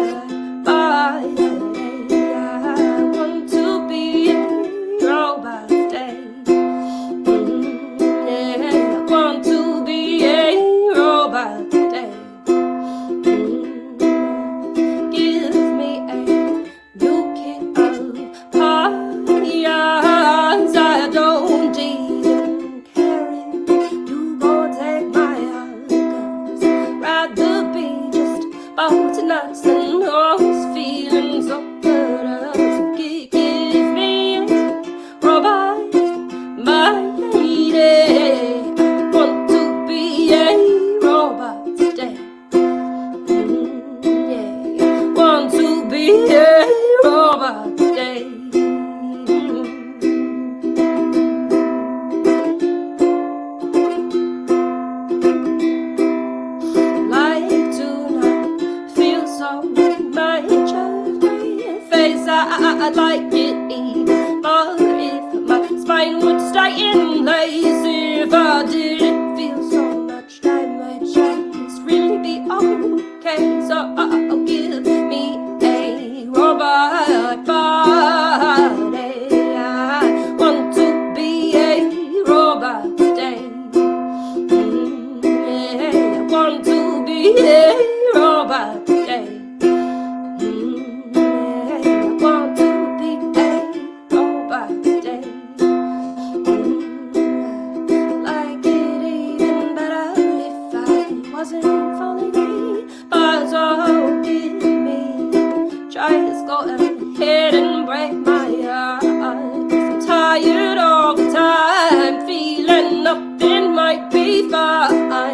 I'd like it even more if my spine would stay in place. If I didn't feel so much, I might just really be okay. So I'll give me a robot body. I want to be a robot today. Yeah, I want to be a robot today. Yeah, I want to be a robot today. Like it even better if I wasn't falling in. But so give me, just go ahead and break my heart. I'm tired all the time, feeling nothing might be fine. I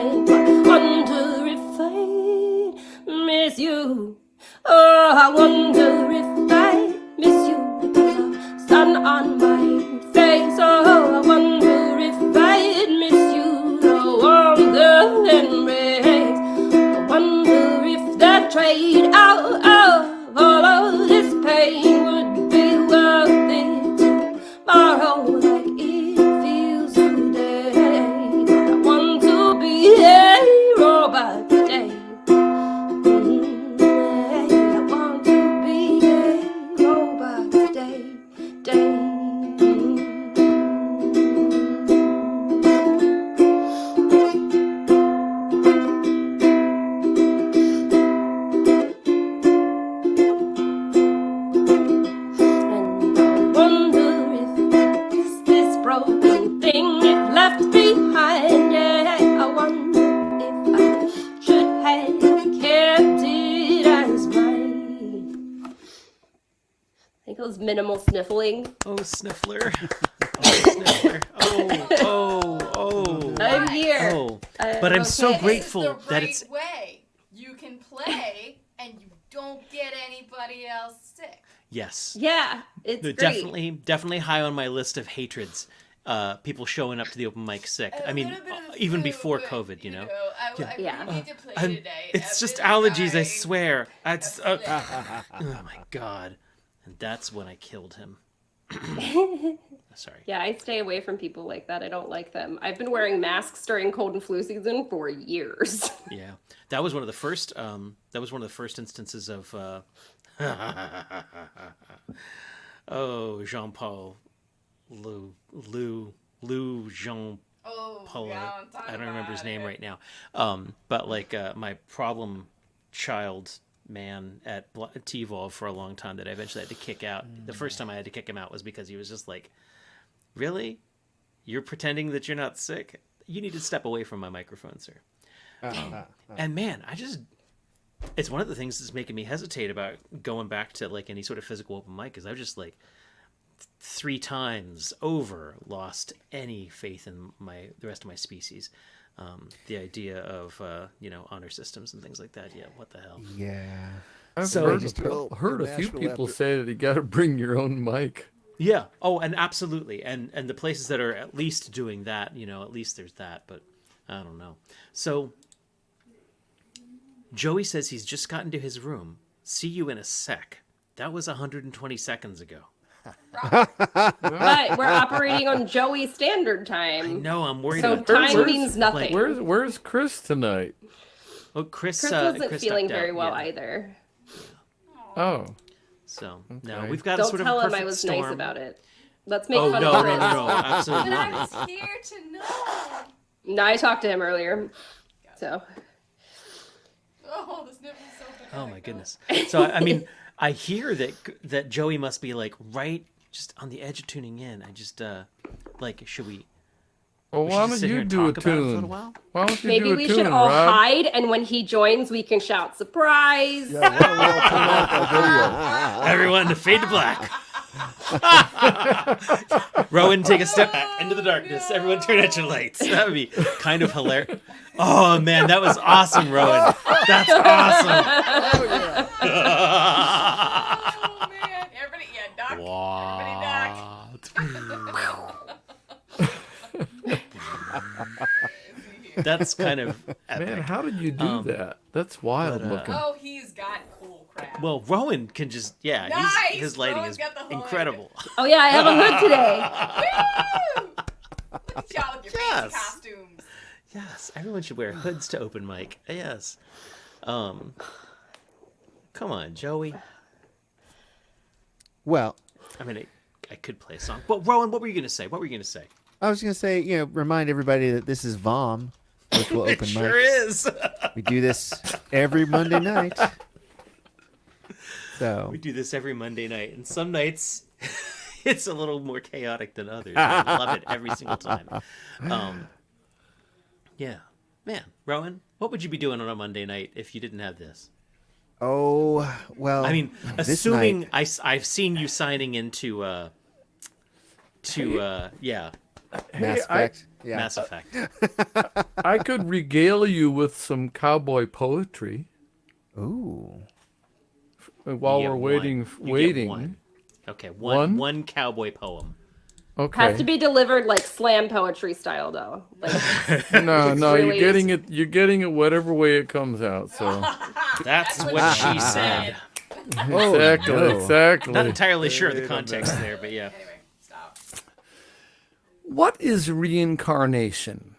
wonder if I miss you. Oh, I wonder if I miss you because of sun on my face. Oh, I wonder if I'd miss you. The warmth and rays. I wonder if that trade out of all of this pain would be worth it tomorrow, like it feels today. I want to be a robot today. I want to be a robot today. Wonder if it's this broken thing it left behind. Yeah, I wonder if I should have kept it as mine. I think it was minimal sniffling. Oh, sniffler. Oh, sniffler. Oh. I'm here. Oh, but I'm so okay. grateful that it's. way you can play and you don't get anybody else sick. Yes. Yeah, it's No, great. definitely high on my list of hatreds. People showing up to the open mic sick. I mean, even before COVID, you know. I need to play I'm- today. It's I'm just really allergies, I sorry. swear. It's, oh my god. And that's when I killed him. Sorry. Yeah, I stay away from people like that. I don't like them. I've been wearing masks during cold and flu season for years. Yeah, that was one of the first. That was one of the first instances of. Oh, Jean-Paul, Lou Jean. Paul. yeah, I don't remember his name right now. But like my problem child man at T-Vol for a long time that I eventually had to kick out. The first time I had to kick him out was because he was just like, really? You're pretending that you're not sick? You need to step away from my microphone, sir. And man, it's one of the things that's making me hesitate about going back to like any sort of physical open mic, is I've just like 3 times over lost any faith in the rest of my species. The idea of honor systems and things like that. Yeah, what the hell? Yeah. I've So- heard a few people say that you got to bring your own mic. Yeah. Oh, and absolutely. And the places that are at least doing that, at least there's that. But I don't know. So Joey says he's just gotten to his room. See you in a sec. That was 120 seconds ago. But we're operating on Joey Standard Time. No, I'm worried So about time means nothing. Where's Chris tonight? Oh, Chris wasn't Chris feeling ducked very out, well yeah. either. Oh. So no, Okay. we've got a Don't sort of tell a him I perfect was storm. nice about it. Let's make Oh, fun no, of no, Chris. no, absolutely But I not. was here to know. No, I talked to him earlier. So Oh, the sniff is so pathetic. Oh my goodness. So I mean, I hear that Joey must be like right just on the edge of tuning in. I just like, should we? Well, we why should don't just sit here you and do a talk about it for a tune? little while? Why don't you maybe do a we tune, should all Rob? hide, and when he joins, we can shout surprise. Everyone to fade to black. Rowan, take a step back into the darkness. Everyone turn out your lights. That would be kind of hilarious. Oh man, that was awesome, Rowan. That's awesome. Oh man, everybody, duck. Everybody duck. That's kind of epic. Man, how did you do that? That's wild but, looking. Oh, he's got cool crap. Well, Rowan can just Nice! his lighting Rowan's is got the incredible. Oh yeah, I have a hood today. Good job with your fancy costumes. Yes, everyone should wear hoods to open mic. Yes. Come on, Joey. Well, I mean, I could play a song. But Rowan, what were you going to say? I was going to say, remind everybody that this is VOM, which will open Sure mics. is. We do this every Monday night. So we do this every Monday night, and some nights it's a little more chaotic than others. I love it every single time. Yeah, man, Rowan, what would you be doing on a Monday night if you didn't have this? Oh, well. I mean, this assuming night- I've seen you signing into yeah, Mass Effect. Mass Effect. I could regale you with some cowboy poetry. Ooh. While You we're get waiting, one. You get waiting. one. Okay, one cowboy poem. Okay. Has to be delivered like slam poetry style though. Like, No, really you're getting it whatever way it comes out. So That's what she said. Oh, exactly, no. exactly. Not entirely sure of the context there, but yeah. What is reincarnation?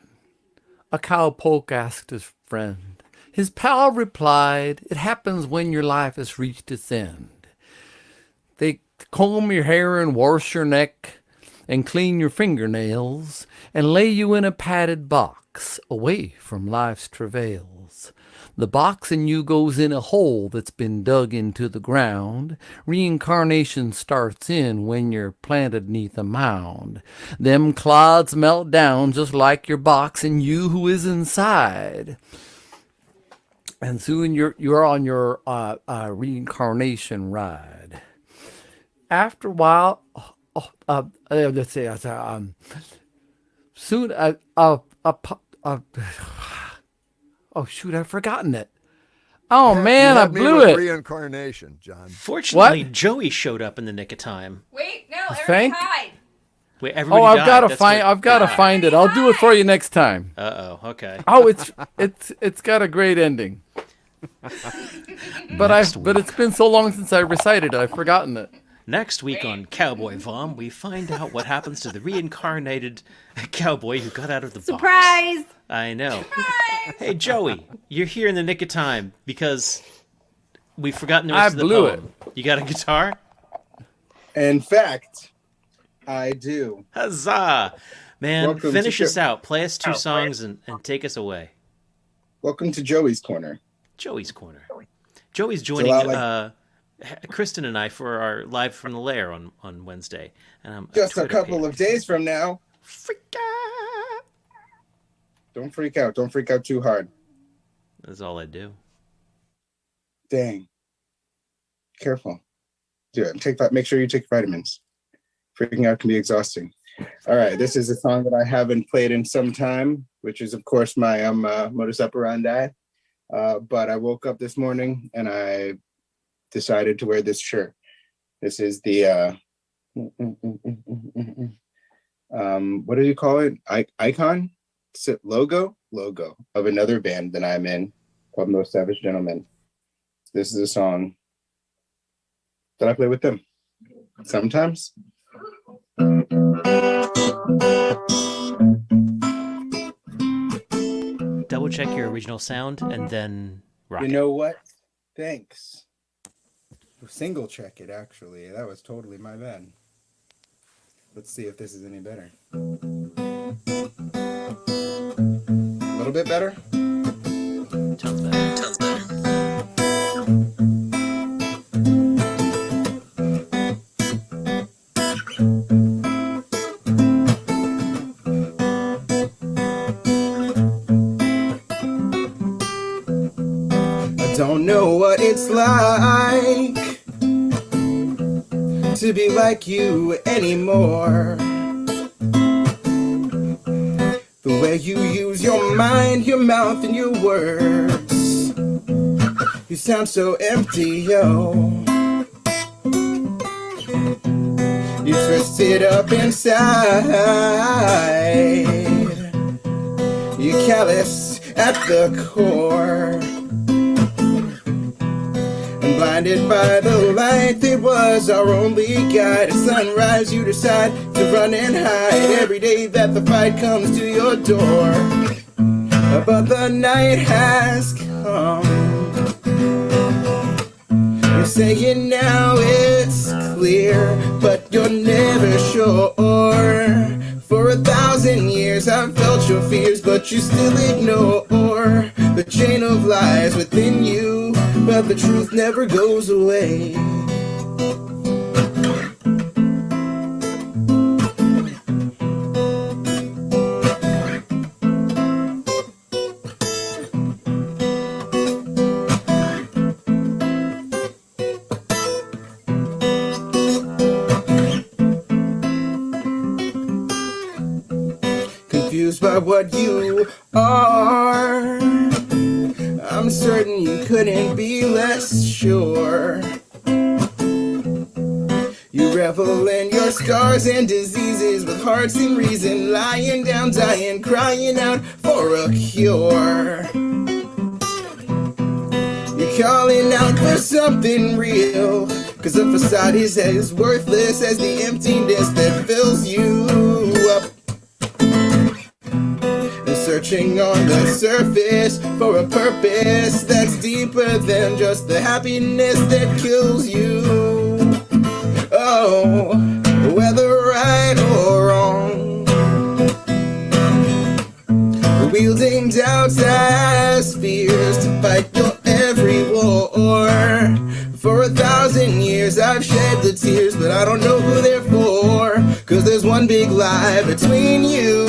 A cowpoke asked his friend. His pal replied, it happens when your life has reached its end. They comb your hair and wash your neck and clean your fingernails and lay you in a padded box away from life's travails. The box in you goes in a hole that's been dug into the ground. Reincarnation starts in when you're planted neath a mound. Them clods melt down just like your box and you who is inside. And soon you're on your reincarnation ride. After a while, let's say, soon, oh shoot, I've forgotten it. Oh man, I blew it. Reincarnation, John. Fortunately, Joey showed up in the nick of time. Wait, no, everybody Thank- hide. Wait, everybody I've died. got to That's find. what- I've got to find it. I'll do it for you next time. Okay. Oh, it's got a great ending. But it's been so long since I recited it, I've forgotten it. Next week on Cowboy Vom, we find out what happens to the reincarnated cowboy who got out of the box. surprise! I know. Hey, Joey, you're here in the nick of time because we've forgotten the rest of the blew poem. You got a guitar? In fact, I do. Huzzah! Man, Welcome finish to us out. Play us two songs and take us away. Welcome to Joey's Corner. Joey's Corner. Joey's joining Kristen and I for our Live from the Lair on Wednesday. And I'm Just a couple of days from now. Freak out. Don't freak out. Don't freak out too hard. That's all I do. Dang. Careful. Do it. Make sure you take vitamins. Freaking out can be exhausting. All right. This is a song that I haven't played in some time, which is, of course, my modus operandi. But I woke up this morning and I decided to wear this shirt. This is the what do you call it? Icon? Logo of another band that I'm in called Most Savage Gentlemen. This is a song that I play with them sometimes. Double check your original sound and then rock You it. know what? Thanks. Single check it, actually. That was totally my bad. Let's see if this is any better. A little bit better? Sounds better. I don't know what it's like to be like you anymore. The way you use your mind, your mouth, and your words. You sound so empty, yo. You twisted up inside. You're callous at the core. And Blinded by the light that was our only guide. At sunrise you decide to run and hide. Every day that the fight comes to your door, but the night has come. You're saying now it's clear, but you're never sure. For 1,000 years I've felt your fears, but you still ignore the chain of lies within you, but the truth never goes away. Confused by what you are, I'm certain you couldn't be less sure. You revel in your scars and diseases with hearts and reason, lying down, dying, crying out for a cure. You're calling out for something real, 'cause the facade is as worthless as the emptiness that fills you up. Searching on the surface for a purpose that's deeper than just the happiness that kills you. Oh, whether right or wrong, wielding doubts as fears to fight your every war. For 1,000 years I've shed the tears, but I don't know who they're for, 'cause there's one big lie between you.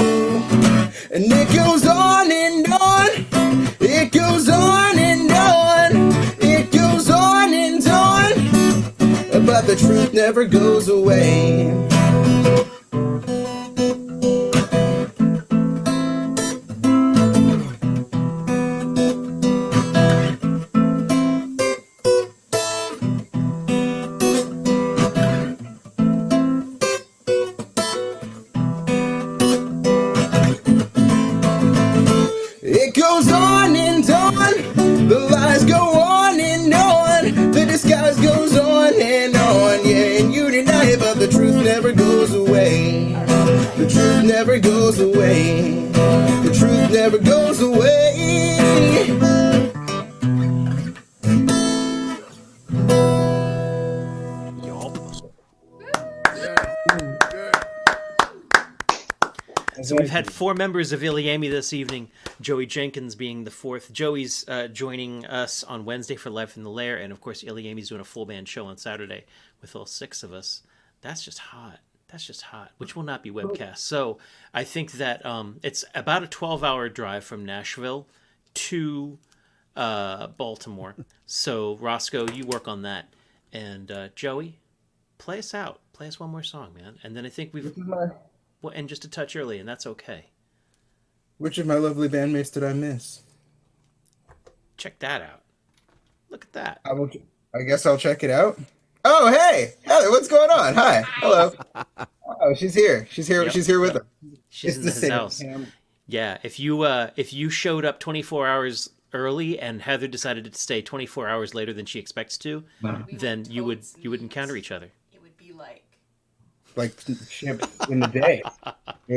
And it goes on and on, it goes on and on, it goes on and on, but the truth never goes away. It goes on and on, the lies go on and on, the disguise goes on and on, yeah, and you deny it, but the truth never goes away. The truth never goes away. The truth never goes away. So we've had 4 members of Iliami this evening, Joey Jenkins being the 4th. Joey's joining us on Wednesday for Live in the Lair, and of course Iliami's doing a full band show on Saturday with all 6 of us. That's just hot. That's just hot, which will not be webcast. So I think that it's about a 12-hour drive from Nashville to Baltimore. So Roscoe, you work on that. And Joey, play us out. Play us one more song, man. And then I think we've... Well, and just a touch early, and that's okay. Which of my lovely bandmates did I miss? Check that out. Look at that. I guess I'll check it out. Oh, hey, Heather, what's going on? Hi, hello. Oh, she's here. She's here. Yep. She's here with us. She's in his house. Yeah, if you showed up 24 hours early and Heather decided to stay 24 hours later than she expects to, then you would encounter each other. It would be like in the day. It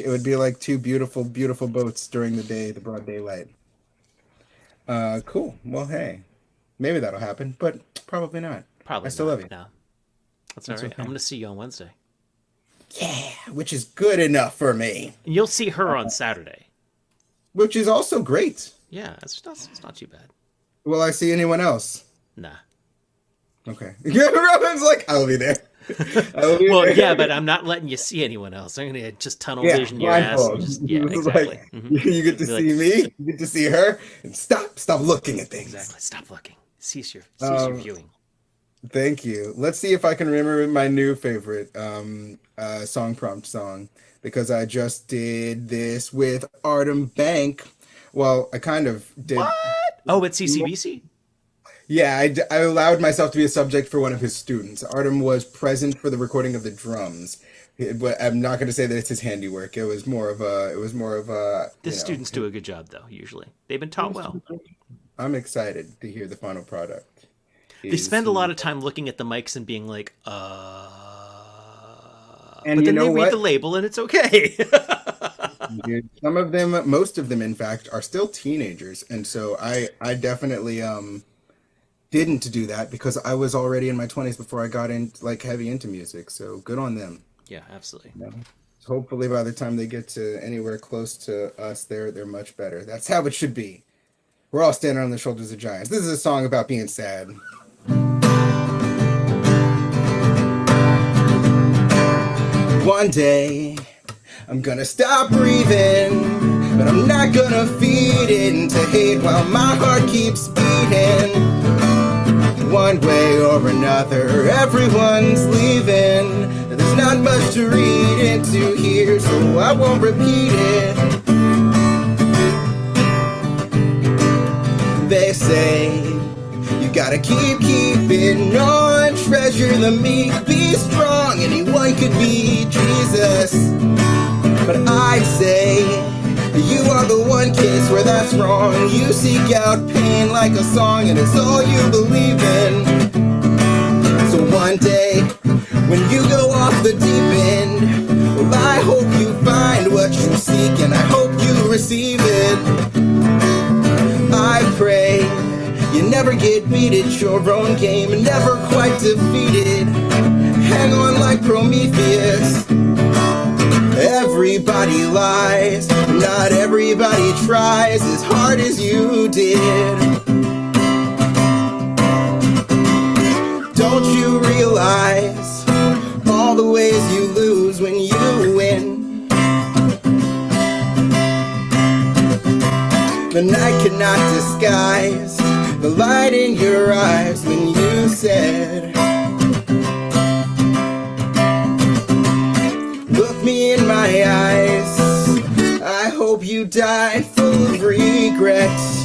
would be like 2 beautiful boats during the day, the broad daylight. Cool. Well, hey, maybe that'll happen, but probably not. Probably. I still love you. No, that's all right. Okay. I'm going to see you on Wednesday. Yeah, which is good enough for me. And you'll see her on Saturday, which is also great. Yeah, it's not too bad. Will I see anyone else? Nah. Okay. Robin's like, I'll be there. Well, yeah, but I'm not letting you see anyone else. I'm gonna just tunnel vision your ass. Yeah, exactly. Like, you get to see me, you get to see her, and stop looking at things. Exactly. Stop looking. Cease your viewing. Thank you. Let's see if I can remember my new favorite song prompt song, because I just did this with Artem Bank. Well, I kind of did. What? Oh, at CCBC? Yeah, I allowed myself to be a subject for one of his students. Artem was present for the recording of the drums. I'm not going to say that it's his handiwork. It was more of a. The students do a good job, though. Usually, they've been taught well. I'm excited to hear the final product. They spend a lot of time looking at the mics and being like, and but then they read the label and it's okay. Dude, some of them, most of them, in fact, are still teenagers, and so I definitely didn't do that because I was already in my 20s before I got in like heavy into music. So good on them. Yeah, absolutely. You know? So hopefully, by the time they get to anywhere close to us, they're much better. That's how it should be. We're all standing on the shoulders of giants. This is a song about being sad. One day, I'm gonna stop breathing, but I'm not gonna feed into hate while my heart keeps beating. One way or another, everyone's leaving. There's not much to read into here, so I won't repeat it. They say you gotta keeping on, treasure the meek, be strong. Anyone could be Jesus, but I say you are the one case where that's wrong. You seek out pain like a song, and it's all you believe in. So one day, when you go off the deep end, well, I hope you find what you seek, and I hope you receive it. I pray you never get beat at your own game, and never quite defeated. Hang on like Prometheus. Everybody lies, not everybody tries as hard as you did. Don't you realize all the ways you lose when you win? The night cannot disguise the light in your eyes when you said, look me in my eyes, I hope you die full of regrets.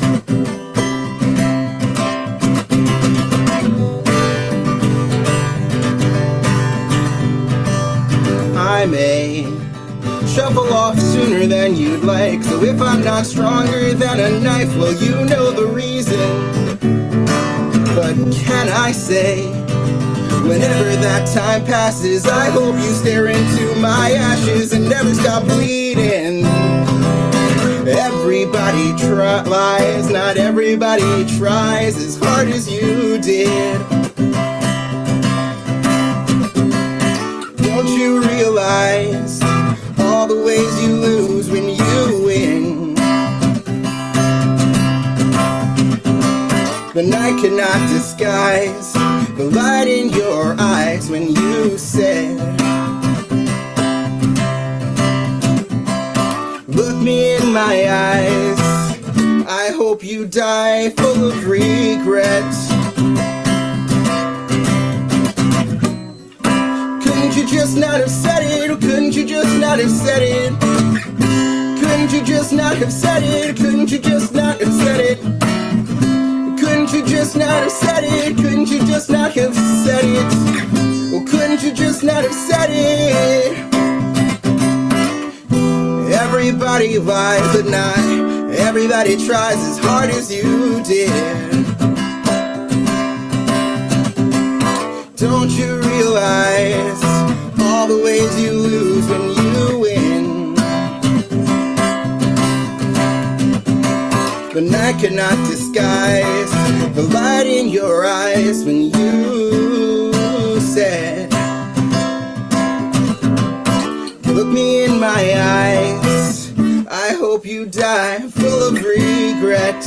I may shuffle off sooner than you'd like, so if I'm not stronger than a knife, well, you know the reason. But can I say, whenever that time passes, I hope you stare into my ashes and never stop bleeding. Everybody lies, not everybody tries as hard as you did. Don't you realize all the ways you lose when you win? The night cannot disguise the light in your eyes when you said, look me in my eyes, I hope you die full of regrets. Couldn't you just not have said it? Or couldn't you just not have said it? Couldn't you just not have said it? Couldn't you just not have said it? Couldn't you just not have said it? Couldn't you just not have said it? Or couldn't you just not have said it? Everybody lies, but not everybody tries as hard as you did. Don't you realize all the ways you lose when you win? The night cannot disguise the light in your eyes when you said, look me in my eyes, I hope you die full of regret.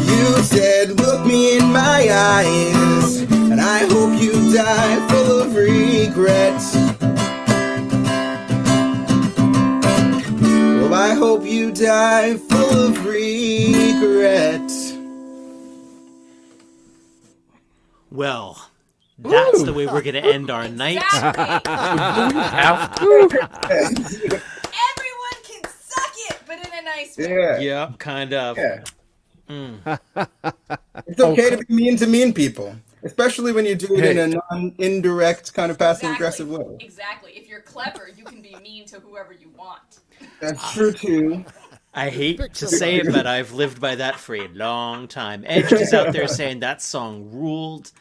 You said, look me in my eyes, and I hope you die full of regret. Well, I hope you die full of regret. Well, that's the way we're going to end our night. Everyone can suck it, but in a nice way. Yeah. Yep, kind of. Yeah. It's okay to be mean to mean people, especially when you do it in a non-indirect kind of passive-aggressive way. Exactly. If you're clever, you can be mean to whoever you want. That's true too. I hate Pick to say it, somebody. but I've lived by that for a long time. Edge is out there saying that song ruled.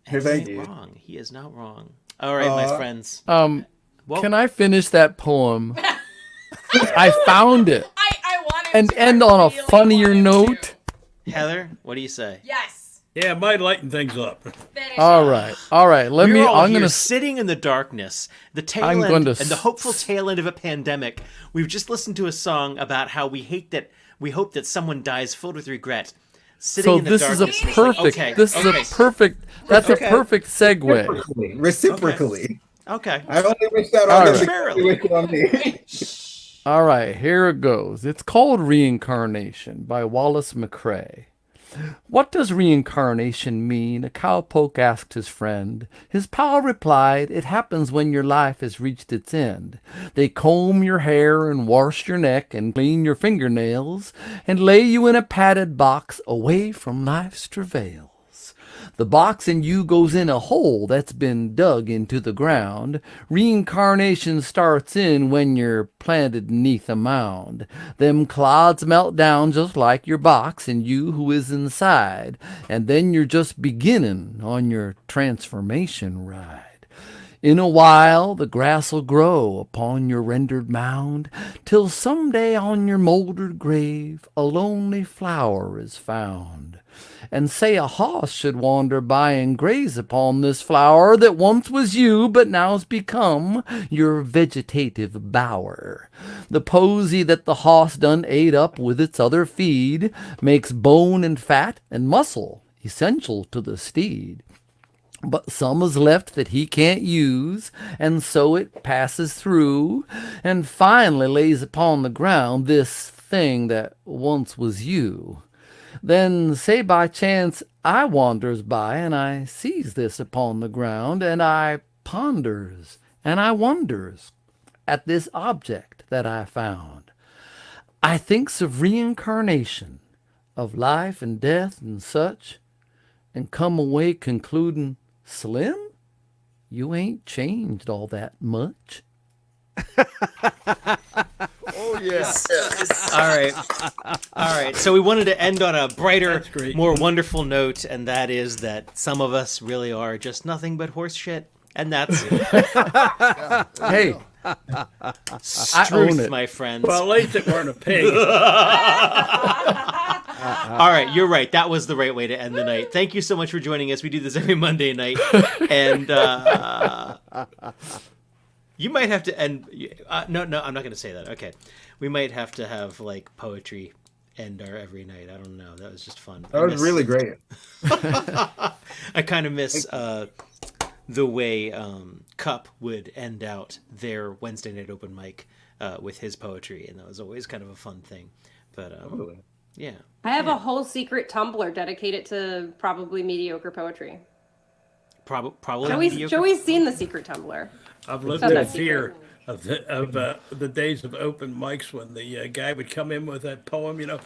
And he Thank ain't you. wrong. He is not wrong. All right, my friends. Well- Can I finish that poem? I found it. I wanted And to. end I on a really funnier wanted note. to. Heather, what do you say? Yes. Yeah, it might lighten things up. Finish All it. right. All right. Let We're me. all I'm here gonna. sitting in the darkness, the tail I'm end, going to and the hopeful tail end of a pandemic. We've just listened to a song about how we hope that someone dies filled with regret. Sitting So in the this is a darkness. perfect. Okay, This is okay. a perfect. That's Okay. a perfect segue. Reciprocally. Okay. I only wish that All on right. them. You wish it on me. All right, here it goes. It's called Reincarnation by Wallace McCrae. What does reincarnation mean? A cowpoke asked his friend. His pal replied, it happens when your life has reached its end. They comb your hair and wash your neck and clean your fingernails and lay you in a padded box away from life's travails. The box in you goes in a hole that's been dug into the ground. Reincarnation starts in when you're planted neath a mound. Them clods melt down just like your box and you who is inside. And then you're just beginning on your transformation ride. In a while the grass'll grow upon your rendered mound, till someday on your mouldered grave a lonely flower is found. And say a hoss should wander by and graze upon this flower that once was you, but now's become your vegetative bower. The posy that the hoss done ate up with its other feed makes bone and fat and muscle essential to the steed. But some is left that he can't use, and so it passes through, and finally lays upon the ground this thing that once was you. Then say by chance I wanders by, and I sees this upon the ground, and I ponders, and I wonders at this object that I found. I thinks of reincarnation, of life and death and such, and come away concluding, Slim, you ain't changed all that much. Oh yeah. All right. So we wanted to end on a brighter, more wonderful note, and that is that some of us really are just nothing but horse shit, and that's it. Hey, I own it, my friends. Well, at least it weren't a pig. All right, you're right. That was the right way to end the night. Thank you so much for joining us. We do this every Monday night, and you might have to end. No, I'm not going to say that. Okay, we might have to have like poetry end our every night. I don't know. That was just fun. That was really great. I kind of miss the way Cup would end out their Wednesday night open mic with his poetry, and that was always kind of a fun thing. But yeah. I have a whole secret Tumblr dedicated to probably mediocre poetry. Probably Joey's seen the secret Tumblr. I've lived It's not in that fear of the days of open mics when the guy would come in with that poem, you know.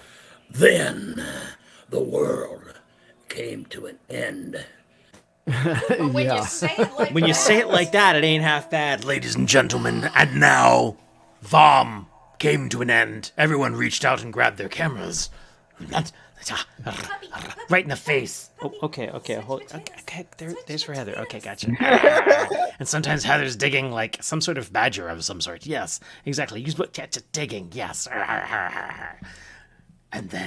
Then the world came to an end. But when you say it like When you say it like that, it ain't half bad. Ladies and gentlemen, and now, VOM came to an end. Everyone reached out and grabbed their cameras. Right in the face. Oh, okay. There's for Heather. Okay, gotcha. And sometimes Heather's digging like some sort of badger of some sort. Yes, exactly. Use what digging. Yes. And then